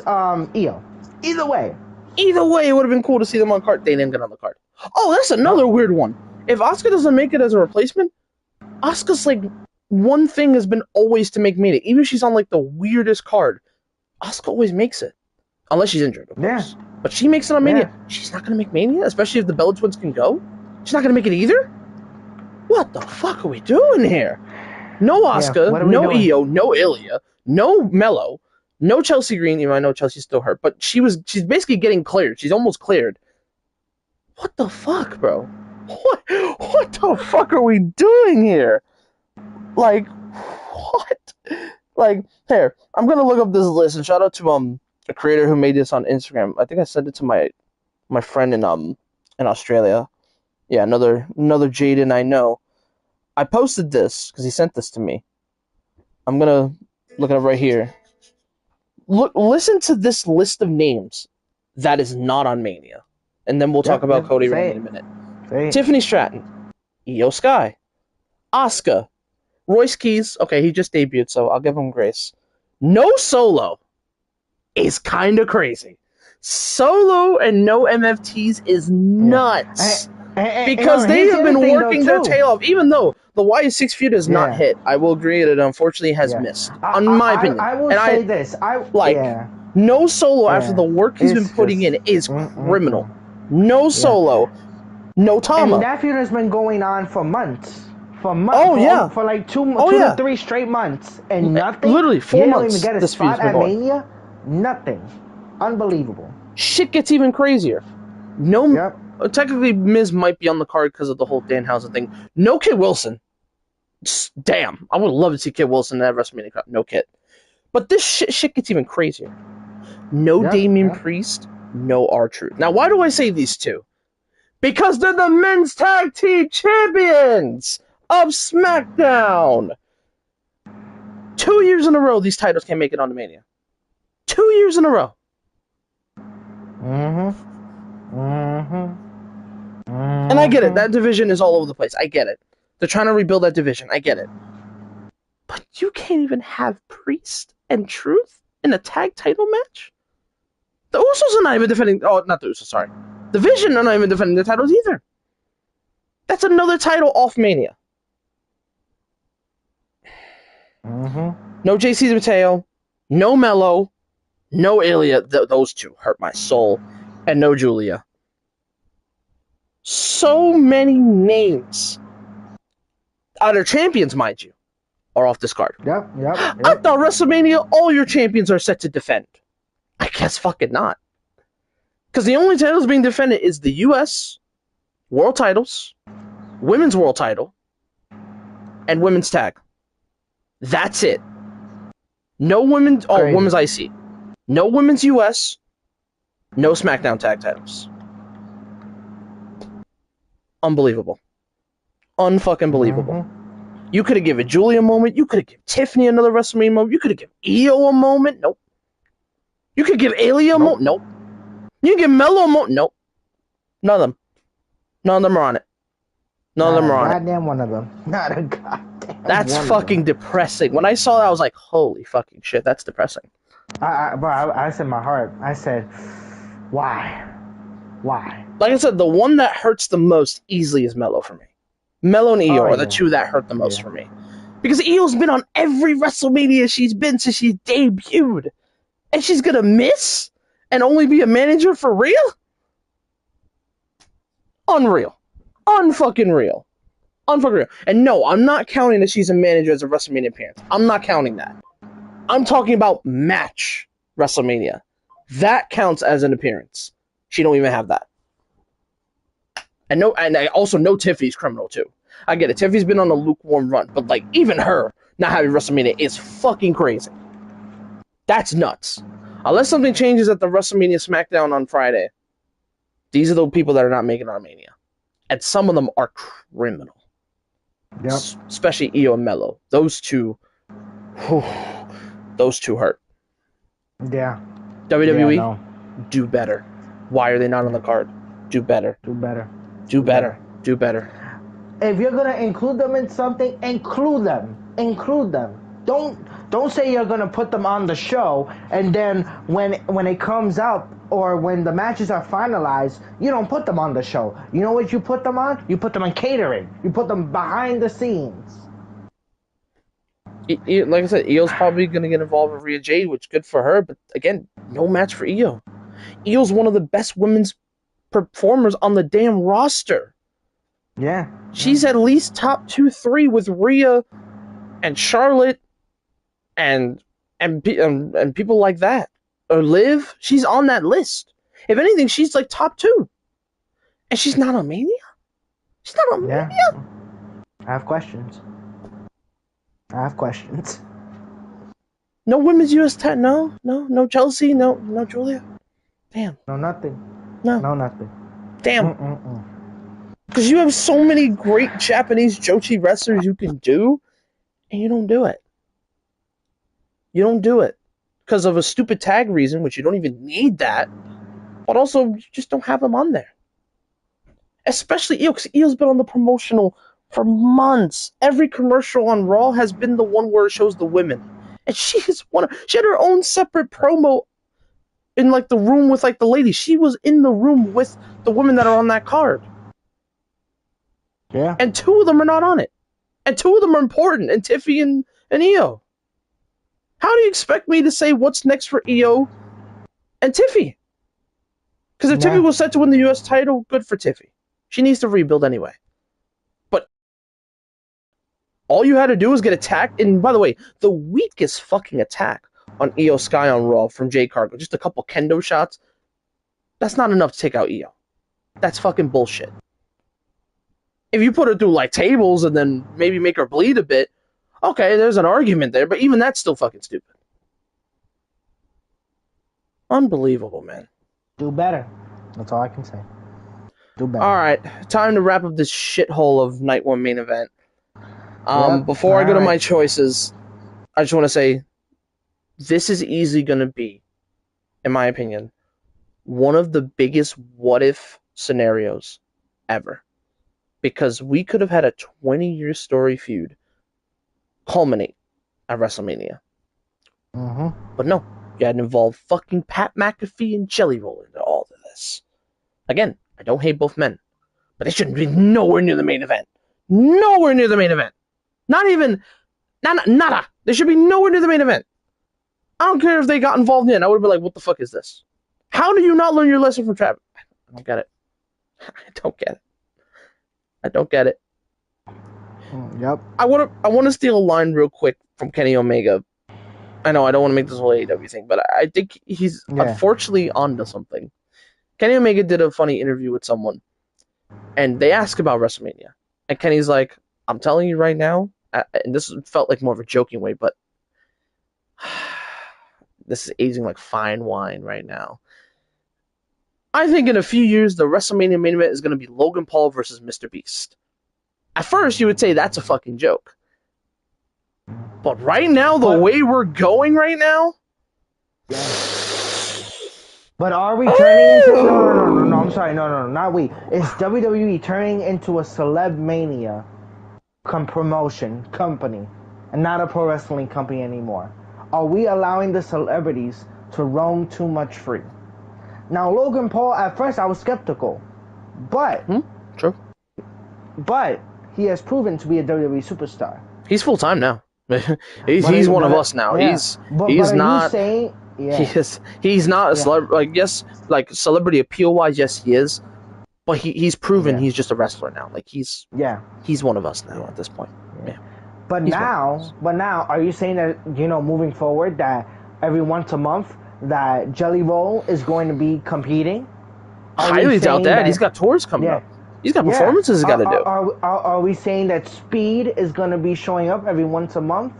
Io. Either way. Either way, it would have been cool to see them on card. They didn't get on the card. Oh, that's another weird one. If Asuka doesn't make it as a replacement, Asuka's like one thing has been always to make Mania. Even if she's on like the weirdest card, Asuka always makes it. Unless she's injured, of course. But she makes it on Mania. She's not going to make Mania, especially if the Bella Twins can go. She's not going to make it either? What the fuck are we doing here? No Asuka, no Io, no Ilya, no Melo, no Chelsea Green, even though I know Chelsea's still hurt, but she's basically getting cleared. She's almost cleared. What the fuck, bro? What the fuck are we doing here? Like, what? Like, here, I'm gonna look up this list and shout out to a creator who made this on Instagram. I think I sent it to my friend in Australia. Yeah, another Jaden I know. I posted this because he sent this to me. I'm gonna look it up right here. Listen to this list of names that is not on Mania, and then we'll talk Yep, about yep. Cody Say Rhodes in it. a minute. Say it. Tiffany Stratton, Io Sky, Asuka, Royce Keys. Okay, he just debuted, so I'll give him grace. No Solo is kind of crazy. Solo and no MFTs is Yeah. nuts And because they here's the have other been thing though working their too. tail off. Even though the Y6 feud has not Yeah. hit, I will agree that it unfortunately has Yeah. missed, in my opinion. I will And I say this. like Yeah. no Solo after the Yeah. work he's been It's putting just in is criminal. mm. No Yeah. Solo, no And Tama. that feud has been going on for months. Oh yeah, For like oh two to yeah. three straight months and nothing. Literally You 4 don't even months get a this feud's spot been at going. Mania. Nothing. Unbelievable. Shit gets even crazier. No, Yep. technically Miz might be on the card because of the whole Danhausen thing. No Kid Wilson. Damn, I would love to see Kid Wilson in that WrestleMania Cup. No Kid. But this shit gets even crazier. No Yep. Damian Yep. Priest, no R-Truth. Now, why do I say these two? Because they're the men's tag team champions of SmackDown. 2 years in a row, these titles can't make it on the Mania. 2 years in a row. And I get it. That division is all over the place. I get it. They're trying to rebuild that division. I get it. But you can't even have Priest and Truth in a tag title match? The Usos are not even defending. Oh, not the Usos, sorry. The Vision are not even defending their titles either. That's another title off Mania. No JC Mateo, no Mello, no Ilya. Those two hurt my soul. And no Julia. So many names. Other champions, mind you, are off this card. Yep. Yep. I Yep. thought WrestleMania, all your champions are set to defend. I guess fucking not. Because the only titles being defended is the US World titles, Women's World title, and Women's Tag. That's it. No women's. Oh, Crazy. Women's IC. No Women's US. No SmackDown Tag titles. Unbelievable. Unfucking believable. You could have given Julia a moment. You could have given Tiffany another WrestleMania moment. You could have given Io a moment. Nope. You could give Ilya a moment. Nope. You can give Mello a moment. Nope. None of them. None of them are on it. None of Not them a are on it. goddamn one of them. Not a goddamn That's one fucking of them. depressing. When I saw that, I was like, holy fucking shit, that's depressing. I said in my heart. I said, why? Why? Like I said, the one that hurts the most easily is Mello for me. Mello and Io are the two that hurt the most for me. Because Io's been on every WrestleMania she's been since she debuted. And she's gonna miss and only be a manager for real? Unreal. Unfucking real. Unfucking real. And no, I'm not counting that she's a manager as a WrestleMania appearance. I'm not counting that. I'm talking about match WrestleMania. That counts as an appearance. She don't even have that. And I also know Tiffany's criminal too. I get it. Tiffany's been on a lukewarm run, but like even her not having WrestleMania is fucking crazy. That's nuts. Unless something changes at the WrestleMania SmackDown on Friday, these are the people that are not making it on Mania, and some of them are criminal. Yep. Especially Io and Mello. Those two hurt. Yeah. WWE, Yeah, no. do better. Why are they not on the card? Do better. Do better. Do better. Do better. If you're gonna include them in something, include them. Include them. Don't say you're gonna put them on the show and then when it comes out or when the matches are finalized, you don't put them on the show. You know what you put them on? You put them on catering. You put them behind the scenes. Like I said, Io's probably going to get involved with Rhea Jade, which is good for her. But again, no match for Io. Io's one of the best women's performers on the damn roster. Yeah. She's at least top 2, 3 with Rhea and Charlotte and people like that. Or Liv, she's on that list. If anything, she's like top 2. And she's not on Mania? She's not on Mania? I have questions. No women's US tag. No Chelsea. No Julia. Damn. No, nothing. No. No, nothing. Damn. Mm-mm-mm. Because you have so many great Japanese Joshi wrestlers you can do, and you don't do it. You don't do it because of a stupid tag reason, which you don't even need that. But also, you just don't have them on there. Especially Io, because Io's been on the promotional for months. Every commercial on Raw has been the one where it shows the women, and she had her own separate promo in like the room with like the ladies. She was in the room with the women that are on that card, Yeah. and two of them are not on it, and two of them are important, and Tiffy and Io. How do you expect me to say what's next for Io and Tiffy? Because if Tiffy Nah. was set to win the U.S. title, good for Tiffy. She needs to rebuild anyway. But all you had to do was get attacked. And by the way, the weakest fucking attack on Io Sky on Raw from Jay Cargill, just a couple kendo shots, that's not enough to take out Io. That's fucking bullshit. If you put her through like tables and then maybe make her bleed a bit, okay, there's an argument there, but even that's still fucking stupid. Unbelievable, man. Do better. That's all I can say. Do better. All right, time to wrap up this shithole of Night 1 main event. Yep. Before I go to All my right. choices, I just want to say this is easily going to be, in my opinion, one of the biggest what if scenarios ever. Because we could have had a 20-year story feud culminate at WrestleMania. Mm-hmm. But no, you had to involve fucking Pat McAfee and Jelly Roll into all of this. Again, I don't hate both men, but they shouldn't be nowhere near the main event. Nowhere near the main event. Not even, nada. They should be nowhere near the main event. I don't care if they got involved in it. I would have been like, what the fuck is this? How do you not learn your lesson from Travis? I don't get it. I don't get it. I don't get it. Yep. I want to steal a line real quick from Kenny Omega. I know I don't want to make this whole AEW thing, but I think he's unfortunately onto something. Kenny Omega did a funny interview with someone, and they asked about WrestleMania, and Kenny's like, "I'm telling you right now," and this felt like more of a joking way, but this is aging like fine wine right now. I think in a few years, the WrestleMania main event is going to be Logan Paul versus Mr. Beast. At first, you would say that's a fucking joke. But right now, the way we're going right now... But are we turning into... No, I'm sorry. No, not we. Is WWE turning into a celeb mania promotion company and not a pro wrestling company anymore? Are we allowing the celebrities to roam too much free? Now, Logan Paul, at first I was skeptical, but True. But he has proven to be a WWE superstar. He's full time now. he's one of us now. Yeah. He's not. You saying, yeah. He's not a celebrity. Like yes, like celebrity appeal wise, yes he is. But he's proven he's just a wrestler now. Like he's one of us now at this point. Yeah. But now, are you saying that moving forward that every once a month that Jelly Roll is going to be competing? Highly doubt that. He's got tours coming up. He's got performances he's got to do. Are we saying that Speed is going to be showing up every once a month?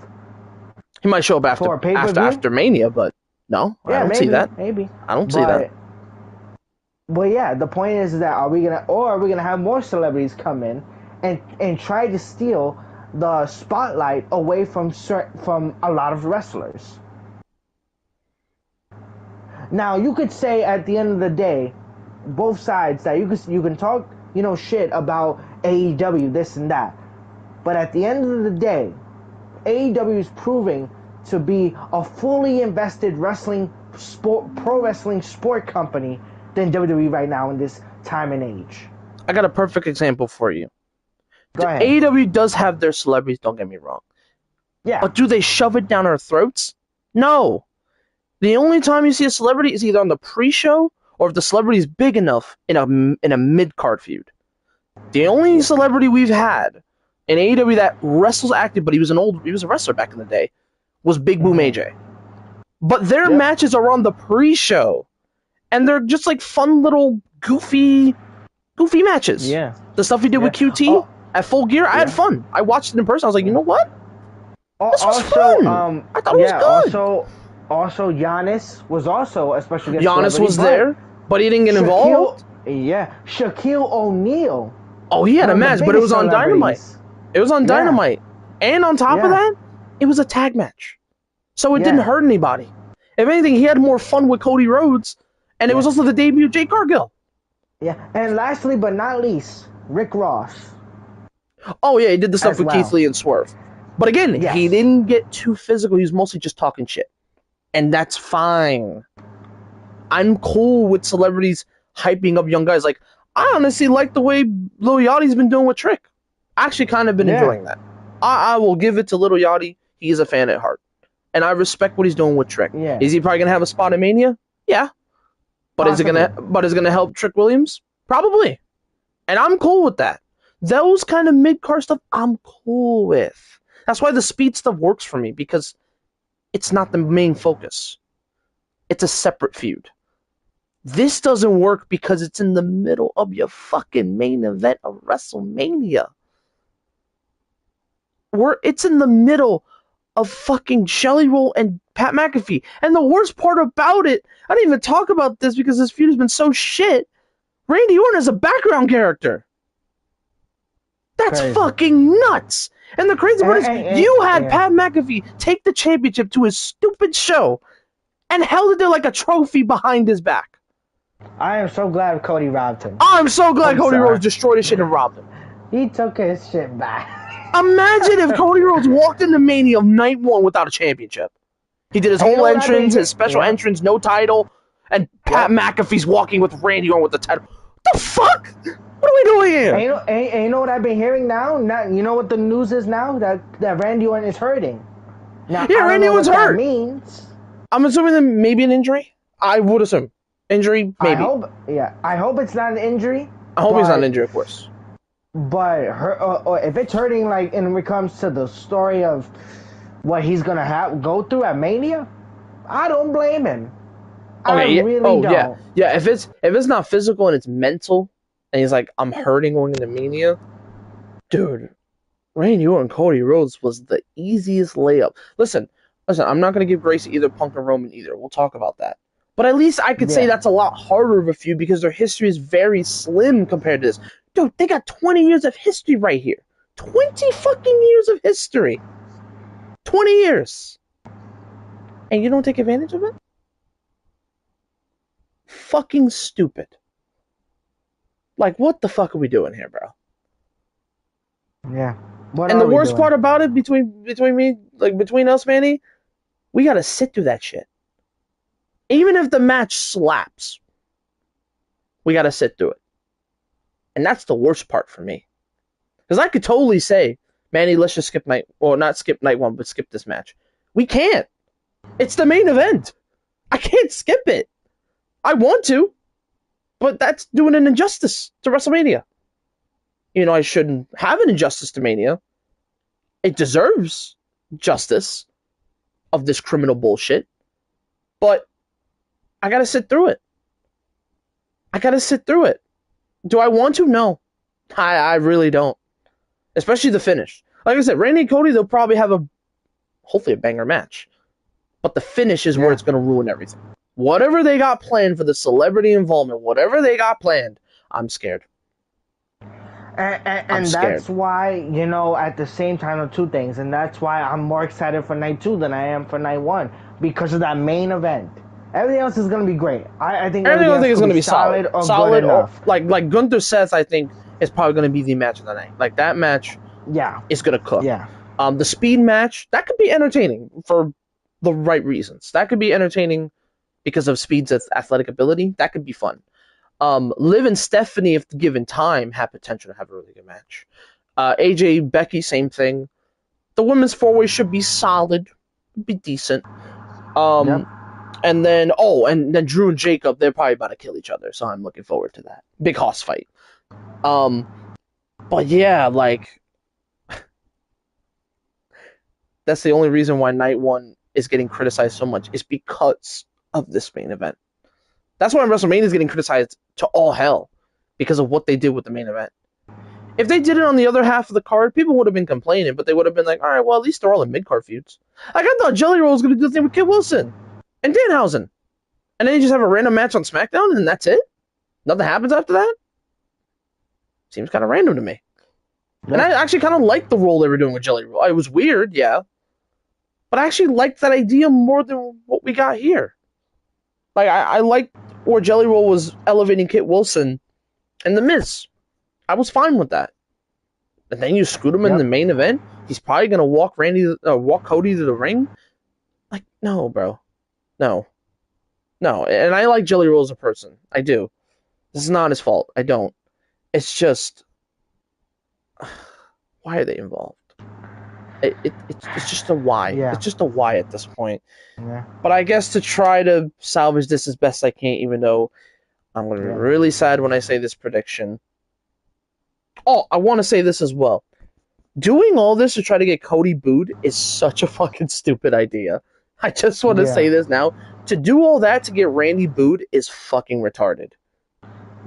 He might show up after Mania, but no, I don't see that. Maybe. I don't see that. But yeah, the point is that are we gonna have more celebrities come in and try to steal the spotlight away from a lot of wrestlers? Now you could say at the end of the day, both sides that you can talk shit about AEW this and that, but at the end of the day, AEW is proving to be a fully invested pro wrestling sport company than WWE right now in this time and age. I got a perfect example for you. Go ahead. AEW does have their celebrities, don't get me wrong. Yeah. But do they shove it down our throats? No. The only time you see a celebrity is either on the pre-show or if the celebrity is big enough in a mid-card feud. The only celebrity we've had in AEW that wrestles active, but he was a wrestler back in the day, was Big Boom AJ. But their matches are on the pre-show. And they're just like fun little goofy matches. Yeah. The stuff we did with QT at Full Gear, I had fun. I watched it in person. I was like, you know what? This was Also, fun. I thought it was yeah. good. Also, Giannis was also a special guest Giannis celebrity, was but there, but he didn't get Shaquille, involved. yeah, Shaquille O'Neal, Oh, he had a one of the match, but it biggest was on Dynamite. celebrities. It was on Yeah, Dynamite. And on top of yeah, that, it was a tag match. So it didn't yeah, hurt anybody. If anything, he had more fun with Cody Rhodes, and it was yeah, also the debut of Jade Cargill. yeah. And lastly, but not least, Rick Ross Oh, yeah, he did the stuff as with Keith well. Lee and Swerve. But again, he Yes. didn't get too physical. He was mostly just talking shit. And that's fine. I'm cool with celebrities hyping up young guys. Like, I honestly like the way Lil Yachty's been doing with Trick. I actually kind of been Yeah, enjoying that. I will give it to Lil Yachty. He's a fan at heart. And I respect what he's doing with Trick. yeah, Is he probably gonna have a spot in Mania? Yeah. But possibly. is it gonna help Trick Williams? Probably. And I'm cool with that. Those kind of mid card stuff I'm cool with. That's why the speed stuff works for me, because it's not the main focus. It's a separate feud. This doesn't work because it's in the middle of your fucking main event of WrestleMania. It's in the middle of fucking Shelly Roll and Pat McAfee. And the worst part about it, I didn't even talk about this because this feud has been so shit. Randy Orton is a background character. That's Crazy. fucking nuts. And the crazy part is, you had Yeah. Pat McAfee take the championship to his stupid show and held it there like a trophy behind his back. I am so glad Cody robbed him. I'm so glad I'm Cody sorry. Rhodes destroyed his shit and robbed him. He took his shit back. Imagine if Cody Rhodes walked into Mania of night one without a championship. He did his And you whole know what I've been entrance, his hearing? special Yeah. entrance, no title, and Pat Yep. McAfee's walking with Randy Orton with the title. What the fuck? What are we doing here? And you know what I've been hearing now? You know what the news is now? That Randy Orton is hurting. Now, Yeah, I don't Randy know Orton's what that hurt. means. I'm assuming that maybe an injury. I would assume. Injury, maybe. I hope it's not an injury. I hope he's not an injury, of course. But if it's hurting, like, and when it comes to the story of what he's gonna go through at Mania, I don't blame him. I really don't. Yeah. If it's not physical and it's mental, and he's like, I'm hurting going into Mania, dude. Randy Orton, Cody Rhodes was the easiest layup. Listen. I'm not gonna give grace to either Punk or Roman either. We'll talk about that. But at least I could say Yeah. that's a lot harder of a feud because their history is very slim compared to this. Dude, they got 20 years of history right here. 20 fucking years of history. 20 years. And you don't take advantage of it? Fucking stupid. Like, what the fuck are we doing here, bro? Yeah. What And are the we worst doing? part about it, between us, Manny, we gotta sit through that shit. Even if the match slaps, we gotta sit through it. And that's the worst part for me. Because I could totally say, Manny, let's just skip not skip night one, but skip this match. We can't. It's the main event. I can't skip it. I want to, but that's doing an injustice to WrestleMania. You know, I shouldn't have an injustice to Mania. It deserves justice of this criminal bullshit, but I gotta sit through it. I gotta sit through it. Do I want to? No. I really don't. Especially the finish. Like I said, Randy and Cody, they'll probably have hopefully a banger match. But the finish is where it's going to ruin everything. Whatever they got planned for the celebrity involvement, whatever they got planned, I'm scared. And that's why, at the same time, of two things. And that's why I'm more excited for night two than I am for night one. Because of that main event. Everything else is going to be great. I think everything else is going to be solid or good enough. Like Gunther Seth, I think, is probably going to be the match of the night. Like, that match is going to cook. Yeah. The speed match, that could be entertaining for the right reasons. That could be entertaining because of Speed's athletic ability. That could be fun. Liv and Stephanie, if given time, have potential to have a really good match. AJ, Becky, same thing. The women's four-way should be solid, be decent. And then Drew and Jacob, they're probably about to kill each other, so I'm looking forward to that. Big hoss fight. But yeah, like, that's the only reason why night one is getting criticized so much, is because of this main event. That's why WrestleMania is getting criticized to all hell, because of what they did with the main event. If they did it on the other half of the card, people would have been complaining, but they would have been like, all right, well, at least they're all in mid-card feuds. Like, I thought Jelly Roll was going to do the thing with Kid Wilson and Danhausen. And then you just have a random match on SmackDown, and that's it? Nothing happens after that? Seems kind of random to me. Yep. And I actually kind of liked the role they were doing with Jelly Roll. It was weird, yeah. But I actually liked that idea more than what we got here. Like, I liked where Jelly Roll was elevating Kit Wilson and The Miz. I was fine with that. And then you scoot him in the main event. He's probably gonna walk Cody to the ring. Like, no, bro, no. And I like Jelly Roll as a person. I do. This is not his fault. I don't. It's just, why are they involved? It's just a why. Yeah. It's just a why at this point. Yeah. But I guess to try to salvage this as best I can, even though I'm gonna be really sad when I say this prediction. Oh, I want to say this as well. Doing all this to try to get Cody booed is such a fucking stupid idea. I just want to say this now. To do all that to get Randy booed is fucking retarded.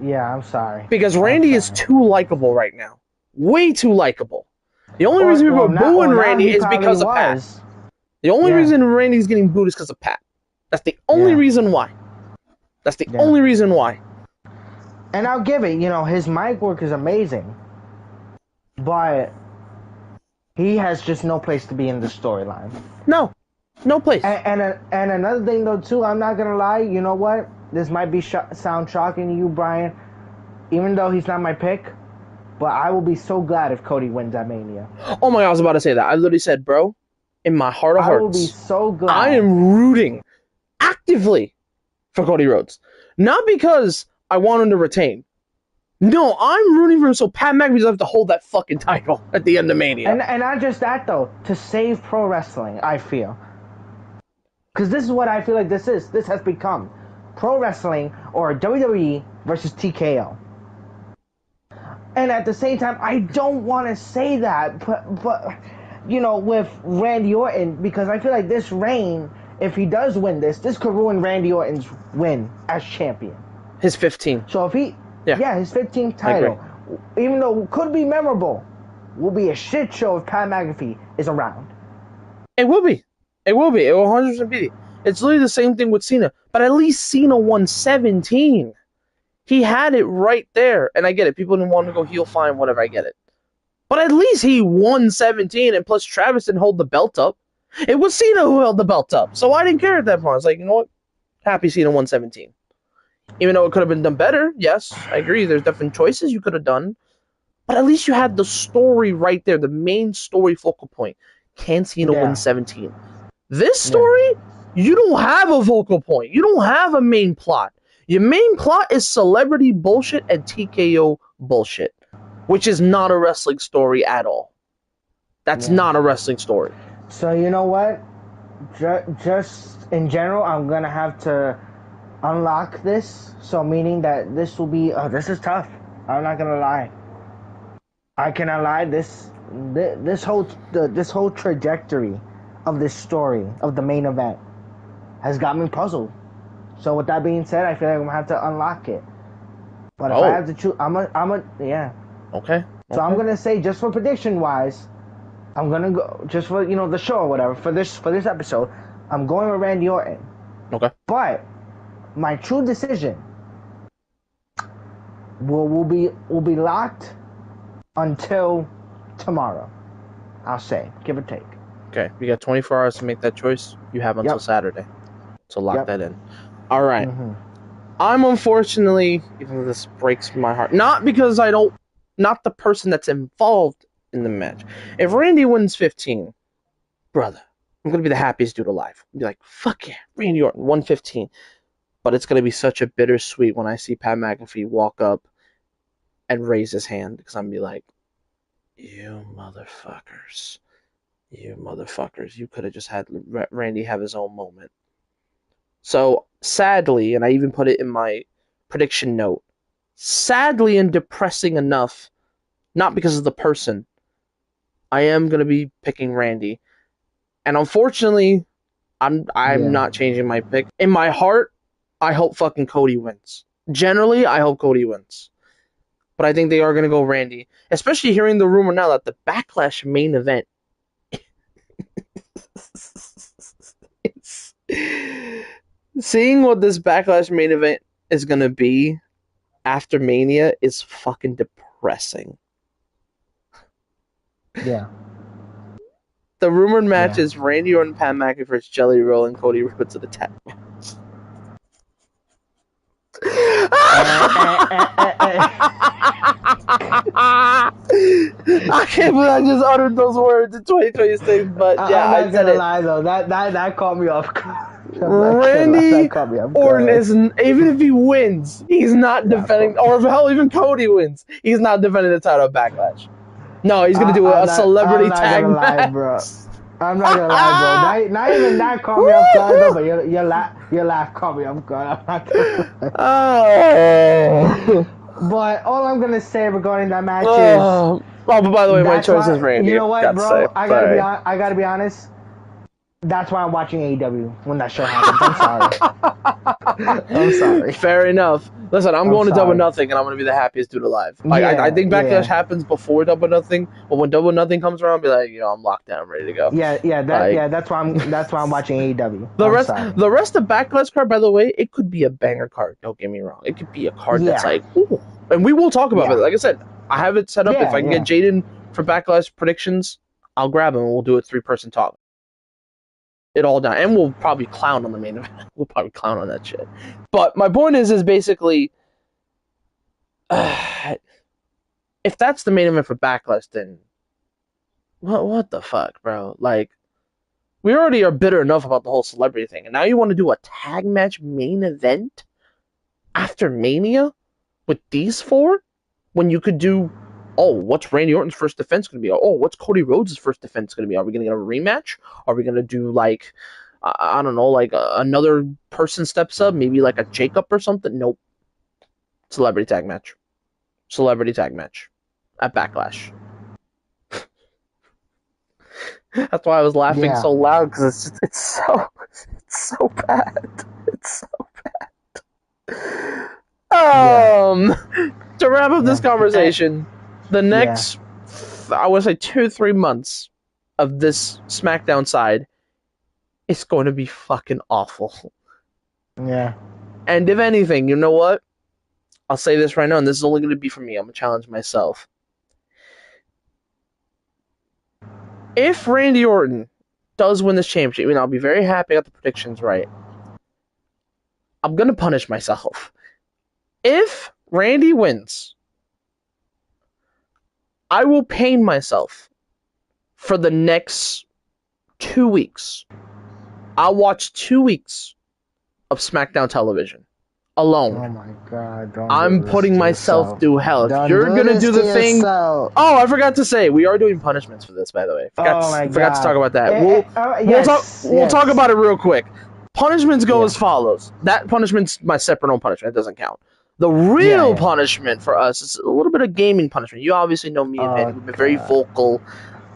Yeah, I'm sorry. Because Randy is too likable right now. Way too likable. The only reason people are booing Randy is because of Pat. The only reason Randy's getting booed is because of Pat. That's the only reason why. That's the only reason why. And I'll give it, his mic work is amazing. But he has just no place to be in the storyline. No place. And another thing, though, too, I'm not going to lie. You know what? This might be sound shocking to you, Brian. Even though he's not my pick. But I will be so glad if Cody wins at Mania. Oh my God, I was about to say that. I literally said, bro, in my heart of hearts, I will be so glad. I am rooting actively for Cody Rhodes. Not because I want him to retain. No, I'm rooting for him so Pat McAfee doesn't have to hold that fucking title at the end of Mania. And not just that, though. To save pro wrestling, I feel. Because this is what I feel like this is. This has become pro wrestling or WWE versus TKO. And at the same time, I don't want to say that, but with Randy Orton, because I feel like this reign, if he does win this could ruin Randy Orton's win as champion. His 15th. So if he, his 15th title, even though it could be memorable, will be a shit show if Pat McAfee is around. It will be. It will 100% be. It's literally the same thing with Cena, but at least Cena won 17. He had it right there. And I get it. People didn't want to go heel, fine, whatever. I get it. But at least he won 17, and plus Travis didn't hold the belt up. It was Cena who held the belt up. So I didn't care at that point. I was like, you know what? Happy Cena won 17. Even though it could have been done better. Yes, I agree. There's different choices you could have done. But at least you had the story right there. The main story focal point. Can Cena win 17? This story, you don't have a focal point. You don't have a main plot. Your main plot is celebrity bullshit and TKO bullshit, which is not a wrestling story at all. That's not a wrestling story. So you know what? Just in general, I'm going to have to unlock this. So meaning that this will be... this is tough. I'm not going to lie. I cannot lie. This whole trajectory of this story, of the main event, has got me puzzled. So with that being said, I feel like I'm gonna have to unlock it. But if I have to choose, Okay. So I'm gonna say, just for prediction wise, I'm gonna go just for the show or whatever for this episode. I'm going with Randy Orton. Okay. But my true decision will be locked until tomorrow. I'll say, give or take. Okay. You got 24 hours to make that choice. You have until Saturday to lock that in. All right. Mm-hmm. I'm unfortunately, even though this breaks my heart, not because not the person that's involved in the match. If Randy wins 15, brother, I'm going to be the happiest dude alive. I'll be like, fuck yeah, Randy Orton, 115. But it's going to be such a bittersweet when I see Pat McAfee walk up and raise his hand, because I'm going to be like, you motherfuckers, you could have just had Randy have his own moment. So, sadly, and I even put it in my prediction note, sadly and depressing enough, not because of the person, I am going to be picking Randy. And unfortunately, I'm not changing my pick. In my heart, I hope fucking Cody wins. Generally, I hope Cody wins. but I think they are going to go Randy. Especially hearing the rumor now that the Backlash main event is... Seeing what this Backlash main event is going to be after Mania is fucking depressing. Yeah. The rumored match Yeah. is Randy Orton, Pat McAfee versus Jelly Roll and Cody Rhodes at the tag match. I can't believe I just uttered those words in 2026, but yeah, I'm I not said gonna it. lie though, that caught me off guard. I'm not gonna lie, that Randy caught me off Orton guard. is, even if he wins, he's not Yeah, defending, or if hell, even Cody wins, he's not defending the title of Backlash. No, he's gonna do a I'm celebrity not tag gonna lie, match. bro. I'm not gonna lie, bro. Not even that caught me off guard though, but your laugh caught me off guard. I'm not gonna lie. Oh. But all I'm gonna say regarding that match is Oh, but by the way, my that's choice is why you Randy. know what, Got to say, bro. sorry. I gotta be honest. That's why I'm watching AEW when that show happens. I'm sorry. I'm sorry. Fair enough. Listen, I'm I'm going to Double sorry. Nothing, and I'm going to be the happiest dude alive. Like, I Yeah, think Backlash yeah. happens before Double Nothing, but when Double Nothing comes around, I'll be like, I'm locked down, I'm ready to go. Like, That's why I'm watching AEW. the I'm rest, sorry. the rest of Backlash card, by the way, it could be a banger card. Don't get me wrong. It could be a card that's Yeah, like, ooh, and we will talk about it. yeah, Like I said, I have it set up. If I can get yeah. Jaden for Backlash predictions, I'll grab him and we'll do a 3-person talk. It all down, and we'll probably clown on the main event. We'll probably clown on that shit. But my point is basically, if that's the main event for Backlash, then what the fuck, bro? Like, we already are bitter enough about the whole celebrity thing, and now you want to do a tag match main event after Mania with these four, when you could do, oh, what's Randy Orton's first defense going to be? Oh, what's Cody Rhodes' first defense going to be? Are we going to get a rematch? Are we going to do like, I don't know, like another person steps up, maybe like a Jacob or something? Nope. Celebrity tag match. Celebrity tag match at Backlash. That's why I was laughing Yeah, so loud, because it's so bad. It's so bad. yeah, To wrap up this yeah, conversation, the yeah, next, I would say 2-3 months of this SmackDown side is going to be fucking awful. yeah, And if anything, you know what? I'll say this right now, and this is only going to be for me. I'm going to challenge myself. If Randy Orton does win this championship, and I'll be very happy I got the predictions right, I'm going to punish myself. If Randy wins, I will pain myself for the next 2 weeks. I'll watch 2 weeks of SmackDown television alone. Oh my God! Don't I'm do this putting to myself yourself. through hell. If Don't you're do gonna this do to the thing, yourself. oh, I forgot to say we are doing punishments for this. By the way, Oh my forgot to talk God! about that. Yes, We'll talk yes. about it real quick. Punishments go Yeah, as follows. That punishment's my separate own punishment. It doesn't count. The yeah, real yeah. punishment for us is a little bit of gaming punishment. You obviously know me and Manny. Oh We've been very God. vocal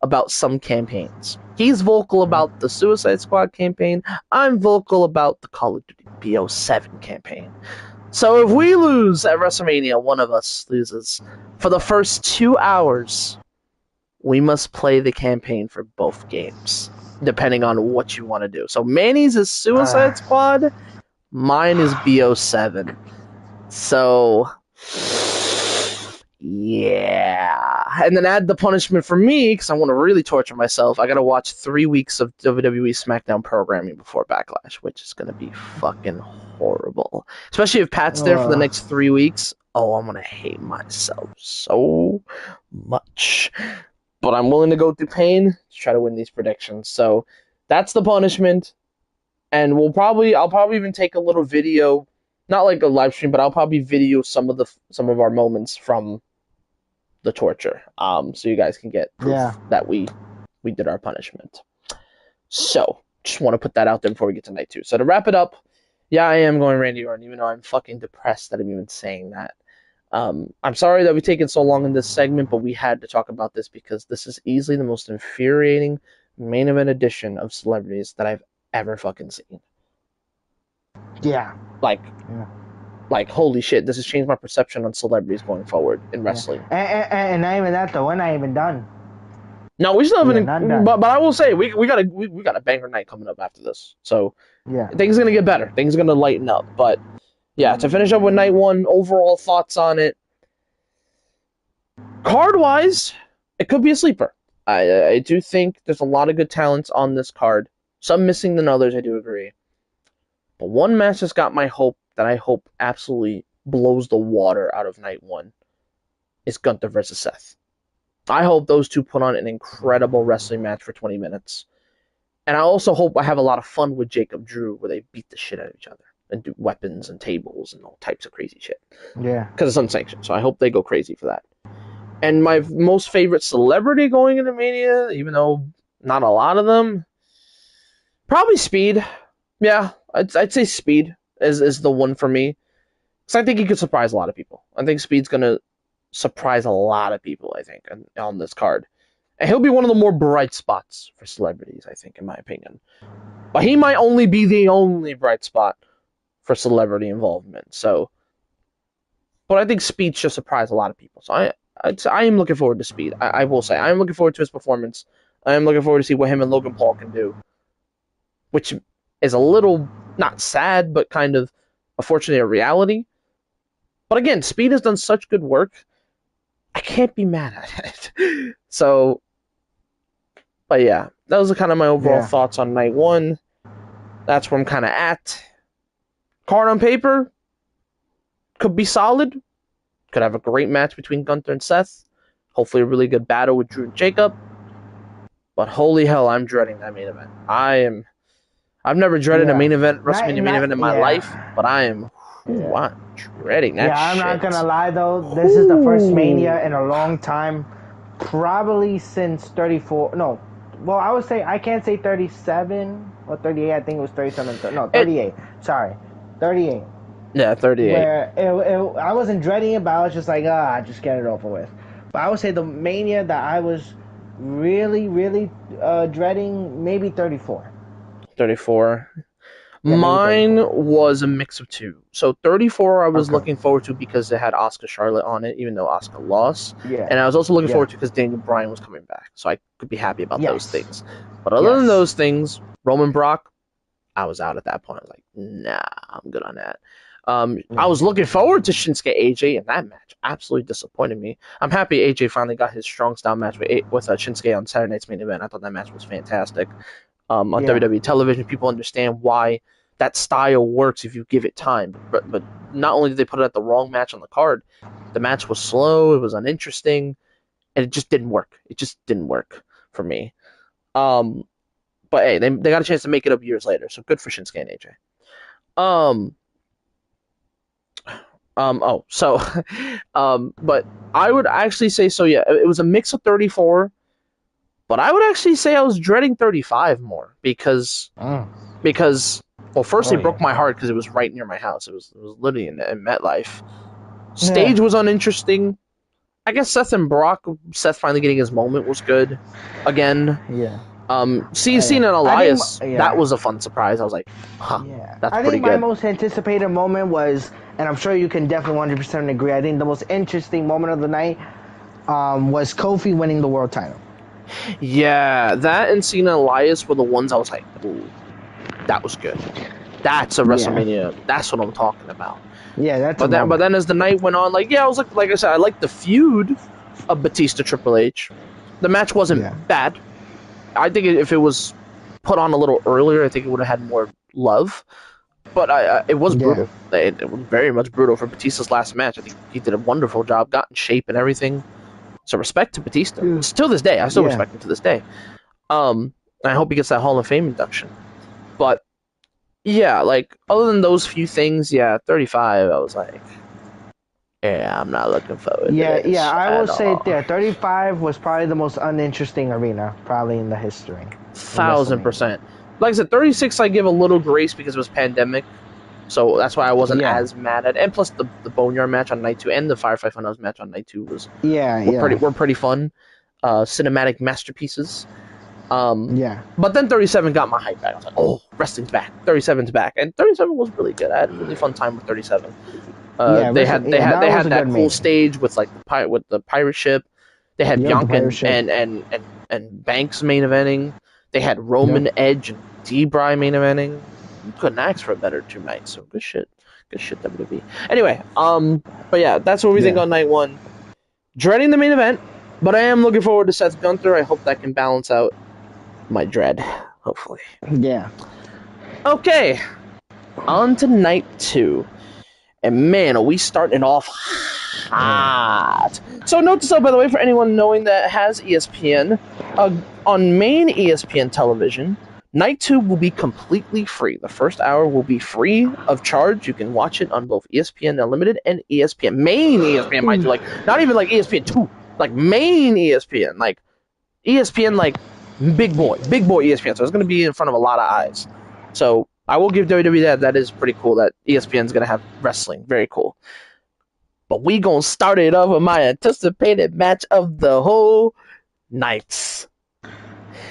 about some campaigns. He's vocal about the Suicide Squad campaign. I'm vocal about the Call of Duty BO7 campaign. So if we lose at WrestleMania, one of us loses, for the first 2 hours, we must play the campaign for both games, depending on what you want to do. So Manny's is Suicide Squad, mine is BO7. So, yeah. And then add the punishment for me, because I want to really torture myself. I got to watch 3 weeks of WWE SmackDown programming before Backlash, which is going to be fucking horrible. Especially if Pat's there for the next 3 weeks. Oh, I'm going to hate myself so much. But I'm willing to go through pain to try to win these predictions. So that's the punishment. And I'll probably even take a little video, not like a live stream, but I'll probably video some of our moments from the torture, so you guys can get proof Yeah. that we did our punishment. So just want to put that out there before we get to night 2. So to wrap it up, yeah, I am going Randy Orton, even though I'm fucking depressed that I'm even saying that. I'm sorry that we've taken so long in this segment, but we had to talk about this because this is easily the most infuriating main event edition of celebrities that I've ever fucking seen. Yeah. Like, Yeah. like, holy shit, this has changed my perception on celebrities going forward in Yeah. wrestling. And not even that though. We're not even done. No, we still We are haven't, not done. but I will say we got a banger night coming up after this. So Yeah. things are gonna get better. Things are gonna lighten up. But yeah, to finish up with night one, overall thoughts on it. Card wise, it could be a sleeper. I do think there's a lot of good talents on this card. Some missing than others, I do agree. But one match has got my hope that I hope absolutely blows the water out of night one is Gunther versus Seth. I hope those two put on an incredible wrestling match for 20 minutes. And I also hope I have a lot of fun with Jacob Drew where they beat the shit out of each other and do weapons and tables and all types of crazy shit. Yeah. Because it's unsanctioned, so I hope they go crazy for that. And my most favorite celebrity going into Mania, even though not a lot of them, probably Speed. Yeah, I'd say Speed is the one for me. Because I think he could surprise a lot of people. I think Speed's going to surprise a lot of people, I think, on this card. And he'll be one of the more bright spots for celebrities, I think, in my opinion. But he might only be the only bright spot for celebrity involvement. So, but I think Speed should surprise a lot of people. So I am looking forward to Speed. I will say I am looking forward to his performance. I am looking forward to see what him and Logan Paul can do, which is a little not sad, but kind of unfortunately a reality. But again, Speed has done such good work. I can't be mad at it. So, but yeah, those are kind of my overall thoughts on night one. That's where I'm kind of at. Card on paper could be solid. Could have a great match between Gunther and Seth. Hopefully a really good battle with Drew and Jacob. But holy hell, I'm dreading that main event. I've never dreaded a main event, WrestleMania main event in my life, but I'm dreading that I'm shit. not gonna lie though, this is the first Mania in a long time, probably since 34. No, well, I would say I can't say 37 or 38. I think it was 37. No, 38. Sorry, 38. Yeah, 38. Where I wasn't dreading it, but I was just like, just get it over with. But I would say the Mania that I was really, really dreading, maybe 34. 34. Yeah, Mine 34. was a mix of two. So 34 I was looking forward to because it had Asuka Charlotte on it, even though Asuka lost. Yeah. And I was also looking forward to because Daniel Bryan was coming back. So I could be happy about those things. But other than those things, Roman Brock, I was out at that point. I was like, nah, I'm good on that. I was looking forward to Shinsuke AJ, and that match absolutely disappointed me. I'm happy AJ finally got his strong style match with Shinsuke on Saturday night's main event. I thought that match was fantastic. On WWE television, people understand why that style works if you give it time. But not only did they put it at the wrong match on the card, the match was slow, it was uninteresting, and it just didn't work. It just didn't work for me. But hey, they got a chance to make it up years later, so good for Shinsuke and AJ. But I would actually say so. Yeah, it was a mix of 34, but I would actually say I was dreading 35 more because first it broke my heart because it was right near my house. It was literally in MetLife. Stage was uninteresting. I guess Seth finally getting his moment was good again. Yeah. Seeing an Elias, that was a fun surprise. I was like, that's pretty good. I think my most anticipated moment was, and I'm sure you can definitely 100% agree, I think the most interesting moment of the night was Kofi winning the world title. Yeah, that and Cena and Elias were the ones I was like, ooh, that was good. That's a WrestleMania. That's what I'm talking about. Yeah, but then as the night went on, like I was like I said, I liked the feud of Batista Triple H. The match wasn't bad. I think if it was put on a little earlier, I think it would have had more love. But it was brutal. It was very much brutal for Batista's last match. I think he did a wonderful job, got in shape and everything. So respect to Batista. Still this day, I still respect him to this day. I hope he gets that Hall of Fame induction. But yeah, like other than those few things, 35. I was like, I'm not looking forward to this. Yeah, I will say it there. 35 was probably the most uninteresting arena, probably in the history. 1000%. Like I said, 36 I give a little grace because it was pandemic. So that's why I wasn't as mad at it. And plus the Boneyard match on night 2 and the Firefly Funhouse match on night 2 were pretty fun. Cinematic masterpieces. Yeah. But then 37 got my hype back. I was like, oh, wrestling's back. 37's back, and 37 was really good. I had a really fun time with 37. Yeah, They had they had that they was had a that good cool Mania. stage with like the pirate ship. They had Yep, the Bianca pirate ship. and Banks main eventing. They had Yep. Roman Edge and D-Bry main eventing. You couldn't ask for a better 2 nights. So good shit. Good shit, WWE. Anyway, but yeah, that's what we think Yeah. on night one. Dreading the main event, but I am looking forward to Seth Gunther. I hope that can balance out my dread. Hopefully. Yeah. Okay, on to night two. And man, are we starting off hot. So note to self, by the way, for anyone knowing that has ESPN, on main ESPN television, night two will be completely free. The first hour will be free of charge. You can watch it on both ESPN Unlimited and ESPN. Main ESPN, mind you, like not even like ESPN 2, like main ESPN, like ESPN, like big boy ESPN. So it's going to be in front of a lot of eyes. So I will give WWE that. That is pretty cool that ESPN's going to have wrestling. Very cool. But we going to start it off with my anticipated match of the whole nights.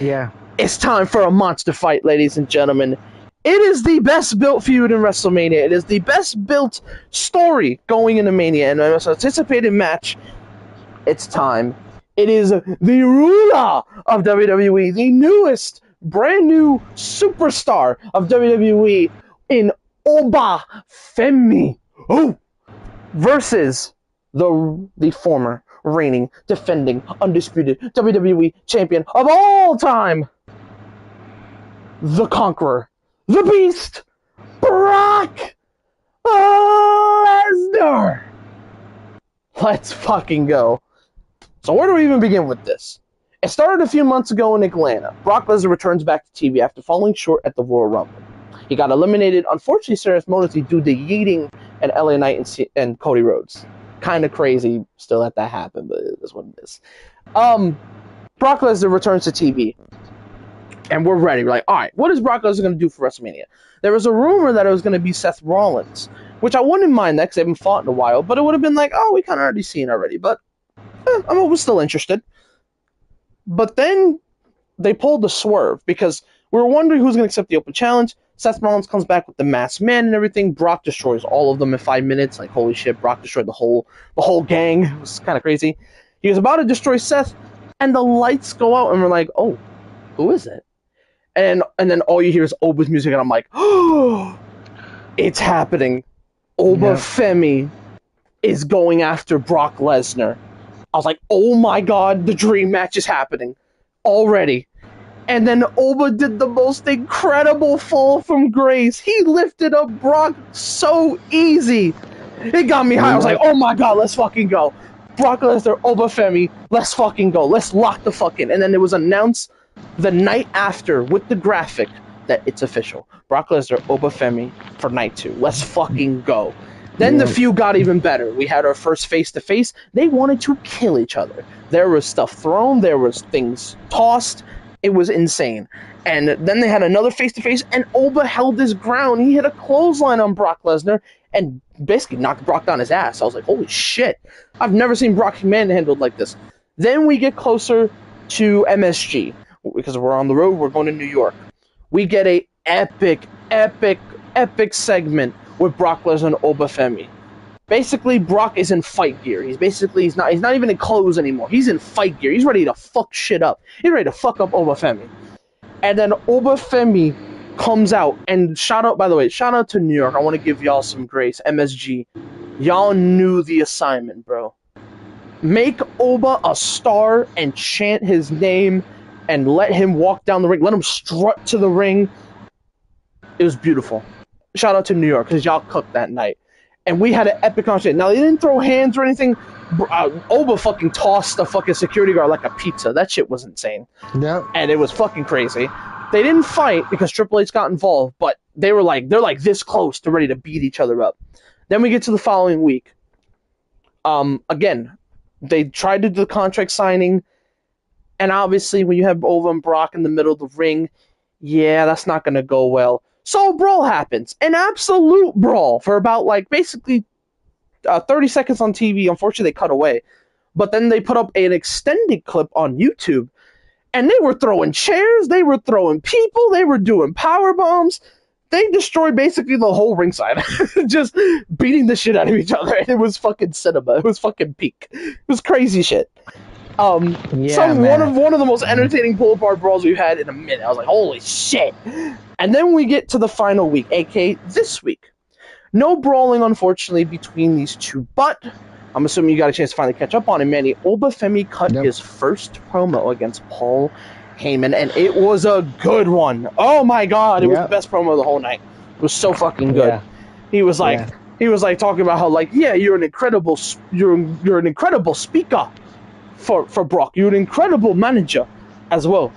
Yeah. It's time for a monster fight, ladies and gentlemen. It is the best built feud in WrestleMania. It is the best built story going into Mania. And my most anticipated match, it's time. It is the ruler of WWE, the newest, brand new superstar of WWE in Oba Femi. Oh! Versus the former reigning, defending, undisputed WWE champion of all time, the Conqueror, the Beast, Brock Lesnar. Let's fucking go. So where do we even begin with this? It started a few months ago in Atlanta. Brock Lesnar returns back to TV after falling short at the Royal Rumble. He got eliminated, unfortunately, ceremoniously due to yeeting and LA Knight and Cody Rhodes. Kind of crazy still that happened, but it is what it is. Brock Lesnar returns to TV, and we're ready. We're like, all right, what is Brock Lesnar going to do for WrestleMania? There was a rumor that it was going to be Seth Rollins, which I wouldn't mind that because they haven't fought in a while, but it would have been like, oh, we kind of already seen already, but I was still interested. But then they pulled the swerve because we were wondering who's going to accept the open challenge. Seth Rollins comes back with the masked man and everything. Brock destroys all of them in 5 minutes. Like, holy shit, Brock destroyed the whole gang. It was kind of crazy. He was about to destroy Seth, and the lights go out, and we're like, oh, who is it? And then all you hear is Oba's music, and I'm like, oh, it's happening. Oba Femi is going after Brock Lesnar. I was like, oh my god, the dream match is happening already. And then Oba did the most incredible fall from grace. He lifted up Brock so easy. It got me high. I was like, oh my god, let's fucking go. Brock Lesnar, Oba Femi, let's fucking go. Let's lock the fuck in. And then it was announced the night after with the graphic that it's official. Brock Lesnar, Oba Femi for night 2. Let's fucking go. Then the feud got even better. We had our first face-to-face. They wanted to kill each other. There was stuff thrown. There was things tossed. It was insane. And then they had another face-to-face, and Oba held his ground. He hit a clothesline on Brock Lesnar and basically knocked Brock down his ass. I was like, holy shit. I've never seen Brock manhandled like this. Then we get closer to MSG. Because we're on the road, we're going to New York. We get a epic segment with Brock Lesnar and Oba Femi. Basically, Brock is in fight gear. He's not even in clothes anymore. He's in fight gear. He's ready to fuck shit up. He's ready to fuck up Oba Femi. And then Oba Femi comes out, and shout out to New York. I want to give y'all some grace. MSG. Y'all knew the assignment, bro. Make Oba a star and chant his name and let him walk down the ring. Let him strut to the ring. It was beautiful. Shout out to New York, because y'all cooked that night. And we had an epic conversation. Now, they didn't throw hands or anything. Oba fucking tossed the fucking security guard like a pizza. That shit was insane. Yep. And it was fucking crazy. They didn't fight because Triple H got involved, but they're like this close to ready to beat each other up. Then we get to the following week. Again, they tried to do the contract signing, and obviously when you have Oba and Brock in the middle of the ring, yeah, that's not going to go well. So a brawl happens. An absolute brawl for about, basically 30 seconds on TV. Unfortunately, they cut away. But then they put up an extended clip on YouTube, And they were throwing chairs, they were throwing people, they were doing power bombs. They destroyed basically the whole ringside, just beating the shit out of each other. It was fucking cinema. It was fucking peak. It was crazy shit. Yeah, man. One of the most entertaining pull apart brawls we've had in a minute. I was like, holy shit! And then we get to the final week, aka this week. No brawling, unfortunately, between these two, but I'm assuming you got a chance to finally catch up on him, Manny. Obafemi cut his first promo against Paul Heyman, and it was a good one. Oh my god, it was the best promo of the whole night. It was so fucking good. Yeah. He was like talking about how, like, yeah, you're an incredible speaker for Brock. You're an incredible manager as well,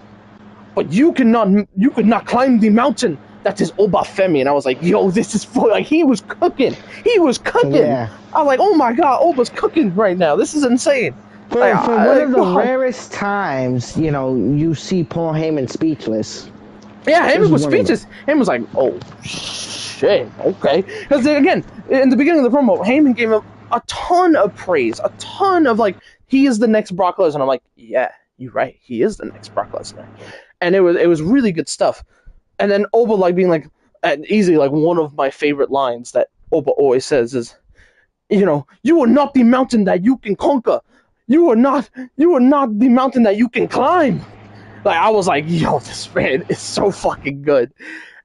but you could not climb the mountain that is Obafemi. And I was like, yo, this is like, he was cooking. Yeah. I was like, oh my god, Oba's cooking right now. This is insane. For one of the rarest times, you know, you see Paul Heyman speechless. Yeah, Heyman was speechless. Heyman was like, oh, shit, okay. Because again, in the beginning of the promo, Heyman gave him a ton of praise, a ton of, like, he is the next Brock Lesnar. And I'm like, yeah, you're right. He is the next Brock Lesnar. And it was really good stuff. And then Oba, like, being like, easily, like, one of my favorite lines that Oba always says is, you know, you are not the mountain that you can conquer. You are not the mountain that you can climb. Like, I was like, yo, this man is so fucking good.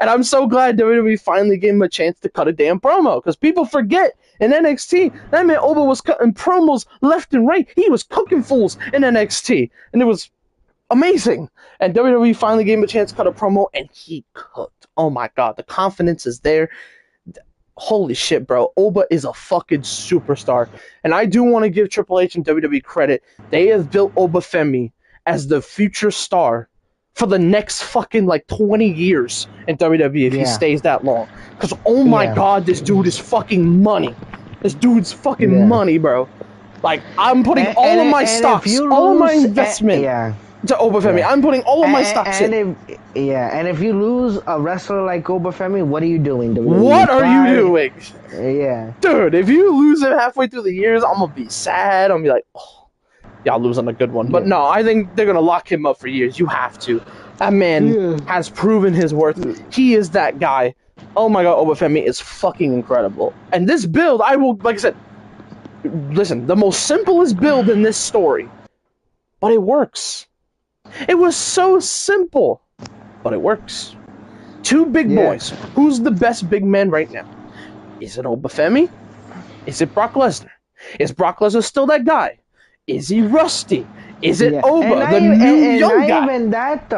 And I'm so glad WWE finally gave him a chance to cut a damn promo. Because people forget, in NXT, that man Oba was cutting promos left and right. He was cooking fools in NXT. And it was amazing. And WWE finally gave him a chance to cut a promo, and he cooked. Oh my god, the confidence is there. Holy shit, bro. Oba is a fucking superstar. And I do want to give Triple H and WWE credit. They have built Obafemi as the future star for the next fucking, like, 20 years in WWE if he stays that long. Because, oh my god, this dude is fucking money. This dude's fucking money, bro. Like, I'm putting all of my stocks, all of my investment to Obafemi. I'm putting all of my stocks in. And if you lose a wrestler like Obafemi, what are you doing? What are you doing? Yeah. Dude, if you lose him halfway through the years, I'm going to be sad. I'm going to be like, oh, y'all losing a good one. But no, I think they're going to lock him up for years. You have to. That man has proven his worth. He is that guy. Oh my god, Obafemi is fucking incredible. And this build, I will, like I said, listen, the most simplest build in this story. But it works. It was so simple, but it works. Two big boys. Who's the best big man right now? Is it Obafemi? Is it Brock Lesnar? Is Brock Lesnar still that guy? Is he rusty? Is it Oba, the new young guy? Not even that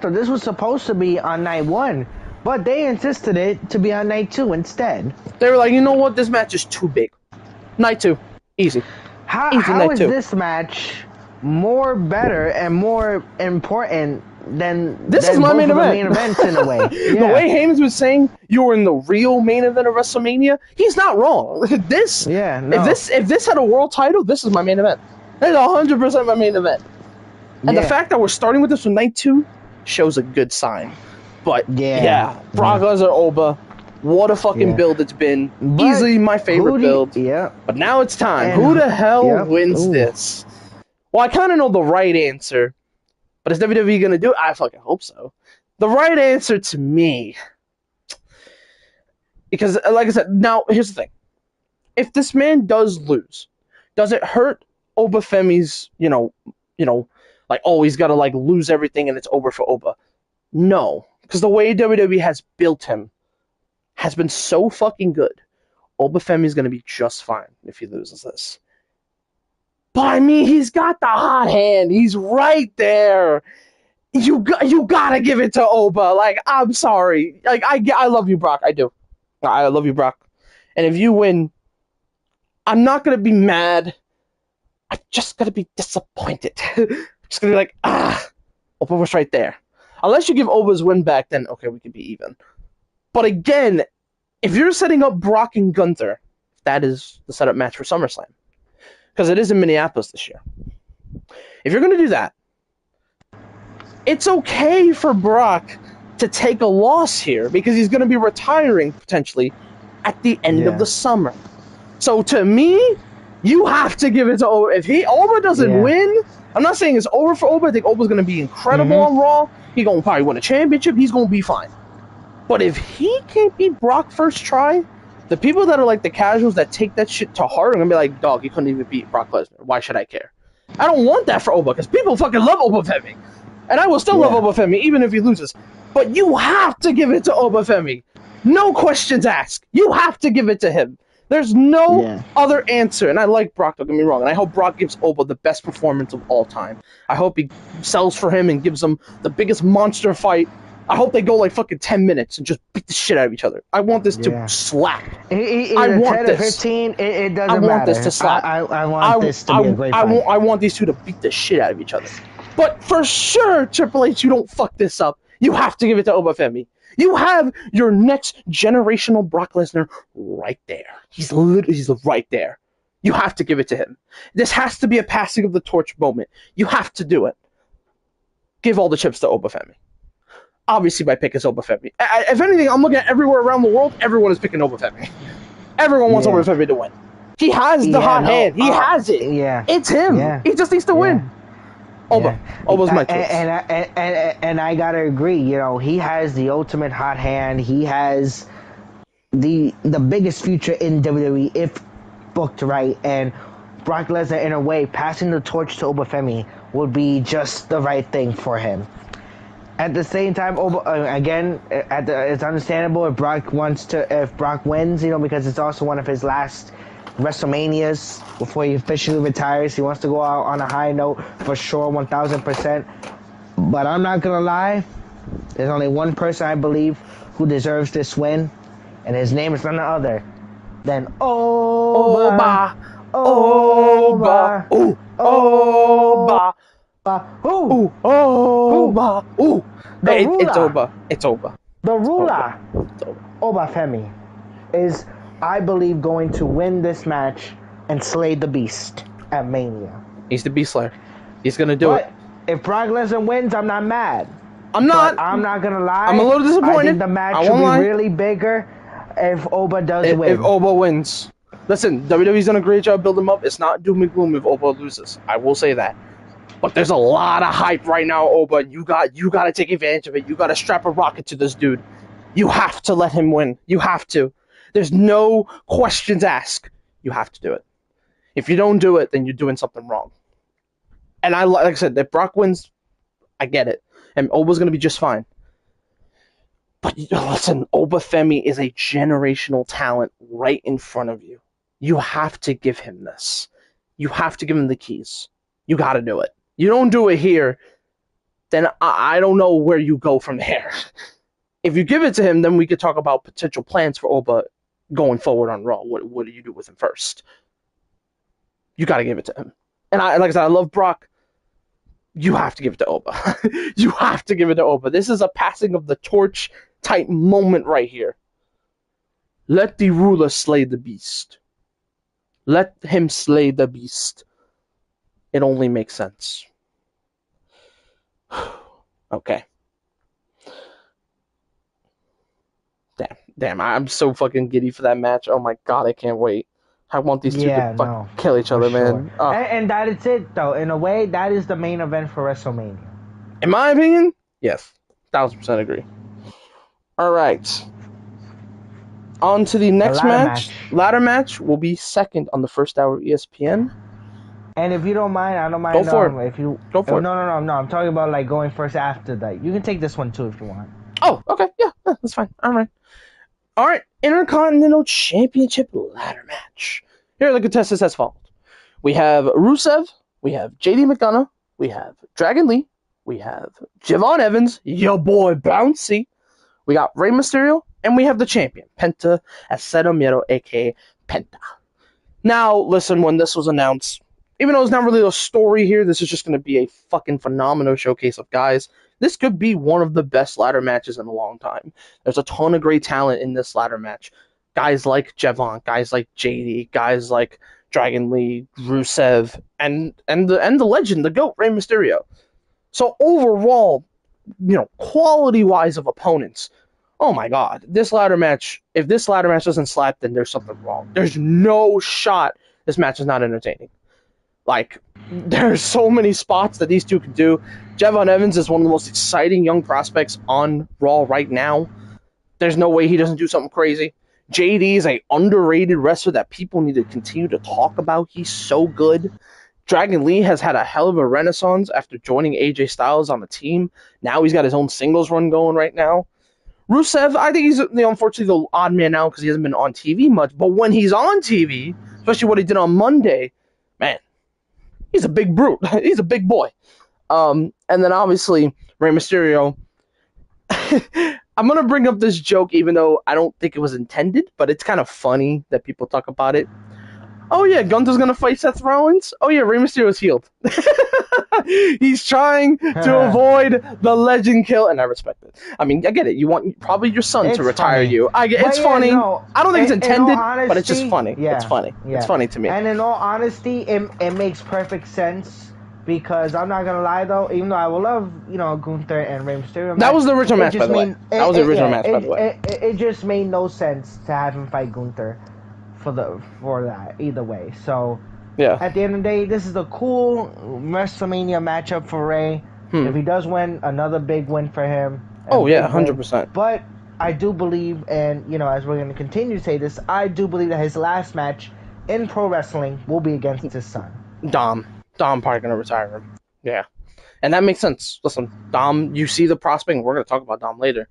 though. This was supposed to be on night 1, but they insisted it to be on night 2 instead. They were like, you know what? This match is too big. Night 2, easy. How is this match more better and more important than this is my main event. Main events in a way. The way Heyman was saying you were in the real main event of WrestleMania, he's not wrong. If this had a world title, this is my main event. That is 100% my main event. And the fact that we're starting with this from night 2 shows a good sign. But Brock Lesnar, Oba, what a fucking build it's been. Easily my favorite build. But now it's time. And who the hell wins this? Well, I kind of know the right answer, but is WWE going to do it? I fucking hope so. The right answer to me, because, like I said, now, here's the thing. If this man does lose, does it hurt Obafemi's, you know, like, oh, he's got to, like, lose everything and it's over for Oba? No, because the way WWE has built him has been so fucking good. Obafemi's going to be just fine if he loses this. But I mean, he's got the hot hand. He's right there. You gotta give it to Oba. Like, I'm sorry. Like, I love you, Brock. I do. I love you, Brock. And if you win, I'm not gonna be mad. I'm just gonna be disappointed. I'm just gonna be like, Oba was right there. Unless you give Oba's win back, then okay, we can be even. But again, if you're setting up Brock and Gunther, that is the setup match for SummerSlam. Because it is in Minneapolis this year. If you're going to do that, it's okay for Brock to take a loss here because he's going to be retiring potentially at the end of the summer. So to me, you have to give it to Oba. If Oba doesn't win I'm not saying it's over for Oba. I think Oba's going to be incredible Mm-hmm. on Raw. He's going to probably win a championship. He's going to be fine. But if he can't beat Brock first try, the people that are like the casuals that take that shit to heart are going to be like, dog, he couldn't even beat Brock Lesnar. Why should I care? I don't want that for Oba because people fucking love Oba Femi. And I will still love Yeah. Oba Femi even if he loses. But you have to give it to Oba Femi. No questions asked. You have to give it to him. There's no Yeah. other answer. And I like Brock, don't get me wrong. And I hope Brock gives Oba the best performance of all time. I hope he sells for him and gives him the biggest monster fight. I hope they go like fucking 10 minutes and just beat the shit out of each other. I want this to slap. I Either want 10 this. or 15, it doesn't I want matter. this to slap. I want this to be a great fight. I want these two to beat the shit out of each other. But for sure, Triple H, you don't fuck this up. You have to give it to Oba Femi. You have your next generational Brock Lesnar right there. He's right there. You have to give it to him. This has to be a passing of the torch moment. You have to do it. Give all the chips to Oba Femi. Obviously, my pick is Oba Femi. If anything, I'm looking at everywhere around the world. Everyone is picking Oba Femi. Everyone wants Oba Femi to win. He has the hot hand. He has it. Yeah. It's him. Yeah. He just needs to win. Oba. Oba's my choice. And I gotta agree. You know, he has the ultimate hot hand. He has the biggest future in WWE if booked right. And Brock Lesnar, in a way, passing the torch to Oba Femi would be just the right thing for him. At the same time, again, it's understandable if Brock wins, you know, because it's also one of his last WrestleManias before he officially retires. He wants to go out on a high note for sure, 1000%. But I'm not gonna lie, there's only one person I believe who deserves this win, and his name is none other than Oba. Oba. Ooh. Oba. Who? Ooh. Oba. Ooh. It's ruler. Oba. It's Oba. The ruler, Oba. Oba Femi, is, I believe, going to win this match and slay the beast at Mania. He's the Beast Slayer. He's gonna do it. If Brock Lesnar wins, I'm not mad. I'm not. But I'm not gonna lie. I'm a little disappointed. I think the match will be really bigger if Oba does win. If Oba wins. Listen, WWE's done a great job building him up. It's not doom and gloom if Oba loses. I will say that. But there's a lot of hype right now, Oba. You got to take advantage of it. You got to strap a rocket to this dude. You have to let him win. You have to. There's no questions asked. You have to do it. If you don't do it, then you're doing something wrong. And like I said, if Brock wins, I get it. And Oba's going to be just fine. But listen, Oba Femi is a generational talent right in front of you. You have to give him this. You have to give him the keys. You got to do it. You don't do it here, then I don't know where you go from there. If you give it to him, then we could talk about potential plans for Oba going forward on Raw. What do you do with him first? You got to give it to him. And like I said, I love Brock. You have to give it to Oba. You have to give it to Oba. This is a passing of the torch type moment right here. Let the ruler slay the beast. Let him slay the beast. It only makes sense. Okay. Damn, I'm so fucking giddy for that match. Oh my god, I can't wait. I want these two to kill each other, man. Sure. And that is it, though. In a way, that is the main event for WrestleMania. In my opinion, yes. 1000% agree. Alright. On to the next match. Ladder match will be second on the first hour of ESPN. And if you don't mind, I don't mind. Go for it. If you go for it. No. I'm talking about like going first after that. You can take this one too if you want. Oh, okay. Yeah, that's fine. All right. Intercontinental Championship ladder match. Here are the contestants as follows. We have Rusev. We have JD McDonough. We have Dragon Lee. We have Javon Evans. Your boy Bouncy. We got Rey Mysterio. And we have the champion, Penta Aceto Miedo, a.k.a. Penta. Now, listen, when this was announced, even though it's not really a story here, this is just going to be a fucking phenomenal showcase of guys. This could be one of the best ladder matches in a long time. There's a ton of great talent in this ladder match. Guys like Javon, guys like JD, guys like Dragon Lee, Rusev, and the legend, the GOAT, Rey Mysterio. So overall, quality-wise of opponents, oh my god, this ladder match, if this ladder match doesn't slap, then there's something wrong. There's no shot this match is not entertaining. Like, there's so many spots that these two could do. Javon Evans is one of the most exciting young prospects on Raw right now. There's no way he doesn't do something crazy. JD is a underrated wrestler that people need to continue to talk about. He's so good. Dragon Lee has had a hell of a renaissance after joining AJ Styles on the team. Now he's got his own singles run going right now. Rusev, I think he's unfortunately the odd man out because he hasn't been on TV much. But when he's on TV, especially what he did on Monday, man, he's a big brute. He's a big boy. And then obviously Rey Mysterio. I'm gonna bring up this joke, even though I don't think it was intended, but it's kind of funny that people talk about it. Oh yeah, Gunther's gonna fight Seth Rollins. Oh yeah, Rey Mysterio's healed. He's trying to avoid the legend kill, and I respect it. I mean, I get it. You want probably your son to retire funny. you. I get it's funny. No, I don't think it's intended, honesty, but it's just funny. Yeah, it's funny. Yeah. It's funny to me. And in all honesty, it makes perfect sense. Because I'm not gonna lie though, even though I will love, Gunther and Rey Mysterio match, that was the original match, by the way. That was the original match, by the way. It just made no sense to have him fight Gunther for that either way. So yeah, at the end of the day, this is a cool WrestleMania matchup for Rey. If he does win, another big win for him. Oh yeah, 100%. But I do believe, and as we're gonna continue to say this, I do believe that his last match in pro wrestling will be against his son, Dom probably going to retire him. Yeah. And that makes sense. Listen, Dom, you see the prospect, and we're going to talk about Dom later.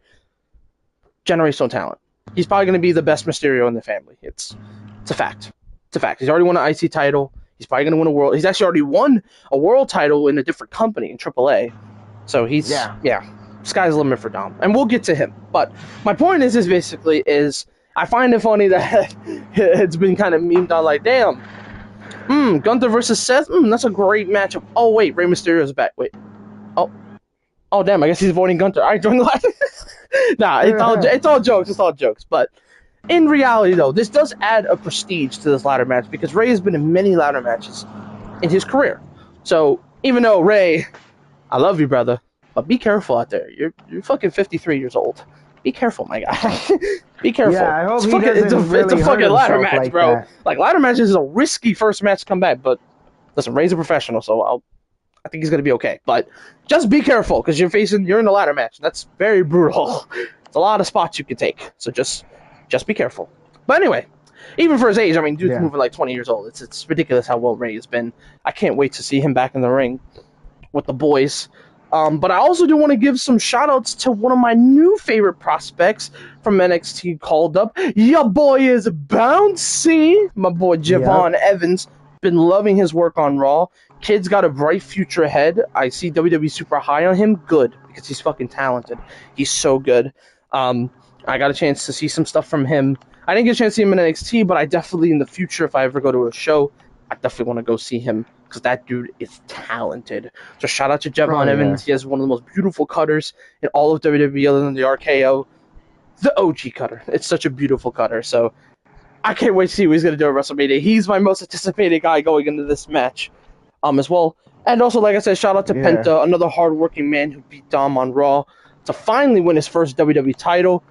Generational talent. He's probably going to be the best Mysterio in the family. It's a fact. It's a fact. He's already won an IC title. He's probably going to win a world. He's actually already won a world title in a different company, in AAA. So he's, yeah. Sky's the limit for Dom. And we'll get to him. But my point is I find it funny that it's been kind of memed on like, damn, Gunther versus Seth. That's a great matchup. Oh wait, Rey Mysterio's back. Wait. Oh damn. I guess he's avoiding Gunther. All right, join the line. Nah, it's all jokes. It's all jokes. But in reality, though, this does add a prestige to this ladder match because Rey has been in many ladder matches in his career. So even though Rey, I love you, brother, but be careful out there. You're fucking 53 years old. Be careful, my guy. Be careful. Yeah, I hope it's a fucking ladder match, like bro. That. Like, ladder matches is a risky first match to come back, but listen, Rey's a professional, so I think he's going to be okay. But just be careful, because you're in a ladder match. That's very brutal. It's a lot of spots you can take, so just be careful. But anyway, even for his age, I mean, dude's moving like 20 years old. It's ridiculous how well Rey has been. I can't wait to see him back in the ring with the boys. But I also do want to give some shout-outs to one of my new favorite prospects from NXT called up. Your boy is bouncy. My boy Javon Evans. Been loving his work on Raw. Kid's got a bright future ahead. I see WWE super high on him. Good, because he's fucking talented. He's so good. I got a chance to see some stuff from him. I didn't get a chance to see him in NXT, but I definitely, in the future, if I ever go to a show, I definitely want to go see him. Because that dude is talented. So shout out to Javon Evans. He has one of the most beautiful cutters in all of WWE other than the RKO. The OG cutter. It's such a beautiful cutter. So I can't wait to see what he's going to do at WrestleMania. He's my most anticipated guy going into this match as well. And also, like I said, shout out to Penta, another hardworking man who beat Dom on Raw to finally win his first WWE title.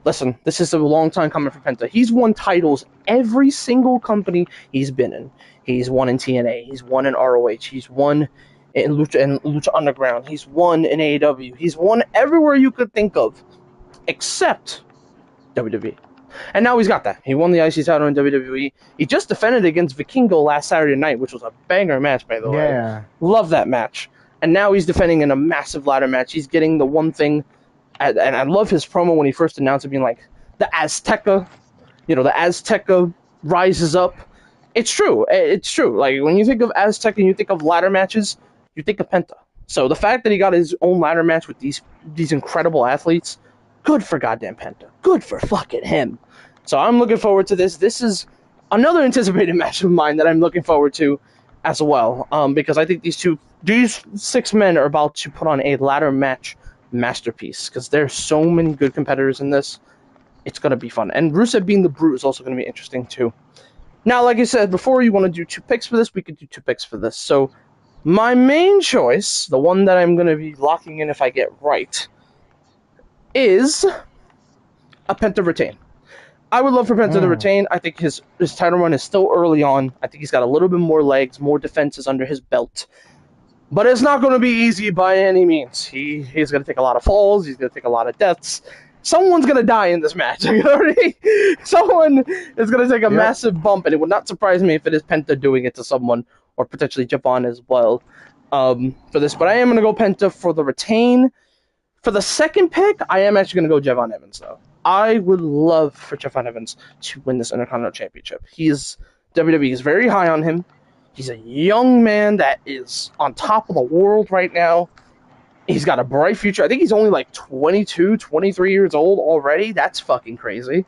Listen, this is a long time coming for Penta. He's won titles every single company he's been in. He's won in TNA. He's won in ROH. He's won in Lucha Underground. He's won in AEW. He's won everywhere you could think of, except WWE. And now he's got that. He won the IC title in WWE. He just defended against Vikingo last Saturday night, which was a banger match, by the way. Yeah. Love that match. And now he's defending in a massive ladder match. He's getting the one thing, and I love his promo when he first announced it, being like, the Azteca, the Azteca rises up. It's true. It's true. Like, when you think of Aztec and you think of ladder matches, you think of Penta. So the fact that he got his own ladder match with these incredible athletes, good for goddamn Penta. Good for fucking him. So I'm looking forward to this. This is another anticipated match of mine that I'm looking forward to as well. Because I think these 6 men are about to put on a ladder match masterpiece. Because there's so many good competitors in this. It's going to be fun. And Rusev being the Brute is also going to be interesting too. Now, like I said before, you want to do 2 picks for this, we could do 2 picks for this. So, my main choice, the one that I'm going to be locking in if I get right, is a Penta retain. I would love for Penta to Mm. retain. I think his title run is still early on. I think he's got a little bit more legs, more defenses under his belt. But it's not going to be easy by any means. He's going to take a lot of falls. He's going to take a lot of deaths. Someone's going to die in this match. Someone is going to take a Yep. massive bump, and it would not surprise me if it is Penta doing it to someone, or potentially Javon as well, for this. But I am going to go Penta for the retain. For the second pick, I am actually going to go Javon Evans, though. I would love for Javon Evans to win this Intercontinental Championship. WWE is very high on him. He's a young man that is on top of the world right now. He's got a bright future. I think he's only like 22, 23 years old already. That's fucking crazy.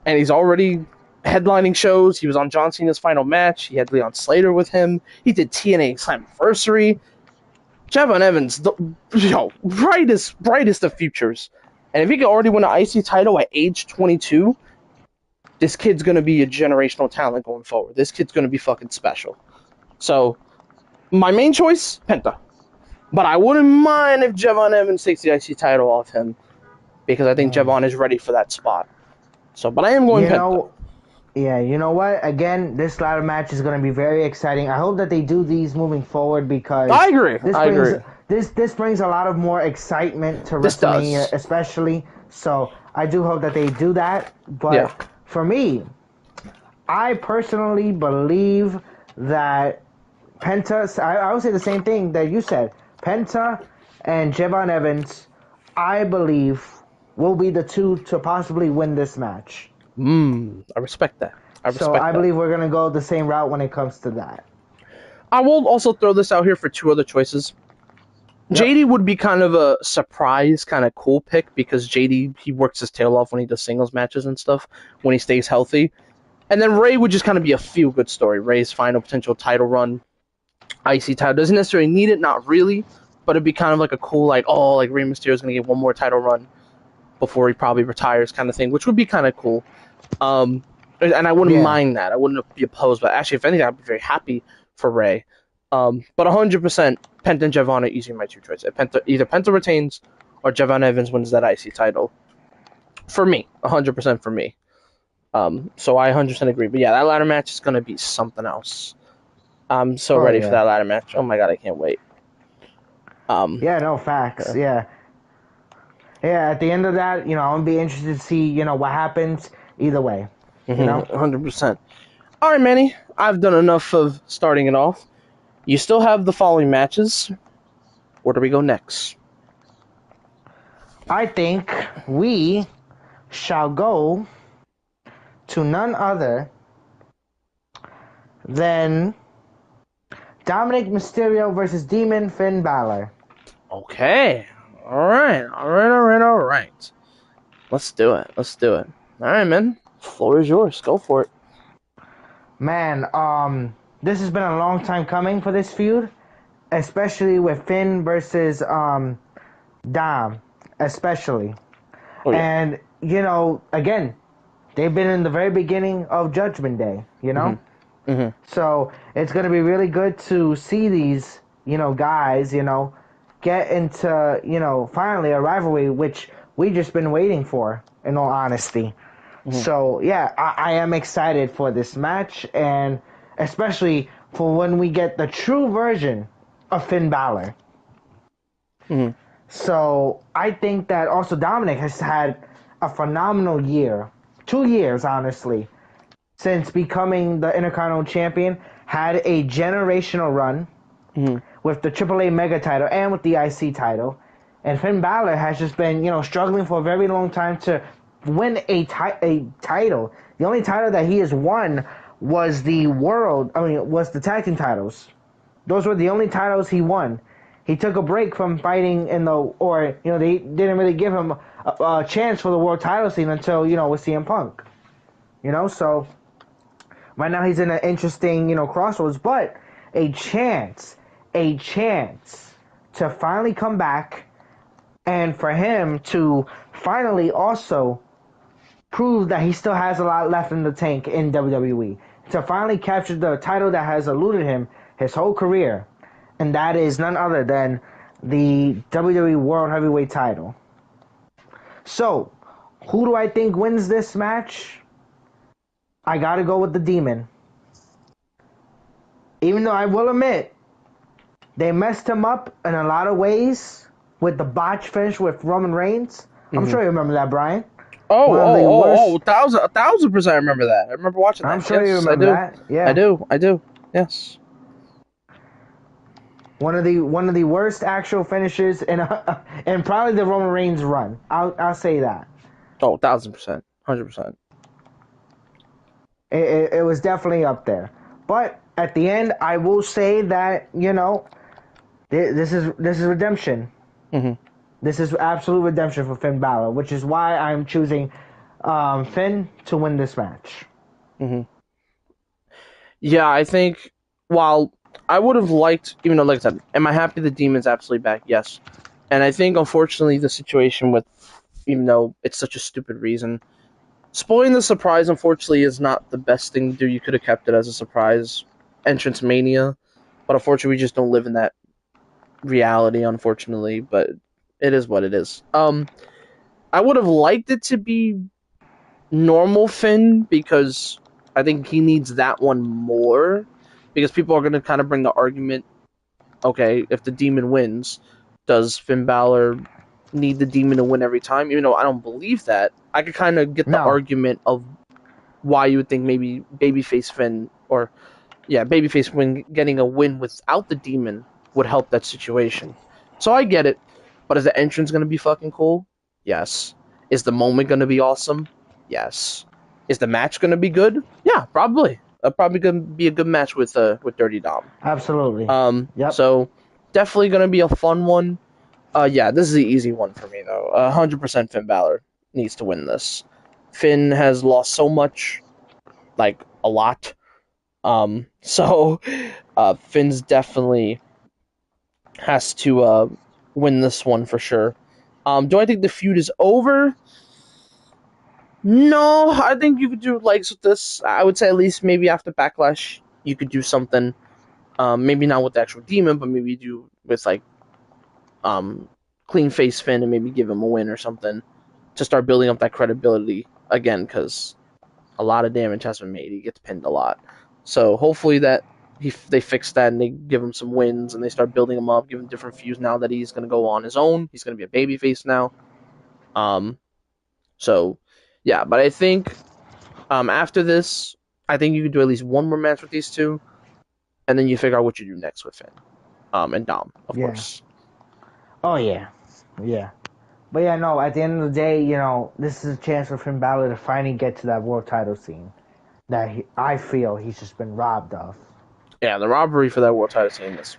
And he's already headlining shows. He was on John Cena's final match. He had Leon Slater with him. He did TNA Slammiversary. Javon Evans, brightest of futures. And if he could already win an IC title at age 22, this kid's going to be a generational talent going forward. This kid's going to be fucking special. So, my main choice, Penta. But I wouldn't mind if Javon Evans takes the IC title off him, because I think Mm. Javon is ready for that spot. So, but I am going You Penta. know, yeah, you know what? Again, this ladder match is going to be very exciting. I hope that they do these moving forward because I agree. this I brings agree. this brings a lot of more excitement to This WrestleMania, does. especially. So I do hope that they do that. Yeah. But for me, I personally believe that Penta. I would say the same thing that you said. Penta and Javon Evans, I believe, will be the two to possibly win this match. I respect that. I So respect I that. believe we're gonna go the same route when it comes to that. I will also throw this out here for two other choices. Yep. JD would be kind of a surprise, kind of cool pick, because JD, he works his tail off when he does singles matches and stuff, when he stays healthy. And then Ray would just kind of be a feel good story. Ray's final potential title run, IC title. Doesn't necessarily need it, not really, but it'd be kind of like a cool, like, oh, like Rey Mysterio's going to get one more title run before he probably retires kind of thing, which would be kind of cool. And I wouldn't Yeah. mind that. I wouldn't be opposed, but actually, if anything, I'd be very happy for Ray. But 100%, Penta and Javon are easily my two choices. Either Penta retains or Javon Evans wins that IC title. For me, 100% for me. So I 100% agree. But yeah, that ladder match is going to be something else. I'm so Oh ready for yeah. that ladder match. Oh my god, I can't wait. Yeah. No facts. Yeah. Yeah. At the end of that, I'm gonna be interested to see, what happens either way. You know. 100%. All right, Manny, I've done enough of starting it off. You still have the following matches. Where do we go next? I think we shall go to none other than Dominic Mysterio versus Demon Finn Balor. Okay. All right. Let's do it. All right, man. Floor is yours. Go for it. Man, this has been a long time coming for this feud, especially with Finn versus Dom, especially. Oh yeah. And again, they've been in the very beginning of Judgment Day, So it's gonna be really good to see these, guys, get into, finally a rivalry which we just been waiting for, in all honesty. So yeah, I am excited for this match, and especially for when we get the true version of Finn Balor. So I think that also Dominic has had a phenomenal year, 2 years honestly, since becoming the Intercontinental Champion. Had a generational run with the AAA Mega title and with the IC title, and Finn Balor has just been struggling for a very long time to win a title. The only title that he has won was was the tag team titles. Those were the only titles he won. He took a break from fighting they didn't really give him a chance for the world title scene until, with CM Punk. So right now he's in an interesting, crossroads, but a chance to finally come back and for him to finally also prove that he still has a lot left in the tank in WWE. To finally capture the title that has eluded him his whole career, and that is none other than the WWE World Heavyweight title. So, who do I think wins this match? I gotta go with the Demon. Even though I will admit, they messed him up in a lot of ways with the botch finish with Roman Reigns. I'm Hmm. sure you remember that, Brian. Oh, One of oh, the oh, oh, worst. a thousand percent. I remember that. I remember watching I'm that. sure you Yes, I remember do. that. I Yeah. do. I do. Yes. One of the worst actual finishes in in probably the Roman Reigns run. I'll say that. Oh, 1,000%. 100%. It was definitely up there. But at the end, I will say that this is redemption. Hmm. This is absolute redemption for Finn Balor, which is why I'm choosing Finn to win this match. Hmm. Yeah, I think while I would have liked, even though, like I said, am I happy the Demon's absolutely back? Yes. And I think, unfortunately, the situation with, even though it's such a stupid reason, spoiling the surprise, unfortunately, is not the best thing to do. You could have kept it as a surprise entrance mania, but unfortunately, we just don't live in that reality, unfortunately. But it is what it is. I would have liked it to be normal Finn because I think he needs that one more because people are going to kind of bring the argument, okay, if the demon wins, does Finn Balor need the demon to win every time? Even though I don't believe that, I could kind of get the No, argument of why you would think maybe babyface Finn or yeah, babyface Finn getting a win without the demon would help that situation. So I get it, but is the entrance going to be fucking cool? Yes. Is the moment going to be awesome? Yes. Is the match going to be good? Yeah, probably. Probably going to be a good match with Dirty Dom. absolutely. Yep. So definitely going to be a fun one. Yeah, this is the easy one for me though. 100% Finn Balor needs to win this. Finn has lost so much, like a lot. So Finn's definitely has to win this one for sure. Do I think the feud is over? No, I think you could do legs with this. I would say at least maybe after Backlash, you could do something. Maybe not with the actual demon, but maybe do with like um clean face Finn and maybe give him a win or something to start building up that credibility again because a lot of damage has been made. He gets pinned a lot, so hopefully that they fix that and they give him some wins and they start building him up, give him different feuds. Now that he's going to go on his own, he's going to be a babyface now. Um, so yeah, but I think after this, I think you could do at least one more match with these two, and then you figure out what you do next with Finn. And Dom, of Yeah. course. Oh yeah. Yeah. But yeah, no. At the end of the day, this is a chance for Finn Balor to finally get to that world title scene that I feel he's just been robbed of. Yeah, the robbery for that world title scene is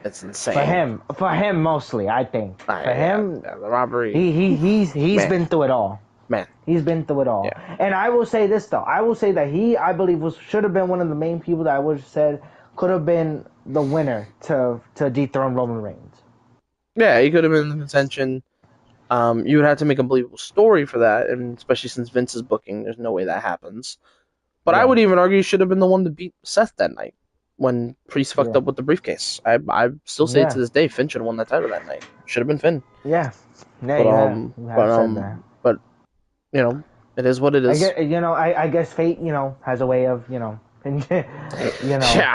it's For insane. him, for him mostly, I think. For Yeah, him, yeah, the robbery, he's man, been through it all. man. He's been through it all. Yeah, And I will say this though. I will say that I believe, should have been one of the main people that I would have said could have been the winner to dethrone Roman Reigns. yeah, he could have been in the contention. You would have to make a believable story for that, and especially since Vince is booking, there's no way that happens. But I Yeah, would even argue he should have been the one to beat Seth that night when Priest fucked yeah, up with the briefcase. I still say to yeah, this day, Finn should have won that title that night. Should have been Finn. yeah, yeah. But You have said that. you know, it is what it I is. get, I guess fate, has a way of, Yeah,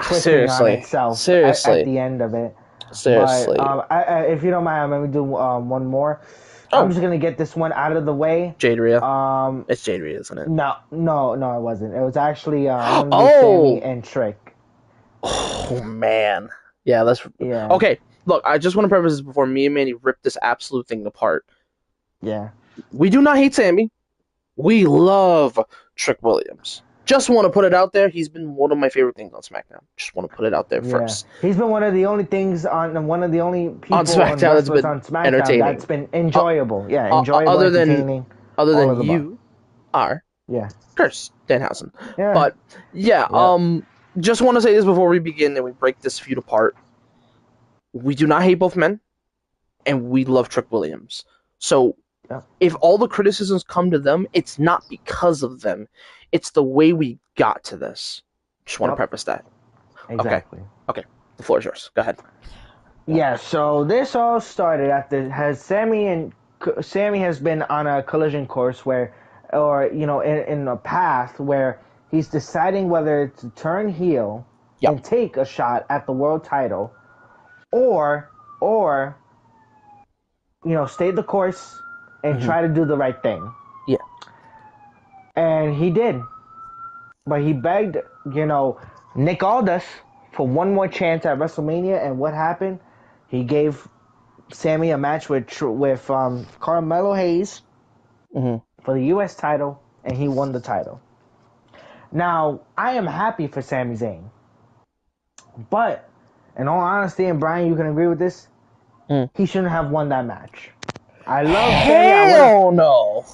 twisting on seriously, itself at seriously, the end of it. But seriously. if you don't mind, let me do one more. I'm Oh, just gonna get this one out of the way. Jadria. Um, It's Jadria, isn't it? no, no, no, it wasn't. It was actually I'm gonna do Sammy Oh, and Trick. oh man. Yeah, that's Yeah, okay. Look, I just want to preface this before me and Manny rip this absolute thing apart. yeah, We do not hate Sammy. We love Trick Williams. Just want to put it out there. He's been one of my favorite things on SmackDown. Just want to put it out there yeah. first. He's been one of the only things on one of the only On people on SmackDown, that's wrestlers been on SmackDown that's entertaining. been Uh, enjoyable. Yeah, enjoyable, other than entertaining, other all than of the above. you are Yeah, Curse Danhausen. yeah, But yeah, yep, just want to say this before we begin and we break this feud apart. We do not hate both men, and we love Trick Williams. So yep, if all the criticisms come to them, it's not because of them. It's the way we got to this. Just want to yep, preface that. Okay. exactly. Okay. The floor is yours. Go ahead. Yeah, so this all started after has Sammy has been on a collision course where, or in a path where He's deciding whether to turn heel Yep. and take a shot at the world title, or stay the course and Hmm. try to do the right thing. Yeah. And he did. But he begged, Nick Aldis for one more chance at WrestleMania, and what happened? He gave Sammy a match with Carmelo Hayes Hmm. for the U.S. title, and he won the title. Now, I am happy for Sami Zayn, but in all honesty, and Brian, you can agree with this, Mm. he shouldn't have won that match. I love Sammy. Hell no.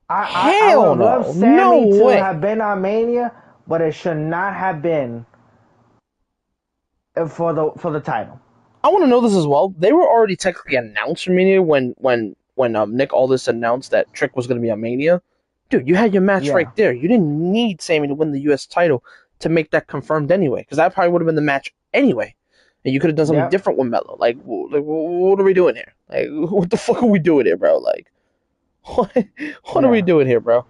I would Hell have loved no. No Sammy to way. have been on Mania, but it should not have been for the title. I want to know this as well. They were already technically announced for Mania when Nick Aldis announced that Trick was going to be on Mania. Dude, you had your match right Yeah. there. You didn't need Sammy to win the U.S. title to make that confirmed anyway, because that probably would have been the match anyway. And you could have done something Yep. different with Mello. What are we doing here? Like, what the fuck are we doing here, bro? Like, what, what are we Yeah. doing here, bro?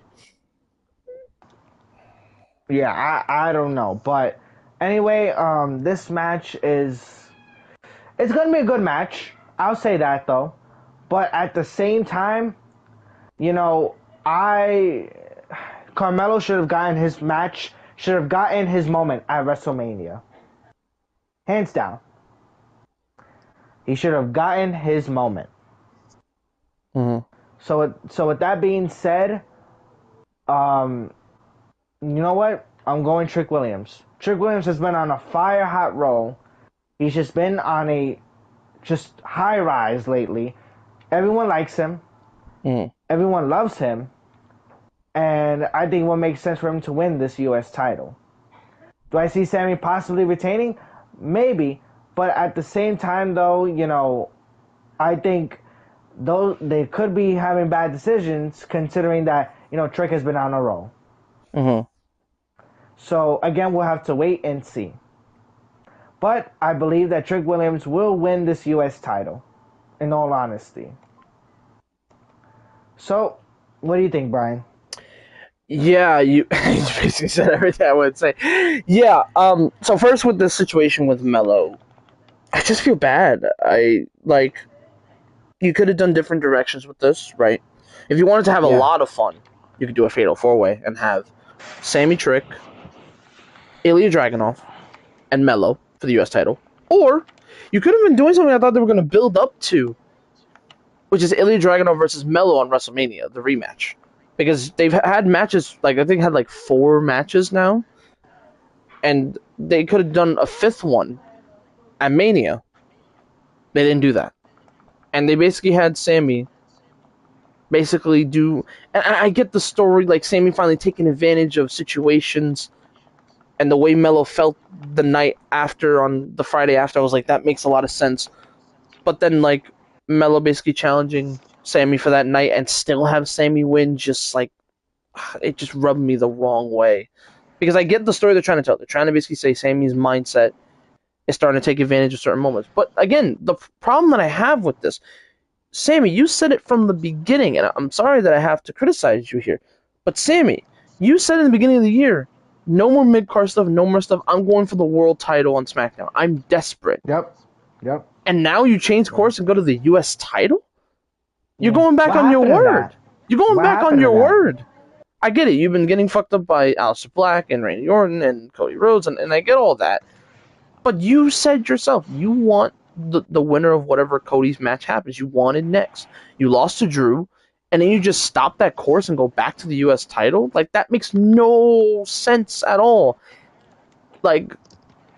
Yeah. I don't know, but anyway, this match it's gonna be a good match. I'll say that though, but at the same time, you know, I Carmelo should have gotten his match, should have gotten his moment at WrestleMania, hands down. He should have gotten his moment. Mm-hmm. So with that being said, um, you know what? I'm going Trick Williams. Trick Williams has been on a fire hot roll. He's just been on a just high rise lately. Everyone likes him. Mm-hmm. Everyone loves him. And I think what makes sense for him to win this U.S. title. Do I see Sammy possibly retaining? Maybe. But at the same time, though, I think those they could be having bad decisions considering that, Trick has been on a roll. Mm-hmm. So again, we'll have to wait and see. But I believe that Trick Williams will win this U.S. title, in all honesty. So, what do you think, Brian? Yeah, you, you basically said everything I would say. Yeah, so first with the situation with Mello, I just feel bad. You could have done different directions with this, right? If you wanted to have a Yeah. lot of fun, you could do a fatal four way and have Sammy Trick, Ilya Dragunov, and Mello for the US title. Or you could have been doing something I thought they were gonna build up to, which is Ilya Dragunov versus Mello on WrestleMania, the rematch. Because they've had matches, like I think had like 4 matches now, and they could have done a fifth one at Mania. They didn't do that, and they basically had Sammy basically do. And I get the story, like Sammy finally taking advantage of situations, and the way Mello felt the night after on the Friday after. I was like, that makes a lot of sense. But then like Mello basically challenging Sammy for that night and still have Sammy win, just like it just rubbed me the wrong way. Because I get the story they're trying to tell. They're trying to basically say Sammy's mindset is starting to take advantage of certain moments. But again, the problem that I have with this, Sammy, you said it from the beginning, and I'm sorry that I have to criticize you here, but Sammy, you said in the beginning of the year, no more mid card stuff, no more stuff. I'm going for the world title on SmackDown. I'm desperate. Yep. Yep. And now you change Yeah. course and go to the U.S. title? You're Yeah. going back What on your happened to word. that? You're going What back on happened to your that? word. I get it. You've been getting fucked up by Aleister Black and Randy Orton and Cody Rhodes, and I get all that. But you said yourself, you want the winner of whatever Cody's match happens. You wanted next. You lost to Drew, and then you just stop that course and go back to the U.S. title? Like, that makes no sense at all. Like,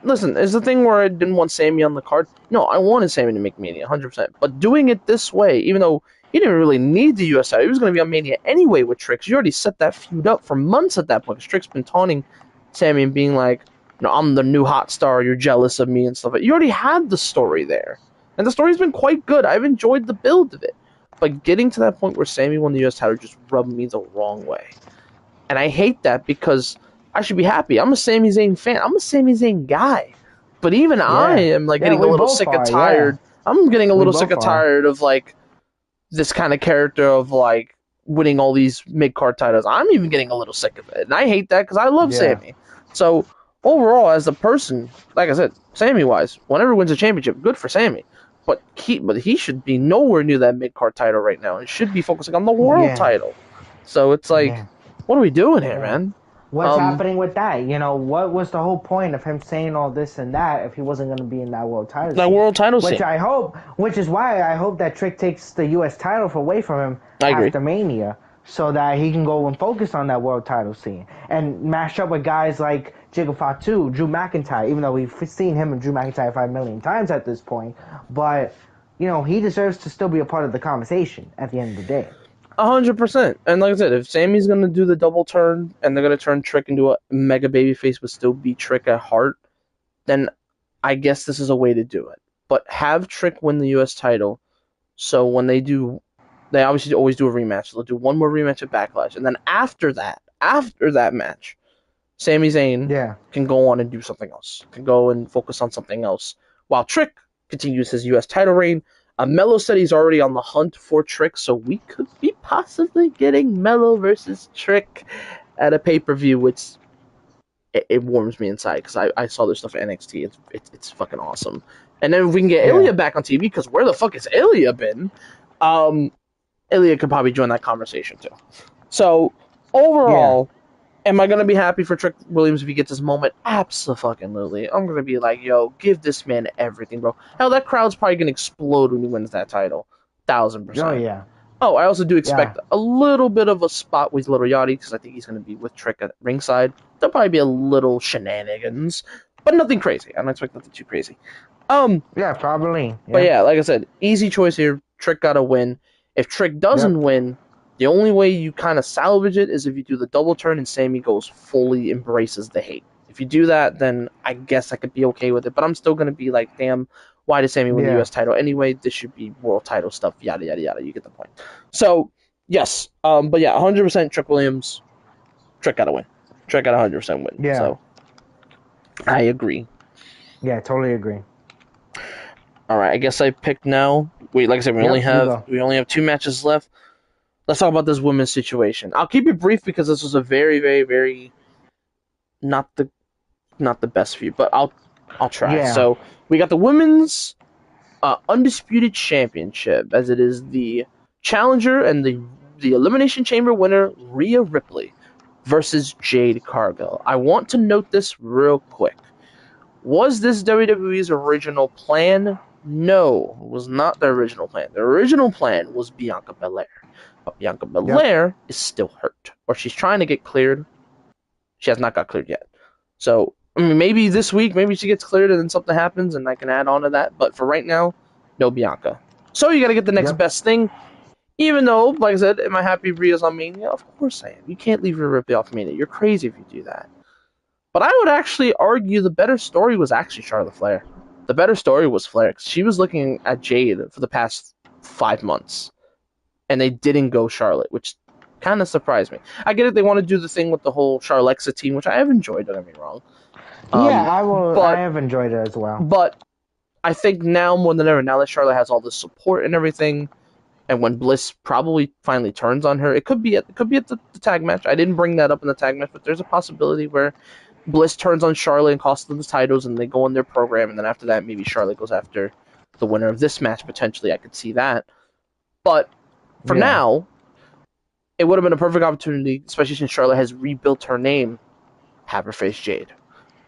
listen, is the thing where I didn't want Sammy on the card? No, I wanted Sammy to make Mania, 100%. But doing it this way, even though he didn't really need the US title, he was going to be on Mania anyway with Trix. You already set that feud up for months at that point. Trix been taunting Sammy and being like, I'm the new hot star, you're jealous of me and stuff. You already had the story there. And the story's been quite good. I've enjoyed the build of it. But getting to that point where Sammy won the US title just rubbed me the wrong way. And I hate that because I should be happy. I'm a Sami Zayn fan. I'm a Sami Zayn guy. But even I Yeah. am like Yeah, getting a we little both sick and are. Yeah. tired. I'm getting a We little sick both and are. tired of like this kind of character of like winning all these mid card titles. I'm even getting a little sick of it, and I hate that because I love Yeah. Sammy. So overall, as a person, like I said, Sammy wise, whenever he wins a championship, good for Sammy. But he should be nowhere near that mid card title right now. It should be focusing on the world Yeah. title. So it's like, Yeah. what are we doing here, Yeah. man? What's Um, happening with that? What was the whole point of him saying all this and that if he wasn't going to be in that world title that scene? world title scene. Which is why I hope that Trick takes the U.S. title away from him I agree. after Mania, so that he can go and focus on that world title scene and mash up with guys like Jigga Fatu, Drew McIntyre. Even though we've seen him and Drew McIntyre 5 million times at this point, but he deserves to still be a part of the conversation at the end of the day. 100%. And like I said, if Sammy's gonna do the double turn and they're gonna turn Trick into a mega babyface but still be Trick at heart, then I guess this is a way to do it. But have Trick win the US title, so when they do, they obviously always do a rematch. They'll do one more rematch at Backlash, and then after that match, Sami Zayn Yeah. can go on and do something else. Can go and focus on something else. While Trick continues his US title reign. Mello said he's already on the hunt for Trick, so we could be possibly getting Mello versus Trick at a pay-per-view, which it warms me inside because I saw this stuff at NXT. It's fucking awesome. And then if we can get Yeah. Ilya back on TV, because where the fuck has Ilya been? Ilya could probably join that conversation too. So overall, am I gonna be happy for Trick Williams if he gets his moment? Absolutely. I'm gonna be like, yo, give this man everything, bro. Hell, that crowd's probably gonna explode when he wins that title, thousand Oh percent. yeah. Oh, I also do Yeah. expect a little bit of a spot with Little Yachty because I think he's gonna be with Trick at ringside. There'll probably be a little shenanigans, but nothing crazy. I don't expect nothing too crazy. Um, Yeah. Probably. but Yeah. yeah, like I said, easy choice here. Trick got to win. If Trick doesn't Yep. win, the only way you kind of salvage it is if you do the double turn and Sammy goes fully embraces the hate. If you do that, then I guess I could be okay with it. But I'm still going to be like, damn, why did Sammy win the Yeah. U.S. title anyway? This should be world title stuff, yada, yada, yada. You get the point. So, yes. But yeah, 100% Trick Williams. Trick got to win. Trick got 100% win. Yeah. So, I agree. Yeah. Totally agree. All right, I guess I picked now. Wait, like I said, Yep. You go. we only have 2 matches left. Let's talk about this women's situation. I'll keep it brief because this was a very, very, very not the not the best view, but I'll try. Yeah. So we got the women's undisputed championship, as it is the challenger and the elimination chamber winner Rhea Ripley versus Jade Cargill. I want to note this real quick. Was this WWE's original plan? No, it was not the original plan. The original plan was Bianca Belair. But Bianca Yep. Belair is still hurt, or she's trying to get cleared. She has not got cleared yet. So, I mean, maybe this week, maybe she gets cleared and then something happens and I can add on to that. But for right now, no Bianca. So you got to get the next Yep. best thing. Even though, like I said, am I happy Rhea's on Mania? Of course I am. You can't leave Rhea Ripley off Mania. You're crazy if you do that. But I would actually argue the better story was actually Charlotte Flair. The better story was Flair. She was looking at Jade for the past 5 months, and they didn't go Charlotte, which kind of surprised me. I get it; they want to do the thing with the whole Charlexa team, which I have enjoyed. Don't get me wrong. Yeah. I will. I But have enjoyed it as well. but I think now more than ever, now that Charlotte has all this support and everything, and when Bliss probably finally turns on her, it could be at the tag match. I didn't bring that up in the tag match, but there's a possibility where Bliss turns on Charlotte and costs them the titles, and they go on their program, and then after that, maybe Charlotte goes after the winner of this match. Potentially, I could see that. But for Yeah. now, it would have been a perfect opportunity, especially since Charlotte has rebuilt her name, have her face Jade.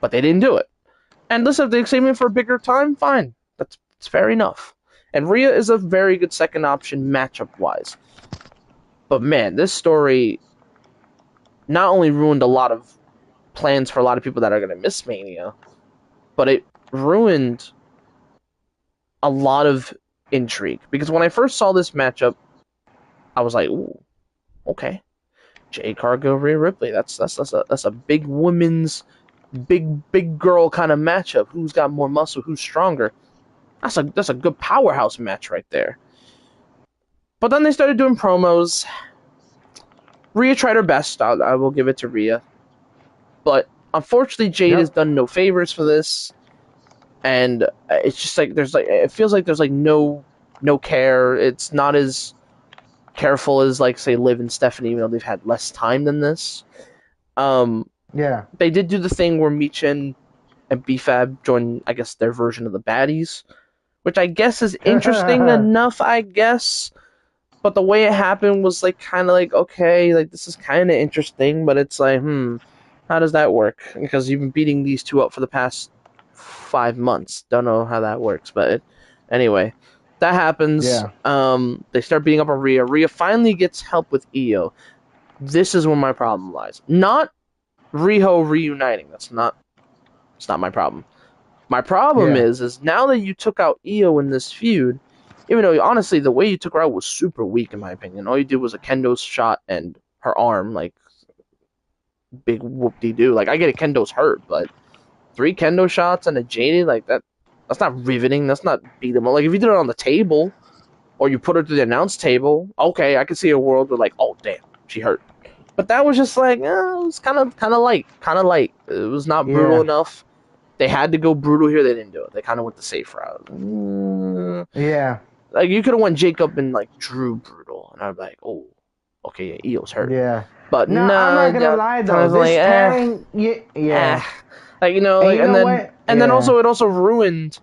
But they didn't do it. And listen, if they save me for a bigger time, fine. That's fair enough. And Rhea is a very good second option matchup-wise. But man, this story not only ruined a lot of plans for a lot of people that are going to miss Mania, but it ruined a lot of intrigue. Because when I first saw this matchup, I was like, ooh, okay. Jade Cargill, Rhea Ripley. That's a big women's, big girl kind of matchup. Who's got more muscle? Who's stronger? That's a good powerhouse match right there. But then they started doing promos. Rhea tried her best. I will give it to Rhea. But unfortunately, Jade has Yep. done no favors for this, and it's just like it feels like there's like no care. It's not as careful as, like, say, Liv and Stephanie, even though they've had less time than this. Um, Yeah. they did do the thing where Michin and BFAB join, I guess, their version of the baddies, which I guess is interesting enough, I guess. But the way it happened was like kind of like, okay, like this is kind of interesting, but it's like, how does that work? Because you've been beating these two up for the past 5 months. Don't know how that works, but anyway, that happens. Yeah. They start beating up on Rhea. Rhea finally gets help with Io. This is where my problem lies. Not Riho reuniting. It's not my problem. My problem Yeah. is now that you took out Io in this feud, even though honestly the way you took her out was super weak in my opinion. All you did was a kendo shot and her arm, like big whoop de doo. Like I get it, kendo's hurt, but 3 kendo shots and a jaded like that's not riveting. That's not beat 'em up. Like if you did it on the table or you put her to the announce table, okay, I could see a world where like, oh damn, she hurt. But that was just like, it was kind of light. It was not brutal Yeah. enough. They had to go brutal here. They didn't do it. They kind of went the safe route. Yeah. Like you could have went Jacob and like Drew brutal, and I'd be like, oh, okay, yeah, Io's hurt. Yeah. But No, I'm nah, not gonna lie kind though. of This like, pairing, yeah, eh, yeah. like And like, you know what? and then Yeah. also it also ruined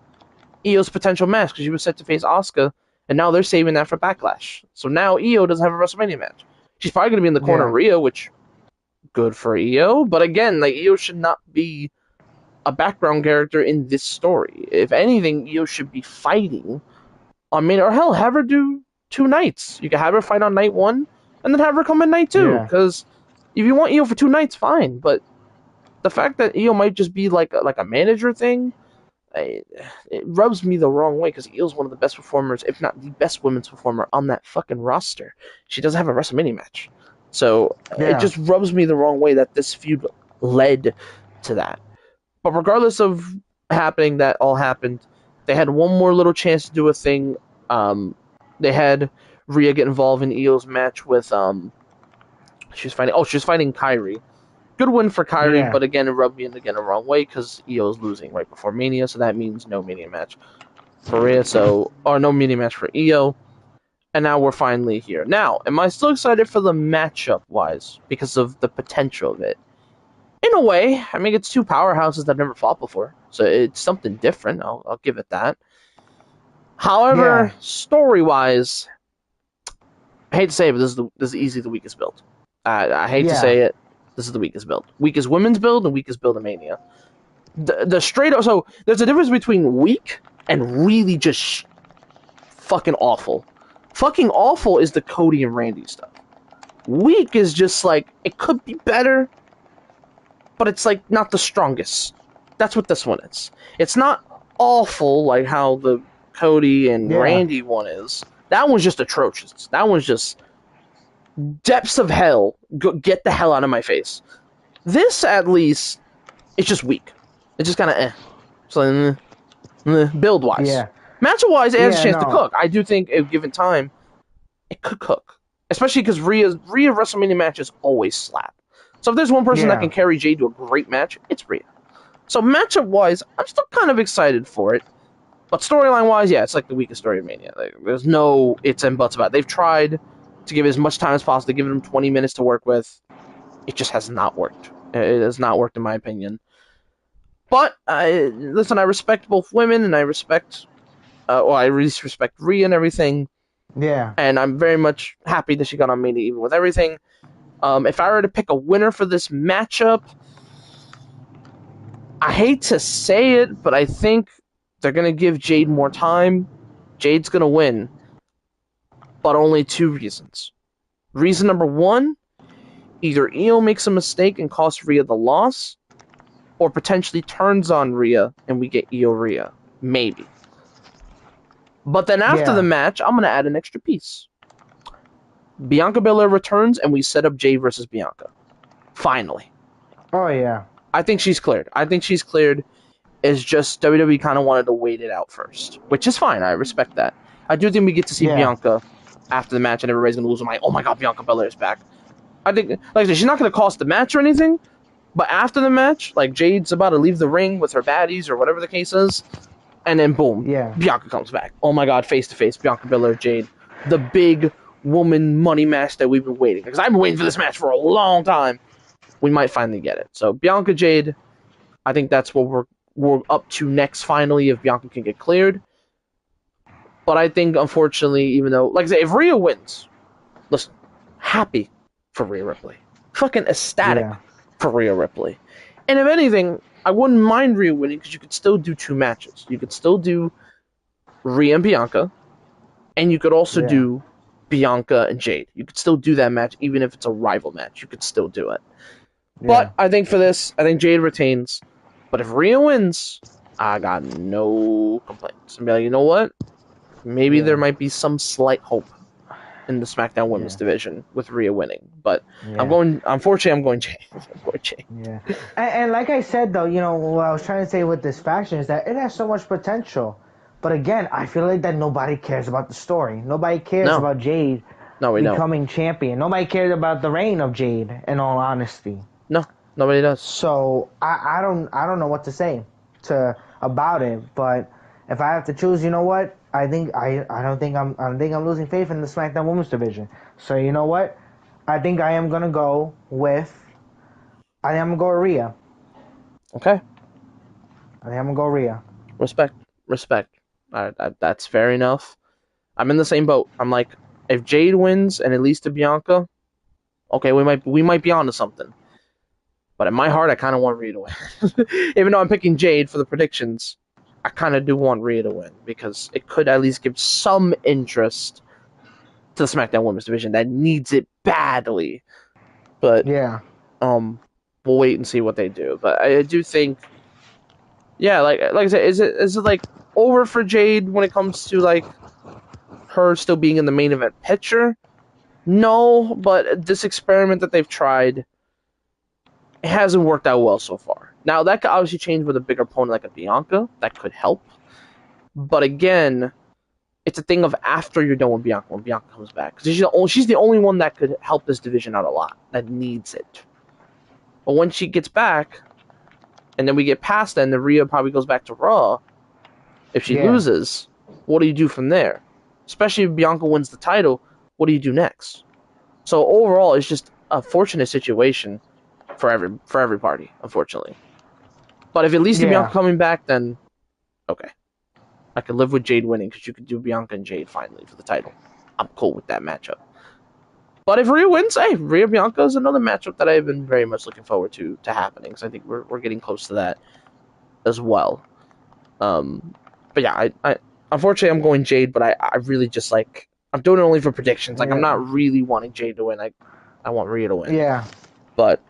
Io's potential match because she was set to face Asuka, and now they're saving that for Backlash. So now Io doesn't have a WrestleMania match. She's probably gonna be in the corner of Yeah. Rhea, which good for Io. But again, like Io should not be a background character in this story. If anything, Io should be fighting on main, or hell, have her do 2 nights. You can have her fight on night 1, and then have her come in night 2. Yeah. Because if you want Io for 2 nights, fine. But the fact that Io might just be like a manager thing, it rubs me the wrong way. Because Io's one of the best performers, if not the best women's performer on that fucking roster. She doesn't have a WrestleMania match, so it Yeah. just rubs me the wrong way that this feud led to that. But regardless of happening, that all happened. They had one more little chance to do a thing. They had Rhea get involved in Io's match with she was fighting Kyrie. Good win for Kyrie, Yeah. but again it rubbed me again the wrong way because Io's losing right before Mania, so that means no Mania match for Rhea. Or no Mania match for Io. And now we're finally here. Now, am I still excited for the matchup wise because of the potential of it? In a way, I mean, it's 2 powerhouses that never fought before, so it's something different. I'll give it that. Yeah. However, story-wise, I hate to say it, but this is easily the weakest build. I hate to Yeah. say it, this is the weakest build. Weakest women's build and weakest build of Mania. The straight up, so there's a difference between weak and really just fucking awful. Fucking awful is the Cody and Randy stuff. Weak is just like it could be better, but it's like not the strongest. That's what this one is. It's not awful like how the Cody and Yeah. Randy one is. That one's just atrocious. That one's just depths of hell. Get the hell out of my face. This, at least, it's just weak. It's just kind of So, build wise. Yeah. Matchup wise, it has a Yeah. chance to No. cook. I do think, if given time, it could cook. Especially because Rhea WrestleMania matches always slap. So if there's one person that Yeah. can carry Jade to a great match, it's Rhea. So matchup wise, I'm still kind of excited for it. But storyline wise, yeah, it's like the weakest story of Mania. Like, there's no ifs and buts about it. They've tried to give it as much time as possible, giving them 20 minutes to work with. It just has not worked. It has not worked in my opinion. But listen, I respect both women, and I respect, I really respect Rhea and everything. Yeah. And I'm very much happy that she got on Mania even with everything. If I were to pick a winner for this matchup, I hate to say it, but I think they're going to give Jade more time. Jade's going to win, but only 2 reasons. Reason number 1, either Io makes a mistake and costs Rhea the loss, or potentially turns on Rhea and we get Io Rhea. Maybe. But then after the match, I'm going to add an extra piece. Bianca Belair returns and we set up Jade versus Bianca. Finally. Oh yeah. I think she's cleared. It's just WWE kind of wanted to wait it out first, which is fine. I respect that. I do think we get to see Bianca after the match, and everybody's gonna lose. I'm like, oh my god, Bianca Belair's back. I think, like I said, she's not gonna cost the match or anything, but after the match, like Jade's about to leave the ring with her baddies or whatever the case is, and then boom, Yeah. Bianca comes back. Oh my god, face to face, Bianca Belair, Jade, the big woman money match that we've been waiting. Because I've been waiting for this match for a long time. We might finally get it. So Bianca Jade, I think that's what we're up to next. Finally, if Bianca can get cleared. But I think, unfortunately, even though, like I say, if Rhea wins, listen, happy for Rhea Ripley, fucking ecstatic Yeah. for Rhea Ripley. And if anything, I wouldn't mind Rhea winning because you could still do 2 matches. You could still do Rhea and Bianca, and you could also Yeah. do Bianca and Jade. You could still do that match, even if it's a rival match. You could still do it. Yeah. But I think for this, I think Jade retains. But if Rhea wins, I got no complaints. I'm like, you know what? Maybe there Yeah. might be some slight hope in the SmackDown Women's Yeah. division with Rhea winning. But Yeah. unfortunately, I'm going Jade. I'm going Jade. Yeah. And like I said, though, what I was trying to say with this faction is that it has so much potential. But again, I feel like that nobody cares about the story. Nobody cares No, about Jade no, we don't. becoming champion. Nobody cares about the reign of Jade, in all honesty. No, nobody does. So I don't know what to say to about it. But if I have to choose, you know what? I don't think I'm losing faith in the SmackDown Women's division. So you know what? I think I am gonna go with I think I'm gonna go with Rhea. Okay, I think I'm gonna go Rhea. respect, respect. That's fair enough. I'm in the same boat. I'm like, if Jade wins and it leads to Bianca, okay, we might be onto something. But in my heart, I kind of want Rhea to win. Even though I'm picking Jade for the predictions, I kind of do want Rhea to win because it could at least give some interest to the SmackDown Women's division that needs it badly. But Yeah. um, we'll wait and see what they do. But I do think, yeah, like I said, is it like over for Jade when it comes to like her still being in the main event picture? No, but this experiment that they've tried, it hasn't worked out well so far. Now that could obviously change with a bigger opponent like a Bianca. That could help. But again, it's a thing of after you're done with Bianca when Bianca comes back because she's the only one that could help this division out a lot that needs it. But when she gets back, and then we get past that, and the Rhea probably goes back to Raw. If she Yeah. loses, what do you do from there? Especially if Bianca wins the title, what do you do next? So overall, it's just a fortunate situation for every party, unfortunately. But if it leads to Bianca Yeah. coming back, then okay, I could live with Jade winning because you could do Bianca and Jade finally for the title. I'm cool with that matchup. But if Rhea wins, hey, Rhea Bianca is another matchup that I've been very much looking forward to happening. Because I think we're getting close to that as well. Um, but yeah, I unfortunately I'm going Jade, but I really just like I'm doing it only for predictions. Like I'm Yeah. not really wanting Jade to win. I want Rhea to win. Yeah. But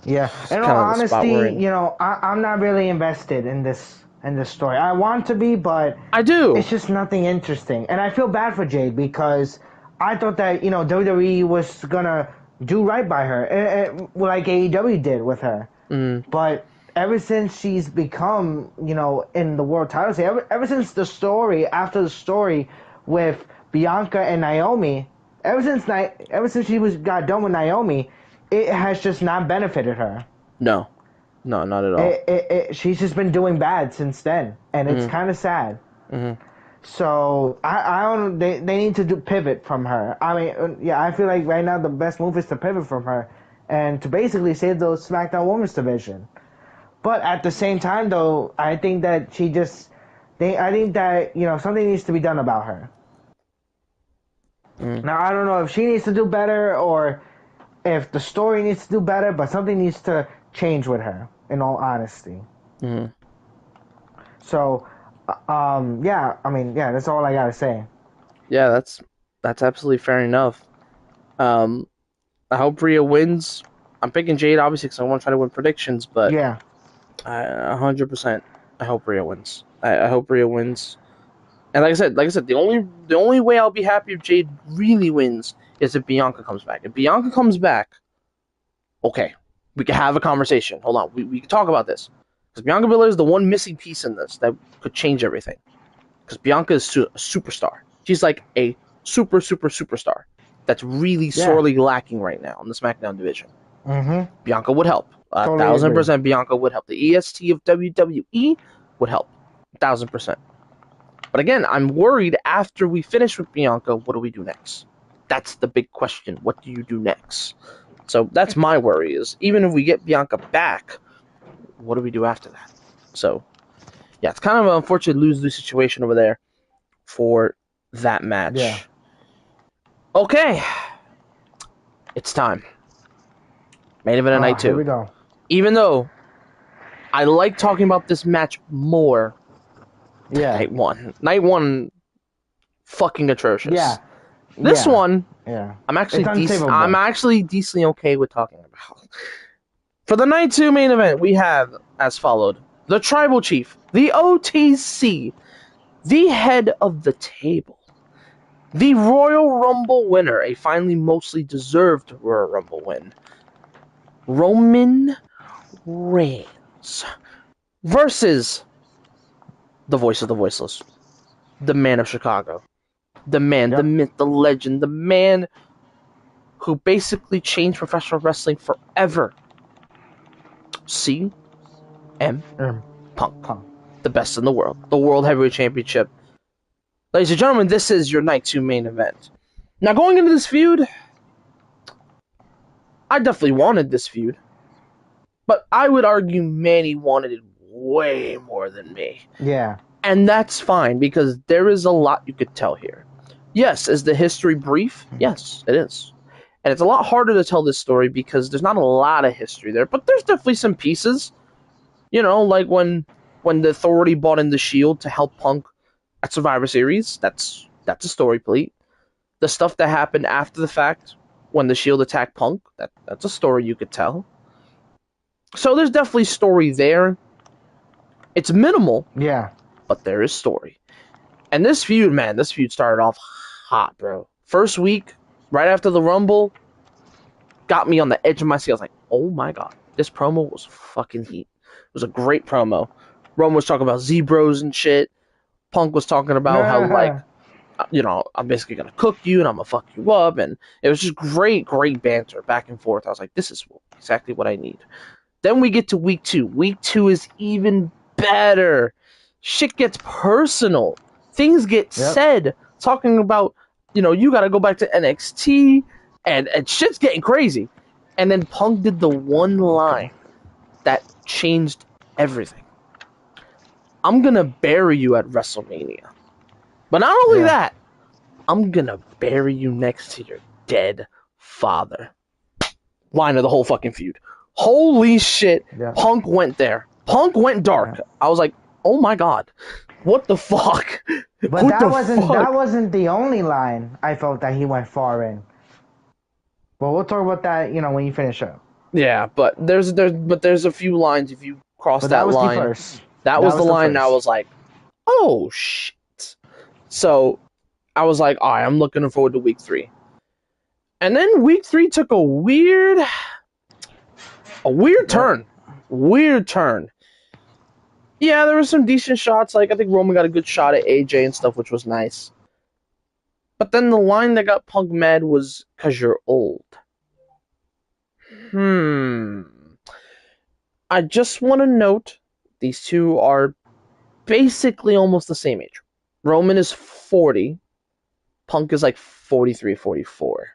Yeah. it's In all kind of the spot we're honesty, in. I'm not really invested in this story. I want to be, but I do. it's just nothing interesting. And I feel bad for Jade because I thought that, WWE was gonna do right by her, like AEW did with her. Mm, But ever since she's become, in the world title scene, ever since after the story with Bianca and Naomi, ever since she got done with Naomi, it has just not benefited her. no, no, not at all. She's just been doing bad since then, and it's Mm, kind of sad. mm, So I don't. They need to pivot from her. I mean, yeah, I feel like right now the best move is to pivot from her, and to basically save the SmackDown Women's division. But at the same time, though, I think that I think that something needs to be done about her. mm, Now I don't know if she needs to do better or if the story needs to do better, but something needs to change with her. In all honesty, mm. so yeah, I mean, yeah, that's all I gotta say. Yeah, that's absolutely fair enough. Um, I hope Rhea wins. I'm picking Jade obviously because I want to try to win predictions, but Yeah, 100%, I hope Rhea wins. I hope Rhea wins. And like I said, the only way I'll be happy if Jade really wins is if Bianca comes back. If Bianca comes back, okay, we can have a conversation. Hold on, we can talk about this because Bianca Belair is the one missing piece in this that could change everything. Because Bianca is a superstar. She's like a superstar that's really yeah, sorely lacking right now in the SmackDown division. mm-hmm. Bianca would help. A Totally thousand agree. percent Bianca would help. The EST of WWE would help. 1,000%. But again, I'm worried after we finish with Bianca, what do we do next? That's the big question. What do you do next? So that's my worry is even if we get Bianca back, what do we do after that? So yeah, it's kind of an unfortunate lose-lose situation over there for that Yeah. match. Okay, it's time. Main event of night Here two. we go. Even though I like talking about this match more than Yeah. night one. Night one, fucking atrocious. Yeah. This Yeah. one, Yeah. I'm actually It's decent. I'm unsavable. actually decently okay with talking about. For the night two main event, we have as followed: the Tribal Chief, the OTC, the head of the table, the Royal Rumble winner, a finally mostly deserved Royal Rumble win, Roman Reigns, versus the voice of the voiceless, the man of Chicago, the man, the Yep. myth, the legend, the man who basically changed professional wrestling forever. CM Punk, Punk. the best in the world, the World Heavyweight Championship. Ladies and gentlemen, this is your night two main event. Now, going into this feud, I definitely wanted this feud, but I would argue Manny wanted it way more than me. Yeah. And that's fine because there is a lot you could tell here. Yes, is the history brief? Yes, it is. And it's a lot harder to tell this story because there's not a lot of history there, but there's definitely some pieces. You know, like when the Authority bought in the Shield to help Punk at Survivor Series, that's a story plate. The stuff that happened after the fact when the Shield attacked Punk, that's a story you could tell. So there's definitely story there. It's minimal, Yeah. but there is story. And this feud, man, this feud started off hot, bro. First week, right after the Rumble, got me on the edge of my seat. I was like, oh my god, this promo was fucking heat. It was a great promo. Roman was talking about Zebros and shit. Punk was talking about how, like, I'm basically gonna cook you and I'm gonna fuck you up, and it was just great, great banter back and forth. I was like, this is exactly what I need. Then we get to week two. Week two is even better. Shit gets personal. Things get said. Talking about, you gotta go back to NXT, and shit's getting crazy. And then Punk did the one line that changed everything. I'm gonna bury you at WrestleMania. But not only Yeah. that, I'm gonna bury you next to your dead father. Line of the whole fucking feud. Holy shit, Yeah. Punk went there. Punk went dark. Yeah. I was like, oh my god, what the fuck? But What that the wasn't fuck? that wasn't the only line I felt that he went far in. But we'll talk about that, when you finish up. Yeah, but there's a few lines. If you cross But that that was the line, first. that That was the was the line. That first. was like, oh shit. So I was like, all right, I'm looking forward to week three. And then week three took a weird turn. Weird turn. Yeah, there were some decent shots. Like, I think Roman got a good shot at AJ and stuff, which was nice. But then the line that got Punk mad was, because you're old. I just want to note, these two are basically almost the same age. Roman is 40. Punk is like 43, 44.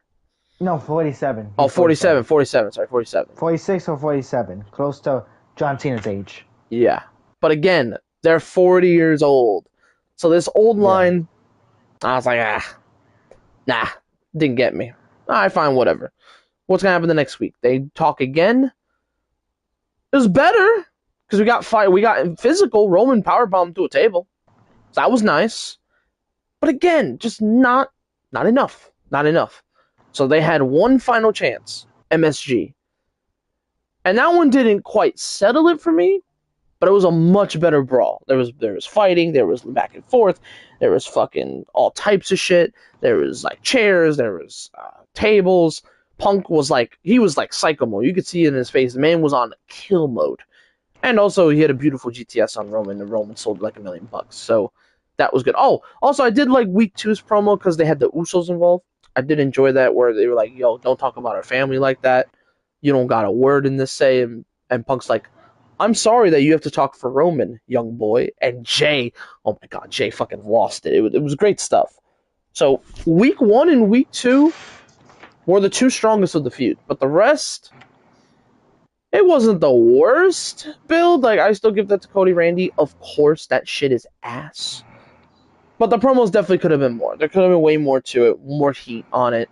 No, 47. Oh, He's 47. 47, sorry, 47. 46 or 47. Close to John Cena's age. Yeah. But again, they're 40 years old. So this old line, I was like, nah, didn't get me. All right, fine, whatever. What's going to happen the next week? They talk again. It was better because we got physical. Roman powerbomb to a table. So that was nice. But again, just not enough. Not enough. So they had one final chance, MSG. And that one didn't quite settle it for me, but it was a much better brawl. There was fighting, there was back and forth, there was fucking all types of shit. There was like chairs, there was tables. Punk was like psycho mode. You could see it in his face. The man was on kill mode. And also he had a beautiful GTS on Roman, and Roman sold like $1 million. So that was good. Oh, also I did like week two's promo because they had the Usos involved. I did enjoy that where they were like, yo, don't talk about our family like that. You don't got a word in this say. And Punk's like, I'm sorry that you have to talk for Roman, young boy. And Jay, oh my god, Jay fucking lost it. It was great stuff. So week 1 and week 2 were the two strongest of the feud, but the rest, it wasn't the worst build. Like, I still give that to Cody Randy. Of course, that shit is ass. But the promos definitely could have been more. There could have been way more to it, more heat on it.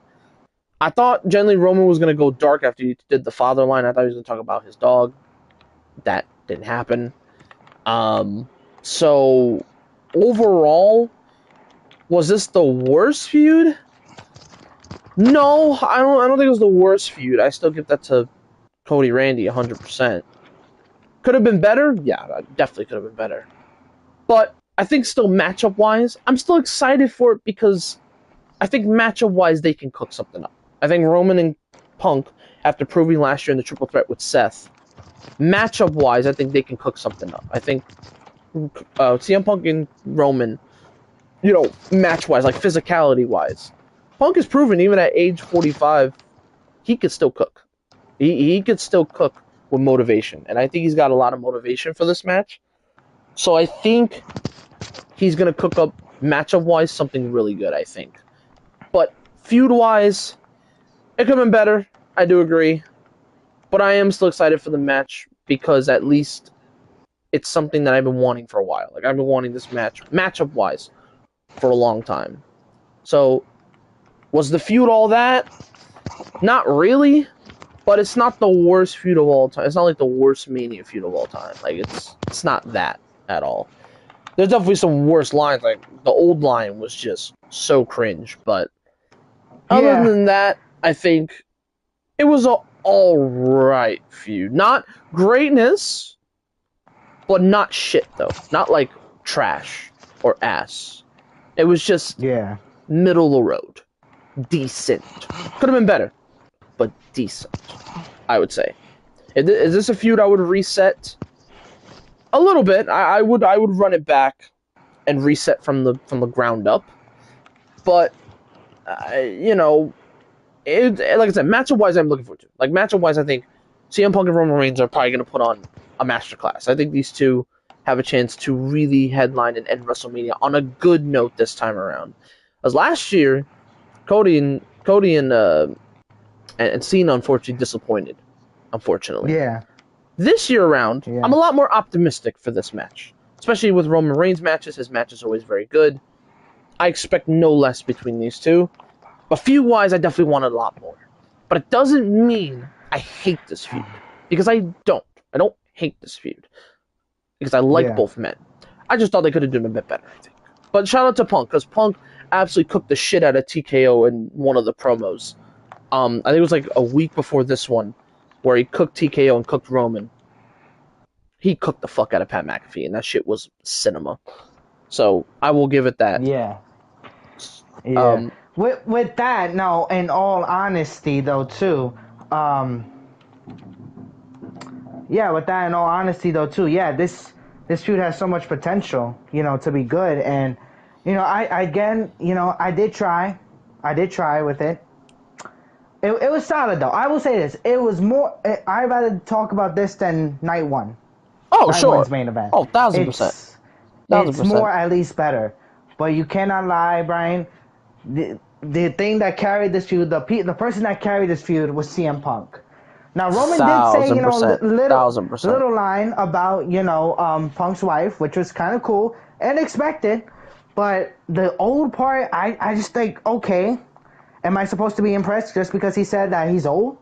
I thought generally Roman was going to go dark after he did the father line. I thought he was going to talk about his dog. That didn't happen. So overall, was this the worst feud? No, I don't think it was the worst feud. I still give that to Cody Randy 100%. Could have been better? Yeah, definitely could have been better. But I think still matchup wise, I'm still excited for it because I think matchup wise they can cook something up. I think Roman and Punk, after proving last year in the triple threat with Seth, matchup wise, I think they can cook something up. I think CM Punk and Roman, match wise, like physicality wise, Punk has proven even at age 45, he could still cook. He could still cook with motivation, and I think he's got a lot of motivation for this match. So I think he's gonna cook up matchup wise something really good. I think, but feud wise, it could have been better. I do agree, but I am still excited for the match because at least it's something that I've been wanting for a while. Like, I've been wanting this matchup wise, for a long time. So, was the feud all that? Not really, but it's not the worst feud of all time. It's not like the worst Mania feud of all time. Like, it's not that at all. There's definitely some worse lines. Like, the old line was just so cringe. But other Yeah, than that, I think it was a alright feud. Not greatness, but not shit, though. Not like trash or ass. It was just yeah, middle of the road. Decent. Could have been better, but decent, I would say. Is this a feud I would reset? A little bit. I would run it back and reset from the ground up. But you know, like I said, matchup wise, I'm looking forward to. Like, matchup wise, I think CM Punk and Roman Reigns are probably going to put on a masterclass. I think these two have a chance to really headline and end WrestleMania on a good note this time around. As last year, Cody and Cena unfortunately disappointed. Unfortunately, yeah, this year around, I'm yeah, a lot more optimistic for this match, especially with Roman Reigns matches. His match is always very good. I expect no less between these two. But feud wise, I definitely wanted a lot more. But it doesn't mean I hate this feud, because I don't. I don't hate this feud because I like yeah. both men. I just thought they could have done a bit better, I think. But shout out to Punk, because Punk absolutely cooked the shit out of TKO in one of the promos. I think it was like a week before this one, where he cooked TKO and cooked Roman. He cooked the fuck out of Pat McAfee, and that shit was cinema. So I will give it that. Yeah, yeah. Um, With that, no, in all honesty though too, um, yeah, with that in all honesty though too, yeah, this feud has so much potential, to be good. And I again, I did try with it. It was solid though. I will say this: it was more. I'd rather talk about this than night one. oh, Night sure. one's main event. Oh, 1,000%. It's Thousand it's more percent. at least better. But you cannot lie, Brian. The thing that carried this feud, the person that carried this feud was CM Punk. Now Roman did say, Thousand percent. little 1,000%. little line about Punk's wife, which was kind of cool and expected. But the old part, I just think, okay, am I supposed to be impressed just because he said that he's old?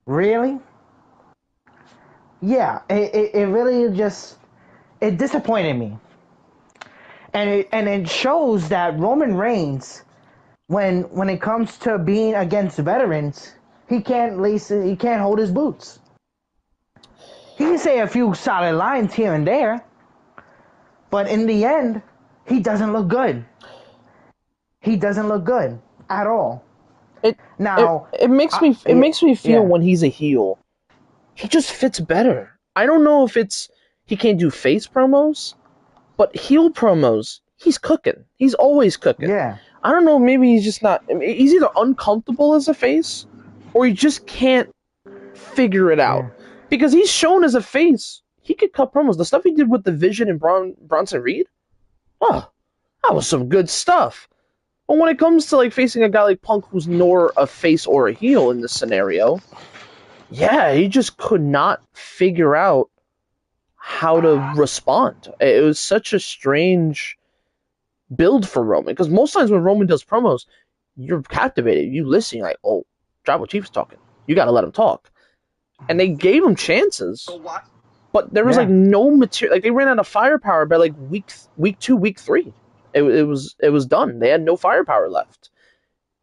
Really? Yeah, it really just it disappointed me, and it shows that Roman Reigns, when it comes to being against veterans, he can't hold his boots. He can say a few solid lines here and there, but in the end, he doesn't look good. He doesn't look good at all. It it Now, it makes me it makes me feel yeah, when he's a heel, he just fits better. I don't know if it's he can't do face promos, but heel promos, he's cooking. He's always cooking. yeah, I don't know, maybe he's just not. I mean, he's either uncomfortable as a face, or he just can't figure it out. yeah, Because he's shown as a face, he could cut promos. The stuff he did with the Vision and Bronson Reed, oh, that was some good stuff. But when it comes to like facing a guy like Punk, who's nor a face or a heel in this scenario, yeah, he just could not figure out how to respond. It was such a strange build for Roman because most times when Roman does promos, you're captivated. You listen, you're like, oh, Tribal Chief's talking. You got to let him talk. And they gave him chances, but there was like no material. Like they ran out of firepower by like week 2, week 3. It was done. They had no firepower left,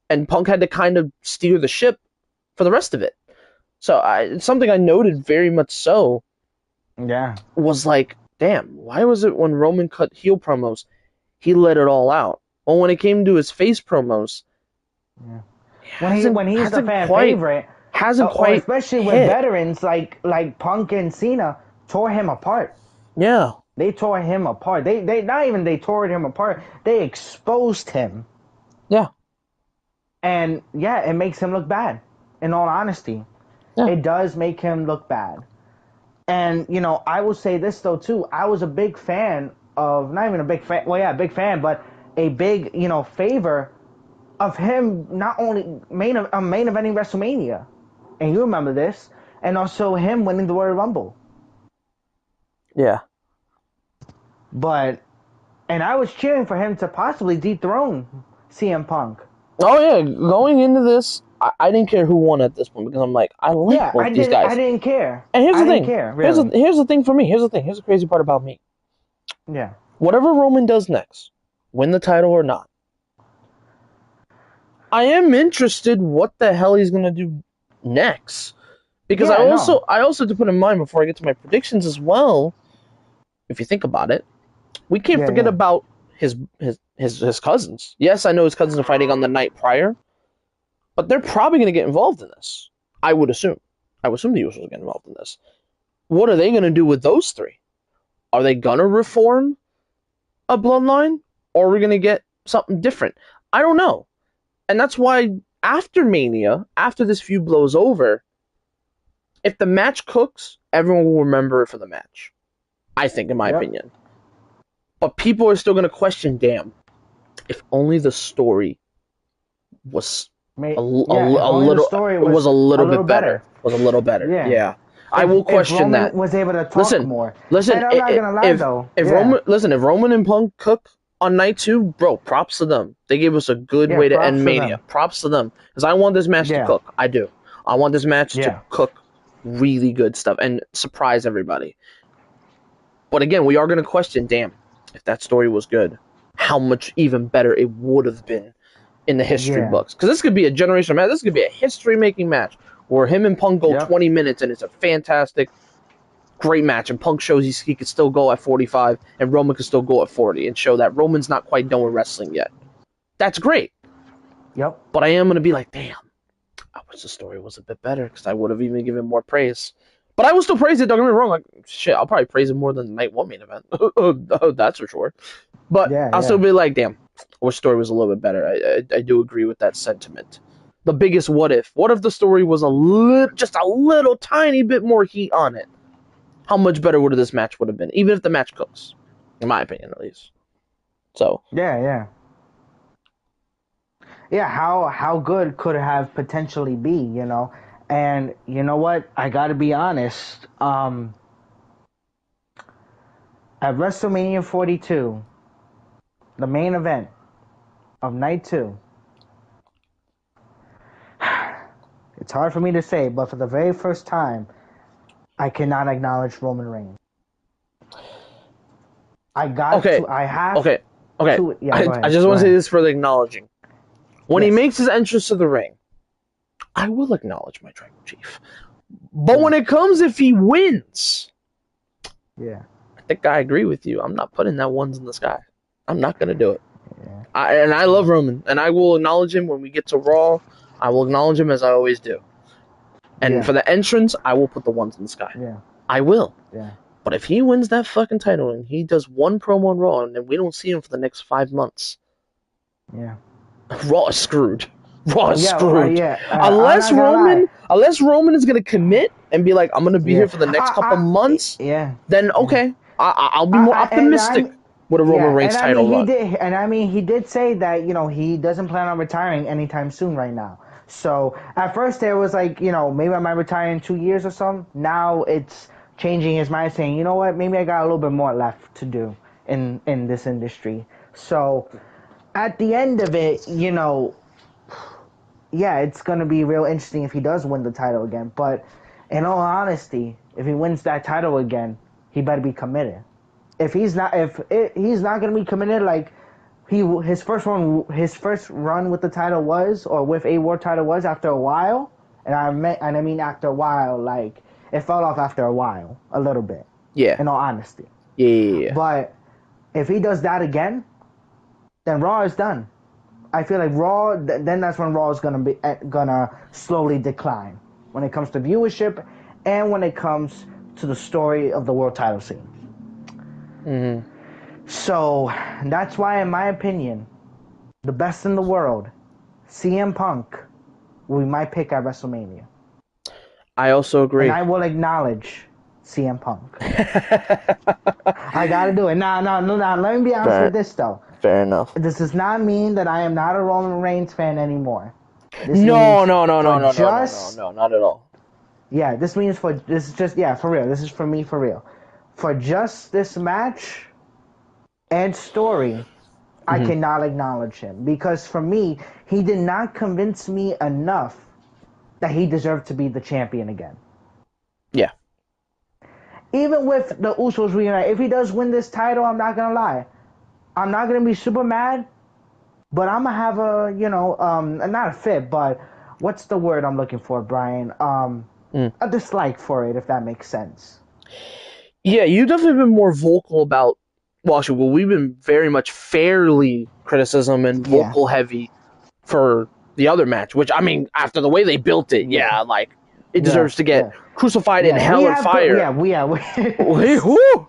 and Punk had to kind of steer the ship for the rest of it. So it's something I noted very much so. Yeah. Was like, damn, why was it when Roman cut heel promos, he let it all out? Well, when it came to his face promos, when he's the fan favorite, hasn't quite, especially hit. with veterans like Punk and Cena, tore him apart. Yeah, they tore him apart. They not even they tore him apart. They exposed him. Yeah, and yeah, it makes him look bad. In all honesty, it does make him look bad. And you know, I will say this though too. I was a big fan of not even a big fan. Well, yeah, big fan, but a big favor of him not only main eventing WrestleMania, and you remember this, and also him winning the Royal Rumble. Yeah. But, and I was cheering for him to possibly dethrone CM Punk. Oh yeah, going into this, I didn't care who won at this point because I'm like, I like both these guys. I didn't care. And here's the thing. Really. Here's the thing for me. Here's the crazy part about me. Yeah. Whatever Roman does next, win the title or not, I am interested what the hell he's gonna do next. Because I also have to put in mind before I get to my predictions as well, if you think about it, we can't forget about his cousins. Yes, I know his cousins are fighting on the night prior, but they're probably going to get involved in this. I would assume. I would assume the Usos will get involved in this. What are they going to do with those three? Are they going to reform a bloodline, or are we going to get something different? I don't know. And that's why after Mania, after this feud blows over, if the match cooks, everyone will remember it for the match. I think, in my opinion. But people are still going to question, damn, if only the story was a little bit better. Was a little better. Yeah. I will question Roman that. Was able to talk more. Listen, and I'm not gonna lie though. If Roman and Punk cook on night 2, bro, props to them. They gave us a good way to end Mania. Props to them. Because I want this match to cook. I do. I want this match to cook really good stuff and surprise everybody. But again, we are going to question, damn, if that story was good, how much even better it would have been in the history books. Because this could be a generational match. This could be a history-making match where him and Punk go 20 minutes and it's a fantastic, great match. And Punk shows he could still go at 45 and Roman could still go at 40 and show that Roman's not quite done with wrestling yet. That's great. Yep. But I am going to be like, damn, I wish the story was a bit better because I would have even given more praise. But I will still praise it, don't get me wrong. Like, shit, I'll probably praise it more than the Night 1 main event. That's for sure. But I'll still be like, damn, our story was a little bit better. I do agree with that sentiment. The biggest what if. What if the story was just a little tiny bit more heat on it? How much better would this match would have been? Even if the match cooks. In my opinion, at least. So. Yeah, how good could it have potentially be, you know? And you know what? I gotta be honest. At WrestleMania 42, the main event of night 2, it's hard for me to say, but for the very first time, I cannot acknowledge Roman Reigns. I have to. Yeah, I just want to say this for the acknowledging. When he makes his entrance to the ring, I will acknowledge my tribal chief. But when it comes if he wins, I think I agree with you. I'm not putting that ones in the sky. I'm not going to do it. Yeah. I love Roman, and I will acknowledge him when we get to Raw. I will acknowledge him as I always do. And for the entrance, I will put the ones in the sky. Yeah. I will. Yeah. But if he wins that fucking title and he does one promo on Raw and then we don't see him for the next 5 months, Raw is screwed. Raw is screwed. Unless Roman is gonna commit and be like, I'm gonna be here for the next couple months. Then okay, I'll be more optimistic. with a Roman Yeah, Reigns title run. he did say that, he doesn't plan on retiring anytime soon right now. So at first there was like, maybe I might retire in 2 years or something. Now it's changing his mind, saying, you know what, maybe I got a little bit more left to do in this industry. So at the end of it, yeah, it's gonna be real interesting if he does win the title again. But in all honesty, if he wins that title again, he better be committed. He's not gonna be committed like his first run with the title was, or with a world title was, after a while. And I mean after a while, like it fell off after a while, a little bit. Yeah, In all honesty, yeah, yeah, yeah. but if he does that again, then Raw is done. I feel like Raw. Then that's when Raw is gonna slowly decline when it comes to viewership, and when it comes to the story of the world title scene. Mm-hmm. So that's why, in my opinion, the best in the world, CM Punk, will be my pick at WrestleMania, I also and agree. I will acknowledge CM Punk. I gotta do it. No. Let me be honest with fair, this though. fair enough. This does not mean that I am not a Roman Reigns fan anymore. This No, means no, no, for no, no, no, no, no, just no, not at all. yeah. This is just yeah, for real. This is for me for real. For just this match and story, I Mm-hmm. cannot acknowledge him, because for me, he did not convince me enough that he deserved to be the champion again. Yeah, Even with the Usos reunite, if he does win this title, I'm not gonna lie, I'm not gonna be super mad, but I'm gonna have a not a fit, but what's the word I'm looking for, Brian? mm. A dislike for it, if that makes sense. Yeah. You've definitely been more vocal about. Well, actually, we've been very much fairly criticism and Yeah, vocal heavy for the other match. Which I mean, after the way they built it, yeah, yeah, like it yeah, deserves to get yeah, crucified in yeah. We hell and have to, fire. yeah, we, Whew.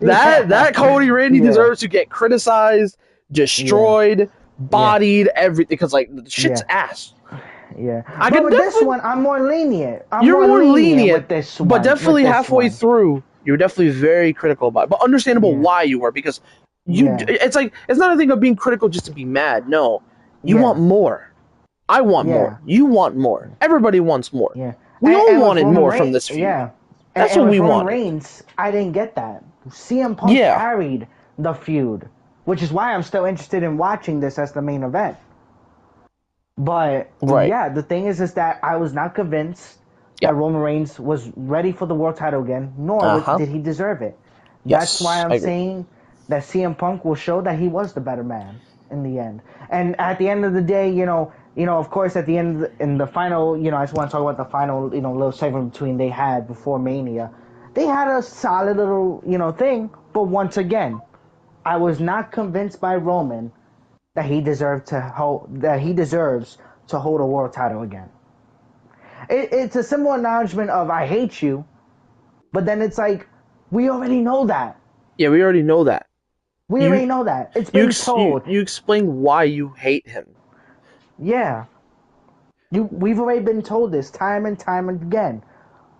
That yeah, Cody Randy yeah, deserves to get criticized, yeah, destroyed, yeah, bodied, everything. Because like the shit's yeah. ass. Yeah, I but can with this definitely one, I'm more lenient. I'm you're more more lenient lenient, with this but one. With definitely this halfway one. through, you're definitely very critical about it. But understandable Yeah, why you were because you. yeah, It's like it's not a thing of being critical just to be mad. No, you want yeah, more. I want more. yeah, You want more. Everybody wants more. yeah. We all And with wanted Roman more from Reigns, this feud. yeah, That's and what with we Roman wanted. Reigns, I didn't get that. CM Punk Yeah. carried the feud, which is why I'm still interested in watching this as the main event. But Right. yeah, the thing is that I was not convinced Yeah. that Roman Reigns was ready for the world title again, nor Uh huh. did he deserve it. That's why Yes, I'm I agree. saying that CM Punk will show that he was the better man in the end. And at the end of the day, of course, at the end, in the final, I just want to talk about the final, little segment between they had before Mania. They had a solid little, thing, but once again, I was not convinced by Roman that he deserves to hold a world title again. It's a simple acknowledgement of I hate you, but then it's like we already know that. Yeah, we already know that. We You already know that. It's you been you, told. you explain why you hate him. Yeah. We've already been told this time and time again.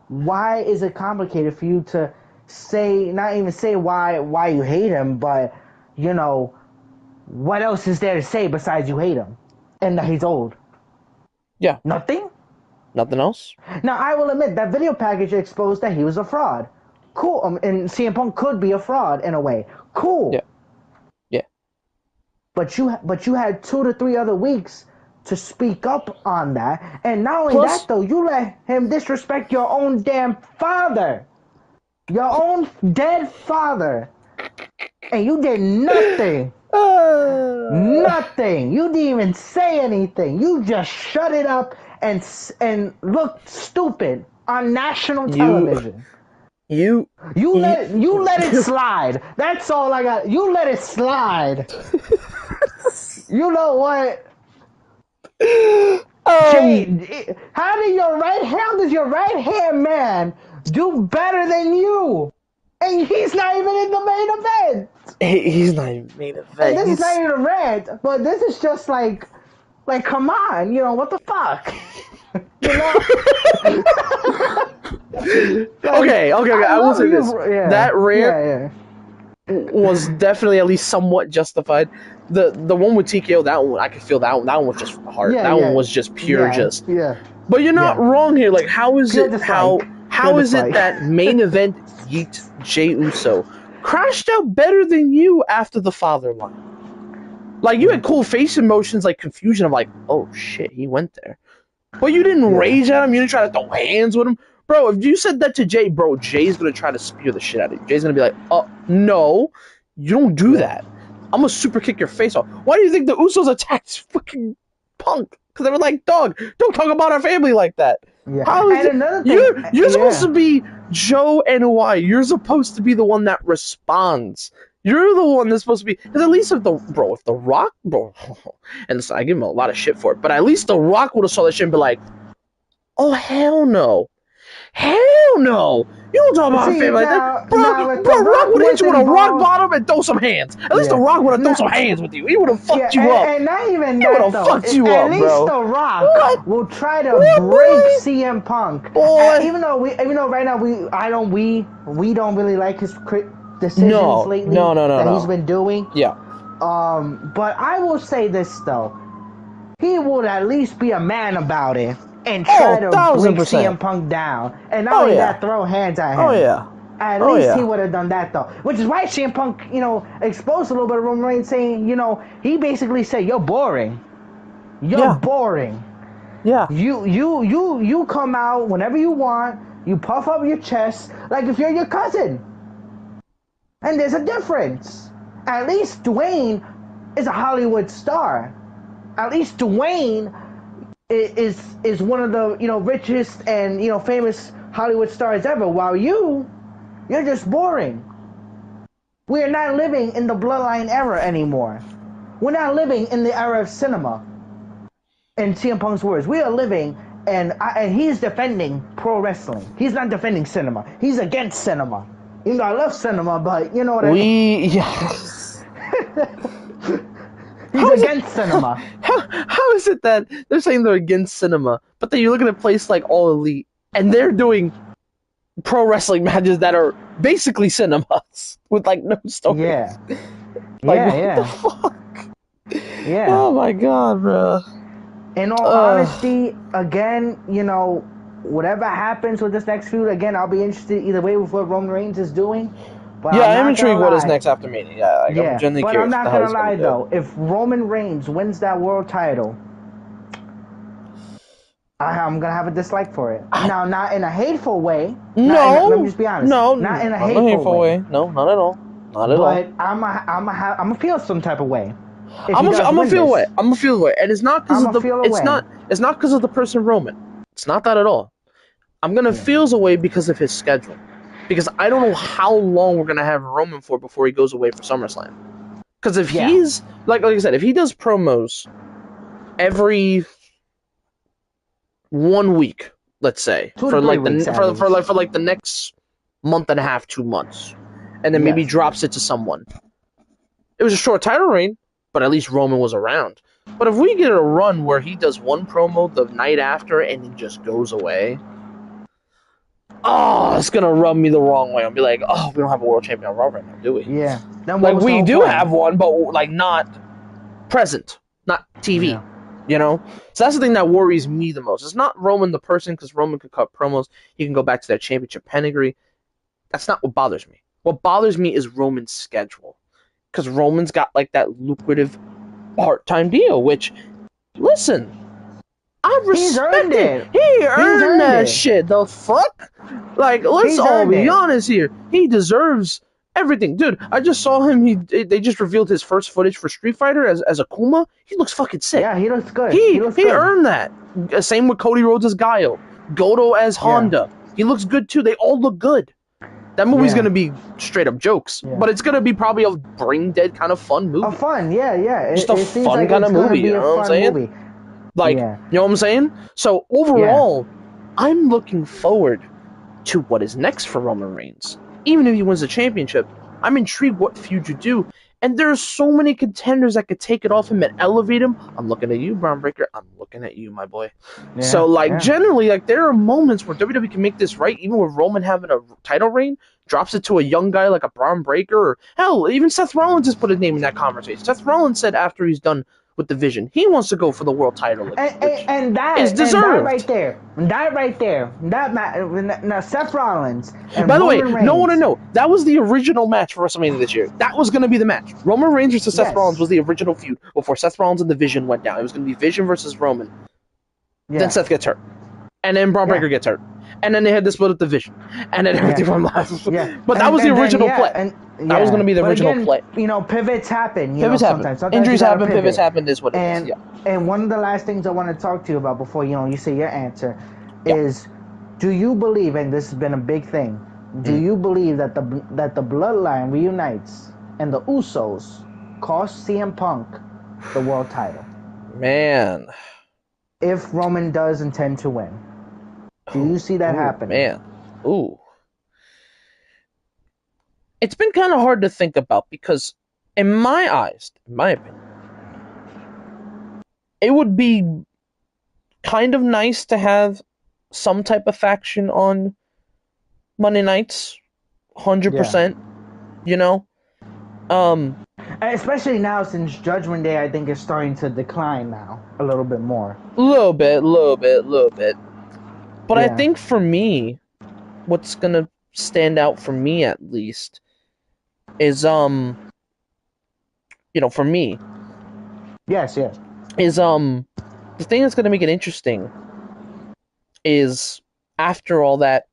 Why is it complicated for you to say, not even say why you hate him, but you know what else is there to say besides you hate him and that he's old? Yeah, Nothing. nothing else. Now, I will admit that video package exposed that he was a fraud. Cool. And CM Punk could be a fraud in a way. Yeah, Cool. yeah. But you had 2 to 3 other weeks to speak up on that. And not only that, Plus, though, you let him disrespect your own damn father. Your own dead father. And you did nothing. uh, Nothing. You didn't even say anything. You just shut it up and looked stupid on national you television. you you. You let it slide. That's all I got. You let it slide. You know what? um. Jay, how does your right hand man do better than you? And he's not even in the main event. He's not even main And event. this is not He's even a rant, but this is just like, come on, what the fuck? you know? like, okay. I I will love say you, this. bro. Yeah, That rant yeah, yeah. was definitely at least somewhat justified. The one with TKO, that one I could feel that one. That one was just from the heart. Yeah, That one yeah, was just pure yeah, just. yeah, But you're not yeah. wrong here. Like, how is Pure it dislike. Pure how is it dislike. that main event Yeet Jey Uso crashed out better than you after the father line? Like, you Yeah, had cool face emotions, like confusion of like, oh shit, he went there. But you didn't yeah, rage at him. You didn't try to throw hands with him. Bro, if you said that to Jay, bro, Jay's going to try to spear the shit out of you. Jay's going to be like, oh, no, you don't do yeah, that. I'm going to super kick your face off. Why do you think the Usos attacked fucking Punk? Because they were like, dog, don't talk about our family like that. yeah. How is And it? another thing, You're supposed yeah, to be Joe and Wyatt. You're supposed to be the one that responds. You're the one that's supposed to be. Because at least if the Rock, bro, and so I give him a lot of shit for it, but at least the Rock would have saw that shit and be like, oh, hell no. Hell no. You don't talk about a see family like that. now if the Rock Rock would hit was you with a rock involved, bottom and throw some hands. At least the yeah, Rock would have thrown some not, hands with you. He would have yeah, fucked you up. and not even He would that have though. fucked you At up, least bro. the Rock What? will try to What, break boy? CM Punk. Boy. Even though right now we don't really like his decisions No. lately No, no, no, that he's no. been doing. Yeah. But I will say this though. He would at least be a man about it and try Oh, to break 1000%. CM Punk down. And not Oh, only yeah. that, throw hands at Oh, him. yeah. At Oh, least he yeah. would have done that though. Which is why CM Punk, exposed a little bit of Roman Reigns saying, he basically said, "You're boring. You're Yeah. boring. Yeah. You come out whenever you want. You puff up your chest like if you're your cousin." And there's a difference. At least Dwayne is a Hollywood star. At least Dwayne is one of the richest and famous Hollywood stars ever. While you're just boring. We are not living in the bloodline era anymore. We're not living in the era of cinema. In CM Punk's words, we are living, and he's defending pro wrestling. He's not defending cinema. He's against cinema. Even though I love cinema, but you know what I mean. Yes. He's against cinema. How is it that they're saying they're against cinema, but then you look at a place like All Elite, and they're doing pro wrestling matches that are basically cinemas with like no story. Yeah. Like, Yeah, what yeah. the fuck? Yeah. Oh my god, bro. In all honesty, again, whatever happens with this next feud, again, I'll be interested either way with what Roman Reigns is doing. But Yeah, I'm I am not intrigued gonna what is lie. next after Mania. Yeah, like, I'm genuinely But curious I'm not what the hell gonna he's gonna lie do. though. If Roman Reigns wins that world title, I'm gonna have a dislike for it. Now, not in a hateful way. Let me just be honest. No, Not in a not in hateful way. No, not at all. Not at all. But I'm gonna feel some type of way. I'm gonna feel away. I'm gonna feel away, and it's not because of the. It's not because of the person Roman. It's not that at all. I'm gonna feel away because of his schedule. Because I don't know how long we're gonna have Roman for before he goes away for SummerSlam. Because if he's like I said, if he does promos every 1 week, let's say, for like the next month and a half, 2 months, and then maybe drops it to someone. It was a short title reign, but at least Roman was around. But if we get a run where he does one promo the night after and he just goes away, it's gonna rub me the wrong way. I'll be like, oh, we don't have a world champion on Raw right now, do we? Yeah. Like we do have one, but like not present, not TV. Yeah. You know, so that's the thing that worries me the most. It's not Roman the person, because Roman can cut promos. He can go back to that championship pedigree. That's not what bothers me. What bothers me is Roman's schedule, because Roman's got like that lucrative part-time deal. Which, listen, I respect it. He earned that shit. The fuck? Like, let's all be honest here. He deserves everything, dude. I just saw him. They just revealed his first footage for Street Fighter as Akuma. He looks fucking sick. Yeah, he looks good. He earned that. Same with Cody Rhodes as Guile, Goto as Honda. He looks good too. They all look good. That movie's gonna be straight up jokes, but it's gonna be probably a brain dead kind of fun movie. Just a fun kind of movie. You know what I'm saying? Like, you know what I'm saying? So overall, I'm looking forward to what is next for Roman Reigns. Even if he wins the championship, I'm intrigued what feud you do. And there are so many contenders that could take it off him and elevate him. I'm looking at you, Braun Breaker. I'm looking at you, my boy. Yeah, so, generally, there are moments where WWE can make this right, even with Roman having a title reign. drops it to a young guy like a Braun Breaker, or hell, even Seth Rollins has put his name in that conversation. Seth Rollins said after he's done with the Vision, he wants to go for the world title again, which is And that deserved. right there, now Seth Rollins and By the way, Roman no one to Reigns. know that was the original match for WrestleMania this year. That was going to be the match. Roman Reigns versus Seth Rollins Yes. was the original feud before Seth Rollins and the Vision went down. It was going to be Vision versus Roman. Then Yeah. Seth gets hurt, and then Braun Breaker Yeah. gets hurt, and then they had to split up the Vision, and then everything Yeah. from left. Yeah. But that was the And then original play. and That was going yeah. to be the But original again, play. pivots happen. Pivots happen. Sometimes you Injuries gotta happen. Pivots pivot. happen. Is what it is. And Yeah. and one of the last things I want to talk to you about before you say your answer Yeah. is, do you believe, and this has been a big thing, do you believe that the Bloodline reunites and the Usos cost CM Punk the world title Man. if Roman does intend to win? Do you see that happening? Man. Ooh. It's been kind of hard to think about because, in my eyes, in my opinion, it would be kind of nice to have some type of faction on Monday nights, 100%. You know, Especially now since Judgment Day, I think is starting to decline now a little bit more. little bit. But I Yeah. think for me, what's gonna stand out for me at least is for me Yes. is the thing that's gonna make it interesting is after all that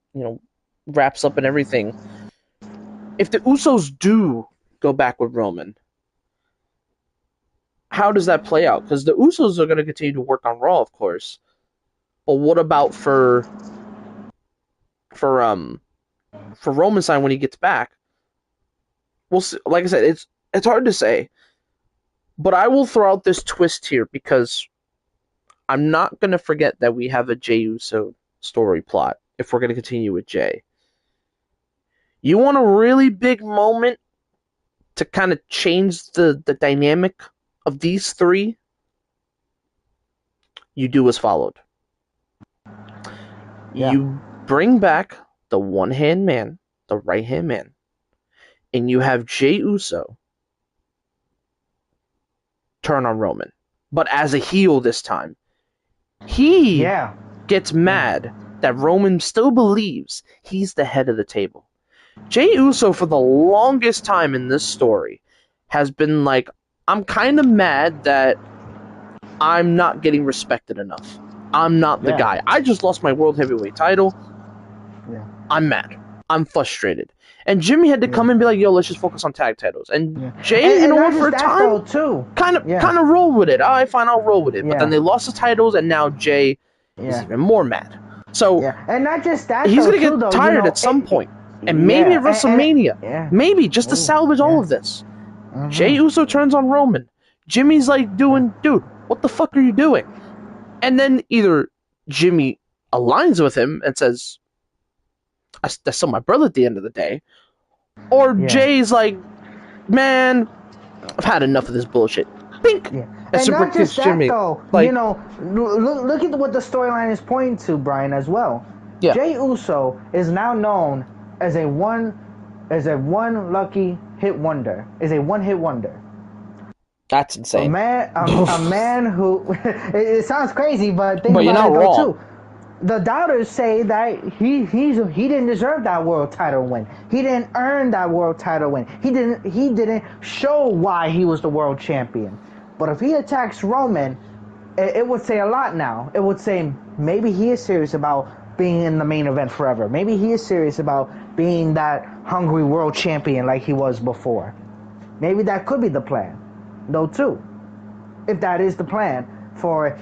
wraps up and everything, if the Usos do go back with Roman, how does that play out? Because the Usos are going to continue to work on Raw, of course, but what about for Roman sign when he gets back? We'll see. Like I said, it's hard to say, but I will throw out this twist here because I'm not going to forget that we have a Jey Uso story plot if we're going to continue with Jey. You want a really big moment to kind of change the dynamic of these three? You do as followed. Yeah. You bring back the one-hand man, the right-hand man, and you have Jey Uso turn on Roman, but as a heel this time. He gets mad that Roman still believes he's the head of the table. Jey Uso, for the longest time in this story, has been like, I'm kind of mad that I'm not getting respected enough. I'm not the guy. I just lost my World Heavyweight title. Yeah. I'm mad. I'm frustrated. And Jimmy had to come and be like, yo, let's just focus on tag titles. And Jey, you know what, for a time, kind of roll with it. All right, fine, I'll roll with it. But then they lost the titles, and now Jey is even more mad. So, and not just that, he's going to get tired at some point. And maybe at WrestleMania, maybe just to salvage all of this, Jey Uso turns on Roman. Jimmy's like dude, what the fuck are you doing? And then either Jimmy aligns with him and says, that's still my brother at the end of the day, or Jay's like, man, I've had enough of this bullshit. Pink. And not just that, Jimmy. though. Like, look at what the storyline is pointing to, Brian, as well. Yeah. Jey Uso is now known as a one lucky hit wonder. Is a one-hit wonder. That's insane. A man who it sounds crazy, but think but you're about not it wrong. too. The doubters say that he didn't deserve that world title win. He didn't earn that world title win. He didn't show why he was the world champion. But if he attacks Roman, it would say a lot now. It would say maybe he is serious about being in the main event forever. Maybe he is serious about being that hungry world champion like he was before. Maybe that could be the plan, though, too. If that is the plan, for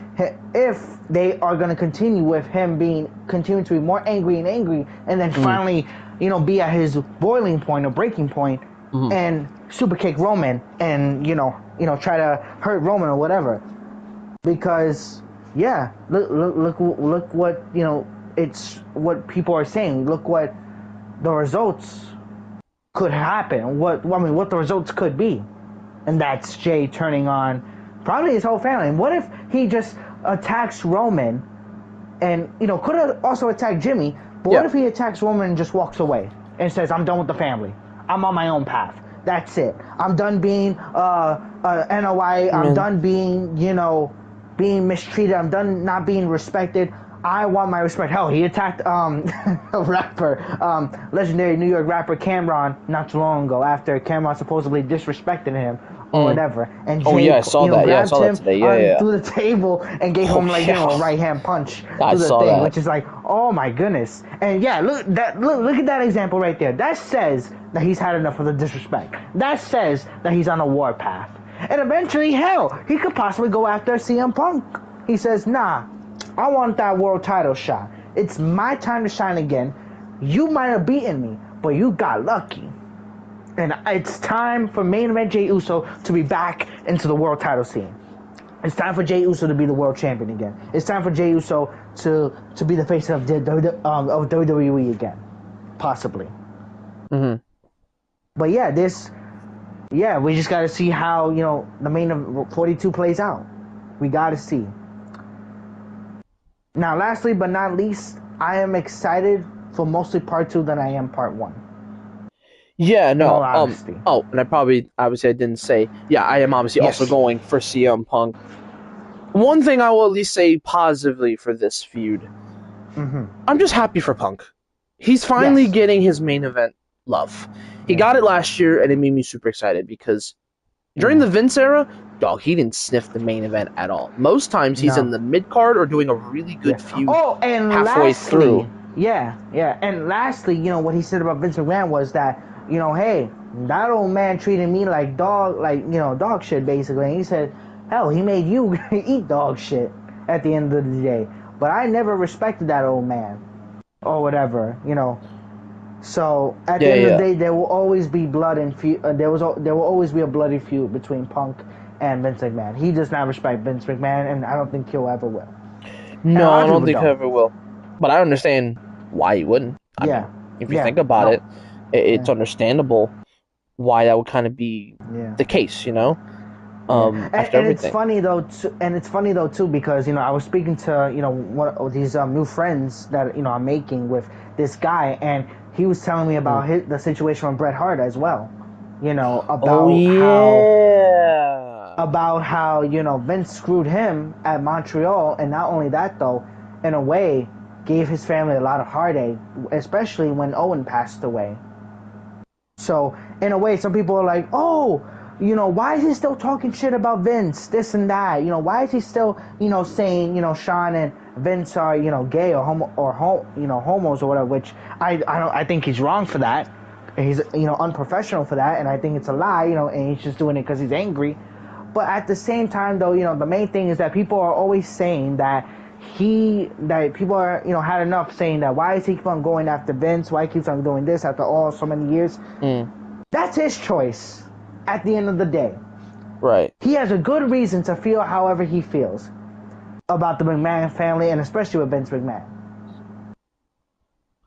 if they are going to continue with him continuing to be more angry and then finally, be at his boiling point or breaking point, and super kick Roman and try to hurt Roman or whatever. Because look what it's what people are saying. Look what the results could happen. What the results could be, and that's Jey turning on probably his whole family. And what if he just attacks Roman and could have also attacked Jimmy, but what if he attacks Roman and just walks away? and says, I'm done with the family. I'm on my own path. That's it. I'm done being NOI. I'm Man. done being, being mistreated. I'm done not being respected. I want my respect. Hell, he attacked a rapper, legendary New York rapper Cameron not too long ago after Cameron supposedly disrespected him or Mm. whatever. And Oh yeah, I Jake, saw that. Yeah, I grabbed saw that him today. Yeah, on yeah. through the table and gave Oh him like a yeah. right hand punch I through the saw thing, that. which is like, oh my goodness. And yeah, look at that example right there. That says that he's had enough of the disrespect. That says that he's on a war path. And eventually, hell, he could possibly go after CM Punk. He says, nah, I want that world title shot. It's my time to shine again. You might have beaten me, but you got lucky. And it's time for main event Jey Uso to be back into the world title scene. It's time for Jey Uso to be the world champion again. It's time for Jey Uso to be the face of WWE again, possibly. Hmm. But yeah, we just got to see how the main of 42 plays out. We got to see. Now, lastly but not least, I am excited for mostly part two than I am part one. Yeah, In all no. honesty, Oh, and I probably obviously I didn't say. Yeah, I am obviously also yes. going for CM Punk. One thing I will at least say positively for this feud, Mm-hmm. I'm just happy for Punk. He's finally Yes. getting his main event love. He Yeah. got it last year, and it made me super excited because during Yeah. the Vince era, dog, he didn't sniff the main event at all. Most times he's in No. the mid card or doing a really Yeah. good feud Oh, and halfway lastly, through. and lastly, what he said about Vince McMahon was that, hey, that old man treated me like dog, dog shit, basically. And he said, hell, he made you eat dog shit at the end of the day. But I never respected that old man or whatever. So at the Yeah, end of yeah. the day, there will always be blood and there will always be a bloody feud between Punk and Vince McMahon. He does not respect Vince McMahon, and I don't think he'll ever will. And a No, lot I of don't people think I don't. ever will. But I understand why he wouldn't. I Yeah, mean, if you yeah, think about no, it, it's yeah, understandable why that would kind of be yeah, the case, you know? yeah. After And it's everything. funny though, too, because I was speaking to one of these new friends that I'm making with this guy, and he was telling me Mm. about the situation with Bret Hart as well. Oh yeah. About how Vince screwed him at Montreal, and not only that though, in a way, gave his family a lot of heartache, especially when Owen passed away. So in a way, some people are like, oh, why is he still talking shit about Vince, this and that? Why is he still saying Sean and Vince are gay or homos or whatever? Which I think he's wrong for that. He's unprofessional for that, and I think it's a lie. And he's just doing it because he's angry. But at the same time, though, the main thing is that people are always saying that people are, had enough saying that why does he keep on going after Vince? Why he keeps on doing this after all so many years? Mm. That's his choice at the end of the day. Right. He has a good reason to feel however he feels about the McMahon family and especially with Vince McMahon.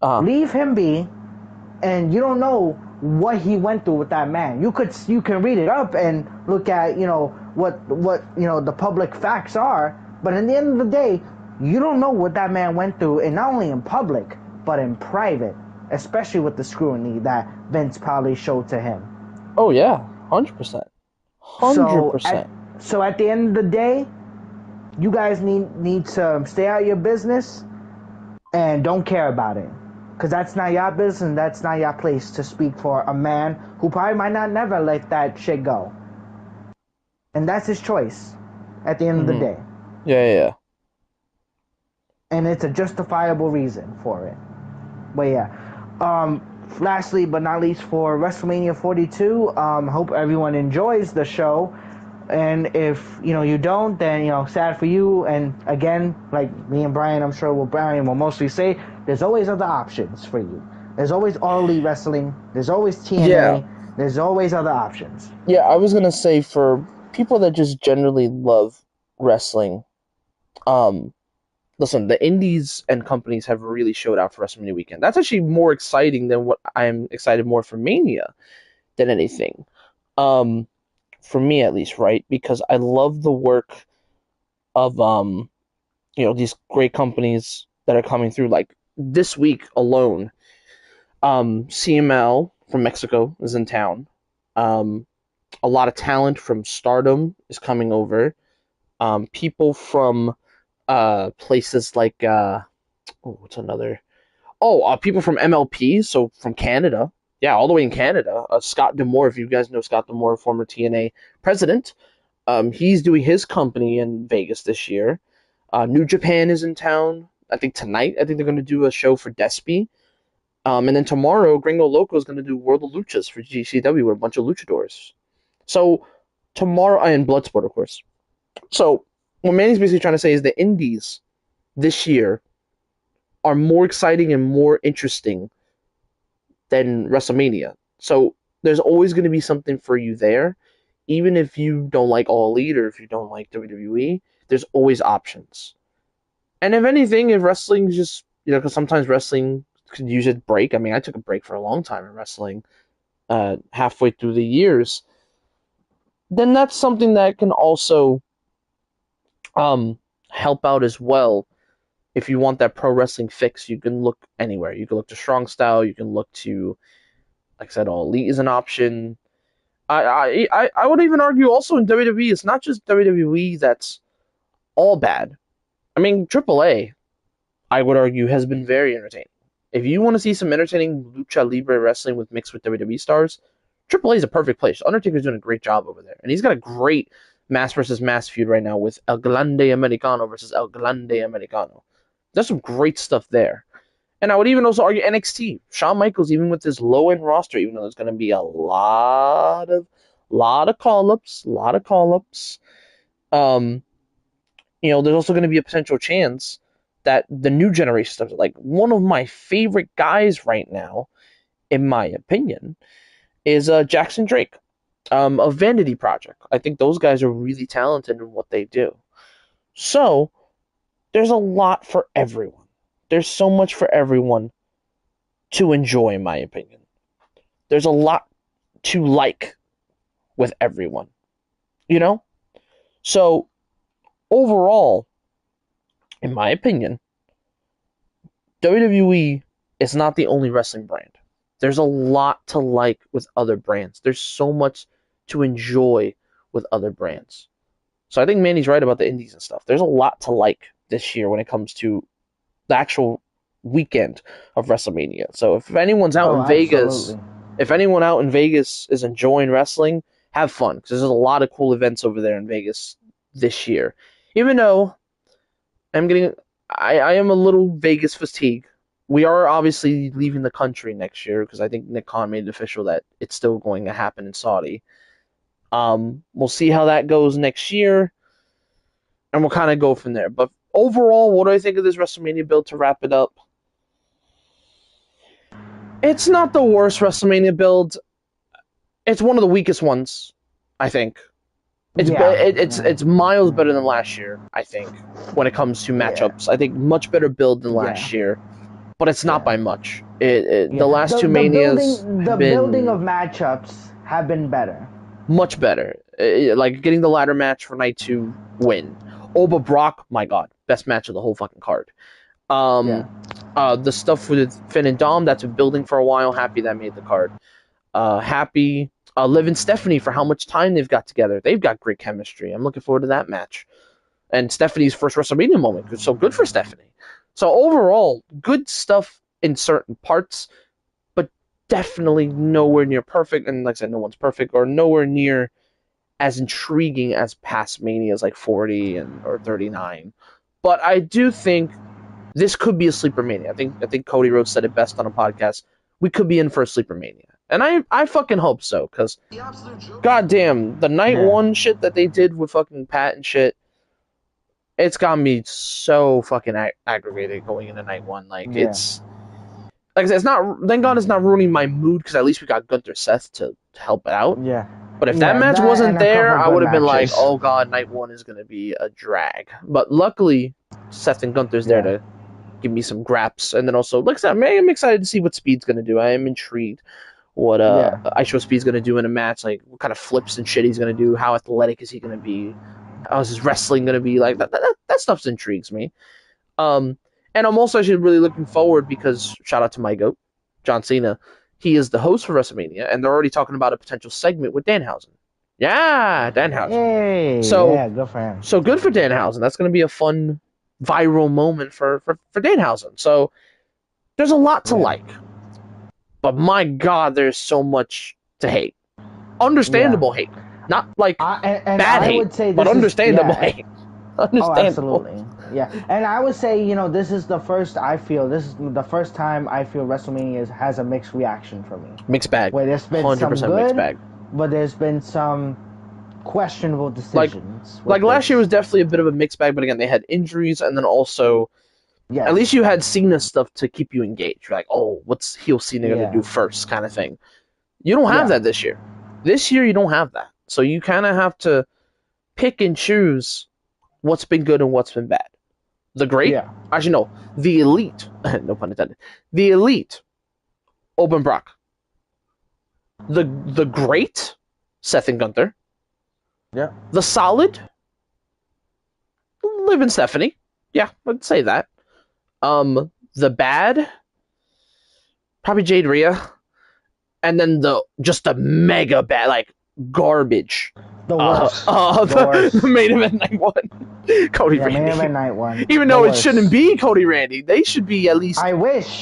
Uh-huh. Leave him be, and you don't know what he went through with that man. You can read it up and look at what the public facts are, but in the end of the day, you don't know what that man went through, and not only in public but in private, especially with the scrutiny that Vince probably showed to him. Oh yeah. 100%. Hundred So at percent. so at the end of the day, you guys need to stay out of your business and don't care about it. Because that's not your business and that's not your place to speak for a man who probably might not never let that shit go. And that's his choice at the end of the Mm-hmm. day. Yeah, yeah, yeah. And it's a justifiable reason for it. But yeah. Lastly but not least, for WrestleMania 42, hope everyone enjoys the show. And if you don't, then sad for you. And again, like me and Brian, I'm sure Brian will mostly say, there's always other options for you. There's always All Elite Wrestling. There's always Yeah. TNA. There's always other options. Yeah, I was gonna say for people that just generally love wrestling, um, listen, the indies and companies have really showed out for WrestleMania weekend. That's actually more exciting than what I'm excited more for Mania than anything. Um, for me at least, right? Because I love the work of these great companies that are coming through. Like this week alone, CML from Mexico is in town. Um, a lot of talent from Stardom is coming over. People from places like what's another? Oh, people from MLP, so from Canada. Yeah, all the way in Canada. Scott Demore, if you guys know Scott Demore, former TNA president. He's doing his company in Vegas this year. New Japan is in town. I think tonight. I think they're going to do a show for Despy. And then tomorrow, Gringo Loco is going to do World of Luchas for GCW with a bunch of luchadors. So tomorrow, and Bloodsport, of course. So what Manny's basically trying to say is the indies this year are more exciting and more interesting than WrestleMania. So there's always going to be something for you there. Even if you don't like All Elite or if you don't like WWE, there's always options. And if anything, if wrestling is just, because sometimes wrestling could use a break. I mean, I took a break for a long time in wrestling, halfway through the years. Then that's something that can also help out as well. If you want that pro wrestling fix, you can look anywhere. You can look to Strong Style. You can look to, like I said, All Elite is an option. I would even argue also in WWE, it's not just WWE that's all bad. I mean, AAA, I would argue, has been very entertaining. If you want to see some entertaining lucha libre wrestling with mixed with WWE stars, AAA is a perfect place. Undertaker's doing a great job over there, and he's got a great mass versus mass feud right now with El Grande Americano versus El Grande Americano. There's some great stuff there. And I would even also argue NXT. Shawn Michaels, even with this low end roster, even though there's going to be a lot of call ups, Um, there's also going to be a potential chance that the new generation stuff, like one of my favorite guys right now, in my opinion, is Jackson Drake, of Vanity Project. I think those guys are really talented in what they do. So there's a lot for everyone. There's so much for everyone to enjoy, in my opinion. There's a lot to like with everyone, you know? So overall, in my opinion, WWE is not the only wrestling brand. There's a lot to like with other brands. There's so much to enjoy with other brands. So I think Manny's right about the indies and stuff. There's a lot to like this year when it comes to the actual weekend of WrestleMania. So Oh, absolutely. if anyone out in Vegas is enjoying wrestling, have fun because there's a lot of cool events over there in Vegas this year. Even though I'm getting, I am a little Vegas fatigue. We are obviously leaving the country next year because I think Nick Khan made it official that it's still going to happen in Saudi. We'll see how that goes next year, and we'll kind of go from there. But overall, what do I think of this WrestleMania build to wrap it up? It's not the worst WrestleMania build. It's one of the weakest ones, I think. Yeah, It's miles better than last year, I think, when it comes to yeah, matchups. I think much better build than yeah, last year, but it's not yeah, by much. The yeah. last two The manias have building of been matchups have been better. much better. Like getting the ladder match for night two win. Oba Brock, my god, best match of the whole fucking card. Yeah, Um, the stuff with Finn and Dom that's been building for a while. Happy that made the card. Happy Liv and Stephanie for how much time they've got together. They've got great chemistry. I'm looking forward to that match. And Stephanie's first WrestleMania moment. So good for Stephanie. So overall, good stuff in certain parts, but definitely nowhere near perfect. And like I said, no one's perfect, or nowhere near as intriguing as past Manias like 40 or 39. But I do think this could be a sleeper mania. I think Cody Rhodes said it best on a podcast. We could be in for a sleeper mania. And I fucking hope so, because goddamn, the night yeah, one shit that they did with fucking Pat and shit, it's got me so fucking aggravated going into night one. yeah, Like I said, it's not. Thank God it's not ruining my mood because at least we got Gunther Seth to help it out. yeah, But if that yeah. match That wasn't and a there, couple I good would have been like, matches. oh god, night one is gonna be a drag. But luckily, Seth and Gunther's there Yeah, to give me some graps, and then also, like I said, I'm excited to see what Speed's gonna do. I am intrigued what yeah, Ice Speed's gonna do in a match, like what kind of flips and shit he's gonna do, how athletic is he gonna be, how's his wrestling gonna be, like that stuff intrigues me. Um, and I'm also actually really looking forward because shout out to my goat. John Cena, he is the host for WrestleMania, and they're already talking about a potential segment with Danhausen. Yeah, Danhausen. Hey, So, yeah, good for him. so good for Danhausen. That's going to be a fun viral moment for Danhausen. So there's a lot to Yeah, like, but my God, there's so much to hate. yeah. Understandable hate, not like And bad I hate, would say but this is understandable yeah. hate. Oh, Understandable. absolutely. Yeah. And I would say, this is the first I feel, this is the first time I feel has a mixed reaction for me. Mixed bag, Where there's been some 100% mixed good, bag. but there's been some questionable Like decisions like with last year this. was definitely a bit of a mixed bag, but again, they had injuries, and then also at least Yes. you had Cena stuff to keep you engaged. You're like, oh, what's heel Cena gonna Yeah. do first, kind of thing. You don't have Yeah. that this year. This year you don't have that, so you kind of have to pick and choose what's been good and what's been bad. The great, Yeah. actually no, the elite, no pun intended. The elite, Open Brock. The great, Seth and Gunther. Yeah. The solid, Liv and Stephanie. Yeah, I'd say that. The bad, probably Jade Rhea, and then the mega bad, like garbage. The worst. The The worst. main event night one, Cody Yeah, main Randy. event night one. Even The though it shouldn't worst. be Cody Randy, they should be at least I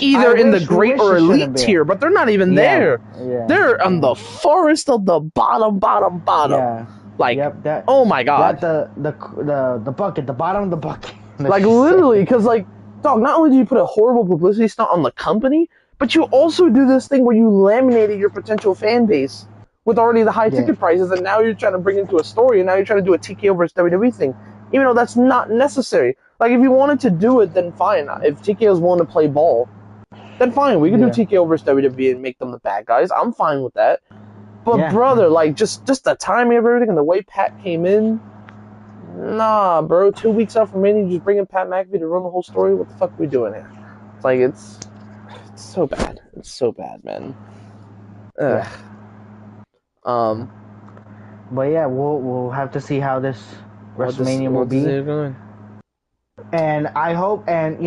either in the wish, we great wish or it shouldn't elite be. tier, but they're not even Yeah. there. Yeah. They're on Yeah. the forest of the bottom. Yeah. Like, Yep. That oh my that god. the bucket, the bottom of the bucket. Let's Like, just say. literally, because, like, dog, not only do you put a horrible publicity stunt on the company, but you also do this thing where you laminated your potential fan base with already the high Yeah. ticket prices, and now you're trying to bring it into a story, and now you're trying to do a TKO versus WWE thing, even though that's not necessary. Like, if you wanted to do it, then fine. If TKO is willing to play ball, then fine. We can do Yeah. TKO versus WWE and make them the bad guys. I'm fine with that. But Yeah. brother, like, just the timing of everything and the way Pat came in, nah, bro. 2 weeks out from Manny, just bringing Pat McAfee to run the whole story. What the fuck are we doing here? It's like it's so bad. It's so bad, man. Ugh. Yeah. Um, But yeah, we'll have to see how this WrestleMania will what is be. it going? And I hope, and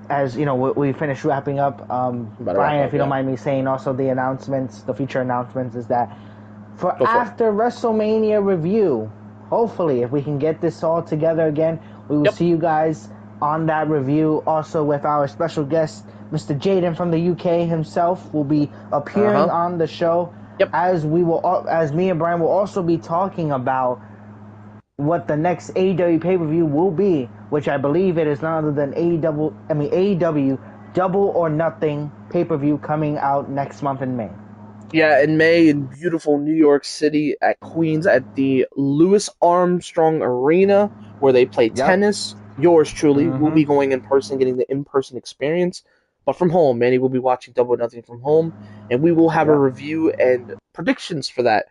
as we finish wrapping up, About to wrap Brian, up, if you don't yeah. mind me saying, also the announcements, the future announcements, is that for Go for it. after WrestleMania review, hopefully, if we can get this all together again, we will Yep. see you guys on that review. Also, with our special guest, Mr. Jaden from the UK himself, will be appearing on the show. Yep. As me and Brian will also be talking about what the next AEW pay-per-view will be, which I believe it is none other than AEW Double or Nothing pay-per-view coming out next month in May. Yeah, in May in beautiful New York City at Queens at the Louis Armstrong Arena where they play tennis. Yours truly will be going in person, getting the in-person experience. But from home, Manny will be watching Double or Nothing from home, and we will have a review and predictions for that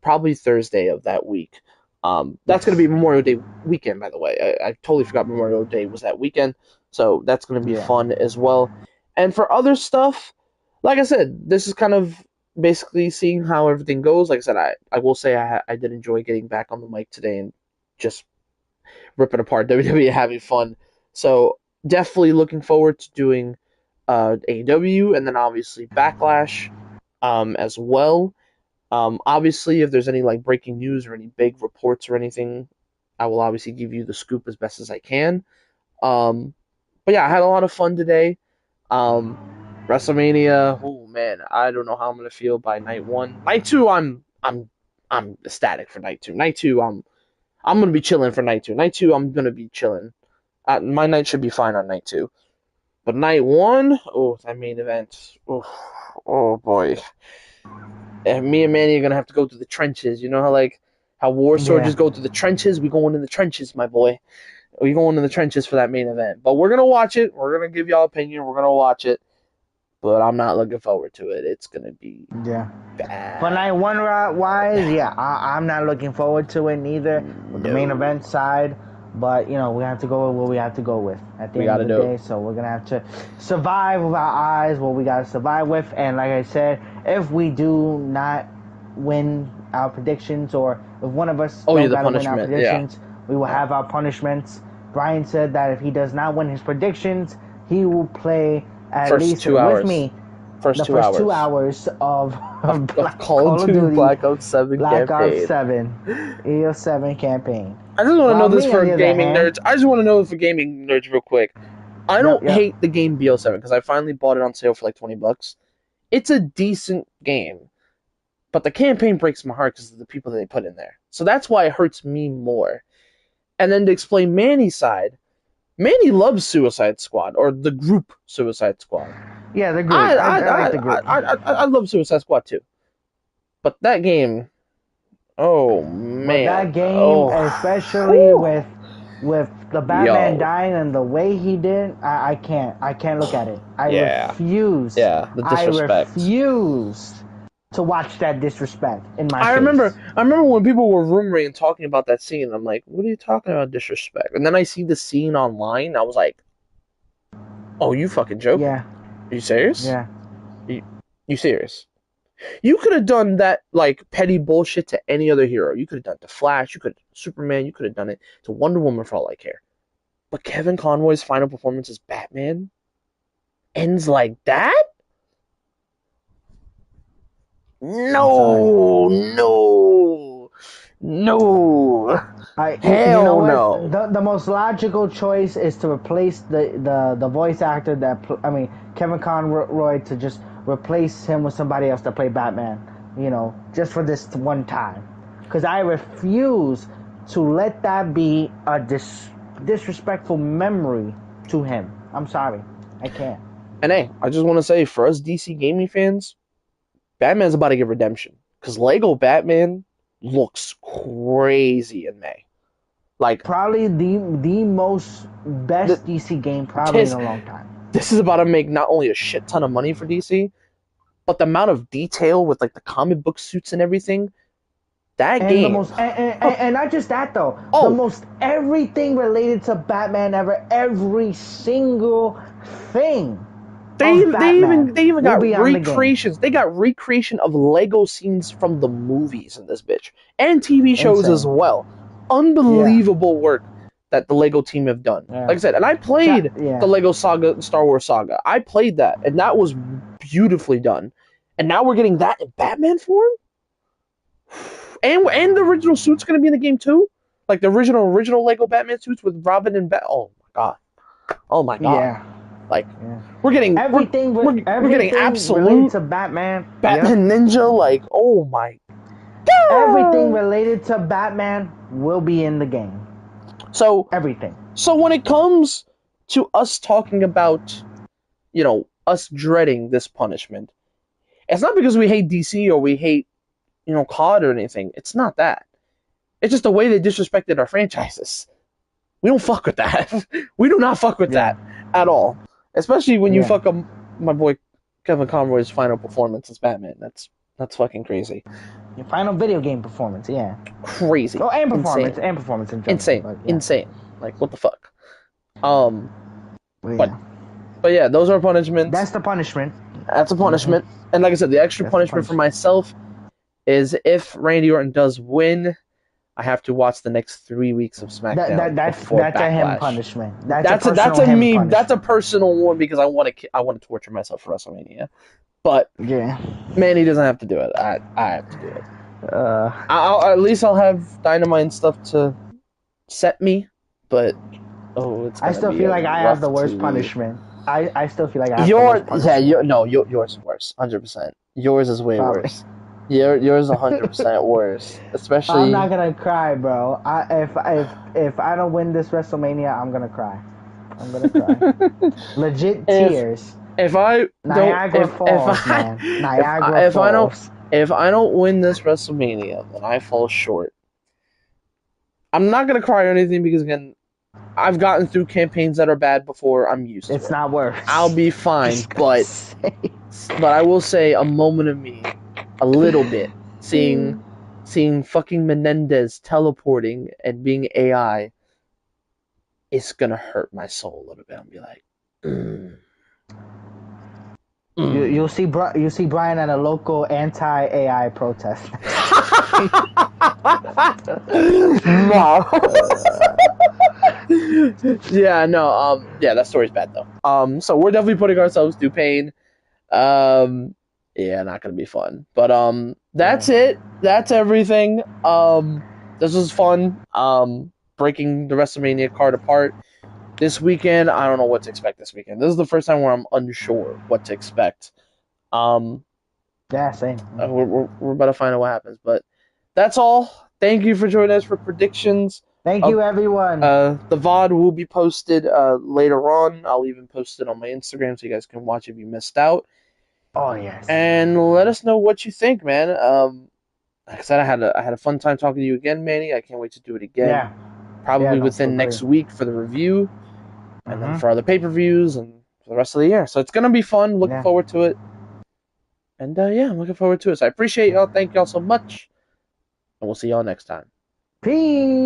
probably Thursday of that week. That's going to be Memorial Day weekend, by the way. I totally forgot Memorial Day was that weekend, so that's going to be fun as well. And for other stuff, like I said, this is kind of basically seeing how everything goes. Like I said, I will say I did enjoy getting back on the mic today and just ripping apart WWE, having fun. So definitely looking forward to doing AEW and then obviously Backlash as well. Obviously, if there's any like breaking news or any big reports or anything, I will obviously give you the scoop as best as I can. But yeah, I had a lot of fun today. WrestleMania. Oh man, I don't know how I'm gonna feel by night one. Night two, I'm ecstatic for night two. Night two, I'm gonna be chilling for night two. Night two, I'm gonna be chilling. My night should be fine on night two. But night one, oh, that main event. Oh boy. And me and Manny are gonna have to go through the trenches. You know how war soldiers go through the trenches? We going in the trenches, my boy. We going in the trenches for that main event. But we're gonna watch it. We're gonna give y'all opinion. We're gonna watch it. But I'm not looking forward to it. It's gonna be bad. For night one wise, I'm not looking forward to it neither. With the main event side, but we have to go with what we have to go with at the end of the day. So we're gonna have to survive with our eyes what we gotta survive with. And like I said, if we do not win our predictions, or if one of us don't gotta win our predictions, we will have our punishments. Brian said that if he does not win his predictions, he will play at least with me First the two first two hours hours of of Call of Call of Duty Duty Black Ops 7 Black Ops campaign. 7 EO7 campaign. I just want to know While this me, on for the other gaming hand, nerds. I just want to know for gaming nerds real quick. I yep, don't yep, hate the game BO7 because I finally bought it on sale for like $20. It's a decent game, but the campaign breaks my heart because of the people that they put in there. So that's why it hurts me more. And then to explain Manny's side, Manny loves Suicide Squad or the group Suicide Squad. yeah, the group. I I I like I the group. I love Suicide Squad too, but that game, oh But man, that game, oh, especially whew. with the Batman Yo, dying and the way he did, I can't look at it. yeah, the I disrespect. refuse to watch that disrespect in my face. I remember when people were rumoring and talking about that scene. I'm like, what are you talking about disrespect? And then I see the scene online. I was like, oh, you fucking joking? Yeah, Are you serious? yeah, You, you serious? You could have done that like petty bullshit to any other hero. You could have done it to Flash. You could Superman. You could have done it to Wonder Woman for all I care. But Kevin Conroy's final performance as Batman ends like that? I'm sorry. No, no, You know hell what? no. The most logical choice is to replace the voice actor Kevin Conroy, to just replace him with somebody else to play Batman. You know, just for this one time, because I refuse to let that be a disrespectful memory to him. I'm sorry, I can't. And hey, I just want to say for us DC gaming fans, Batman's about to get redemption because Lego Batman looks crazy in May. Like Probably the most th- best DC game probably in this, a long time. this is about to make not only a shit ton of money for DC, but the amount of detail with like the comic book suits and everything. That And the game, most, and not just that though, the oh, most everything related to Batman ever, every single thing of Batman they even will got be on the game. recreations. They got recreation of Lego scenes from the movies in this bitch and TV shows as Insane. well. Yeah. Unbelievable work that the Lego team have done. Yeah. Like I said, and I played the Yeah. Lego Saga, Star Wars Saga. I played that, and that was beautifully done. And now we're getting that in Batman form, and the original suit's gonna be in the game too, like the original Lego Batman suits with Robin and Bat. Oh my god! Yeah. Like Yeah. we're getting we're getting Everything related absolute to Batman. Yep. Batman Ninja. Like oh my Everything god! related to Batman will be in the game. So Everything. so when it comes to us talking about us dreading this punishment, it's not because we hate DC or we hate COD or anything. It's not that. It's just the way they disrespected our franchises. We don't fuck with that. We do not fuck with Yeah. that at all. Especially when you Yeah. fuck up my boy Kevin Conroy's final performance as Batman. That's fucking crazy. Your final video game performance. Yeah. Crazy. Oh, and Insane. performance in general. Insane. But yeah. Insane. Like what the fuck? Um but Yeah. but yeah, those are punishments. That's the punishment. That's a punishment. And like I said, the extra That's the punishment for punishment. myself is if Randy Orton does win, I have to watch the next 3 weeks of SmackDown That's before a him Backlash. punishment. That's personal a him me. punishment. That's a personal one because I want to torture myself for WrestleMania. But Yeah. Manny doesn't have to do it. I have to do it. Uh, At least I'll have Dynamite and stuff to set me. But it's. I still feel like I have the worst punishment. I still feel like I have the worst punishment. Yours is worse. 100%. Yours is way Probably. worse. Yours 100% worse. Especially. I'm not gonna cry, bro. If I don't win this WrestleMania, I'm gonna cry. I'm gonna cry. Legit tears. If I Niagara Falls, man. Niagara Falls. If I don't win this WrestleMania, then I fall short. I'm not gonna cry or anything because again, I've gotten through campaigns that are bad before. I'm used to it. It's not worse. I'll be fine, but I will say a moment of me, a little bit, seeing fucking Menendez teleporting and being AI, it's gonna hurt my soul a little bit. I'll be like, You'll see Brian at a local anti-AI protest. No. Yeah, no. Yeah, that story's bad though. So we're definitely putting ourselves through pain. Um, yeah, not gonna be fun. But Yeah. that's it. That's everything. This was fun. Breaking the WrestleMania card apart this weekend. I don't know what to expect this weekend. This is the first time where I'm unsure what to expect. Um, Yeah, same. Yeah. we're about to find out what happens. But that's all. Thank you for joining us for predictions Thank of you, everyone. the VOD will be posted later on. I'll even post it on my Instagram so you guys can watch if you missed out. Oh, yes. And let us know what you think, man. Like I said, I had a fun time talking to you again, Manny. I can't wait to do it again, Yeah. Yeah, probably no, for within great. next week for the review, and then Mm-hmm. for other pay-per-views and for the rest of the year. So it's gonna be fun. Looking Yeah. forward to it. And yeah, I'm looking forward to it. So I appreciate y'all. Thank y'all so much, and we'll see y'all next time. Peace.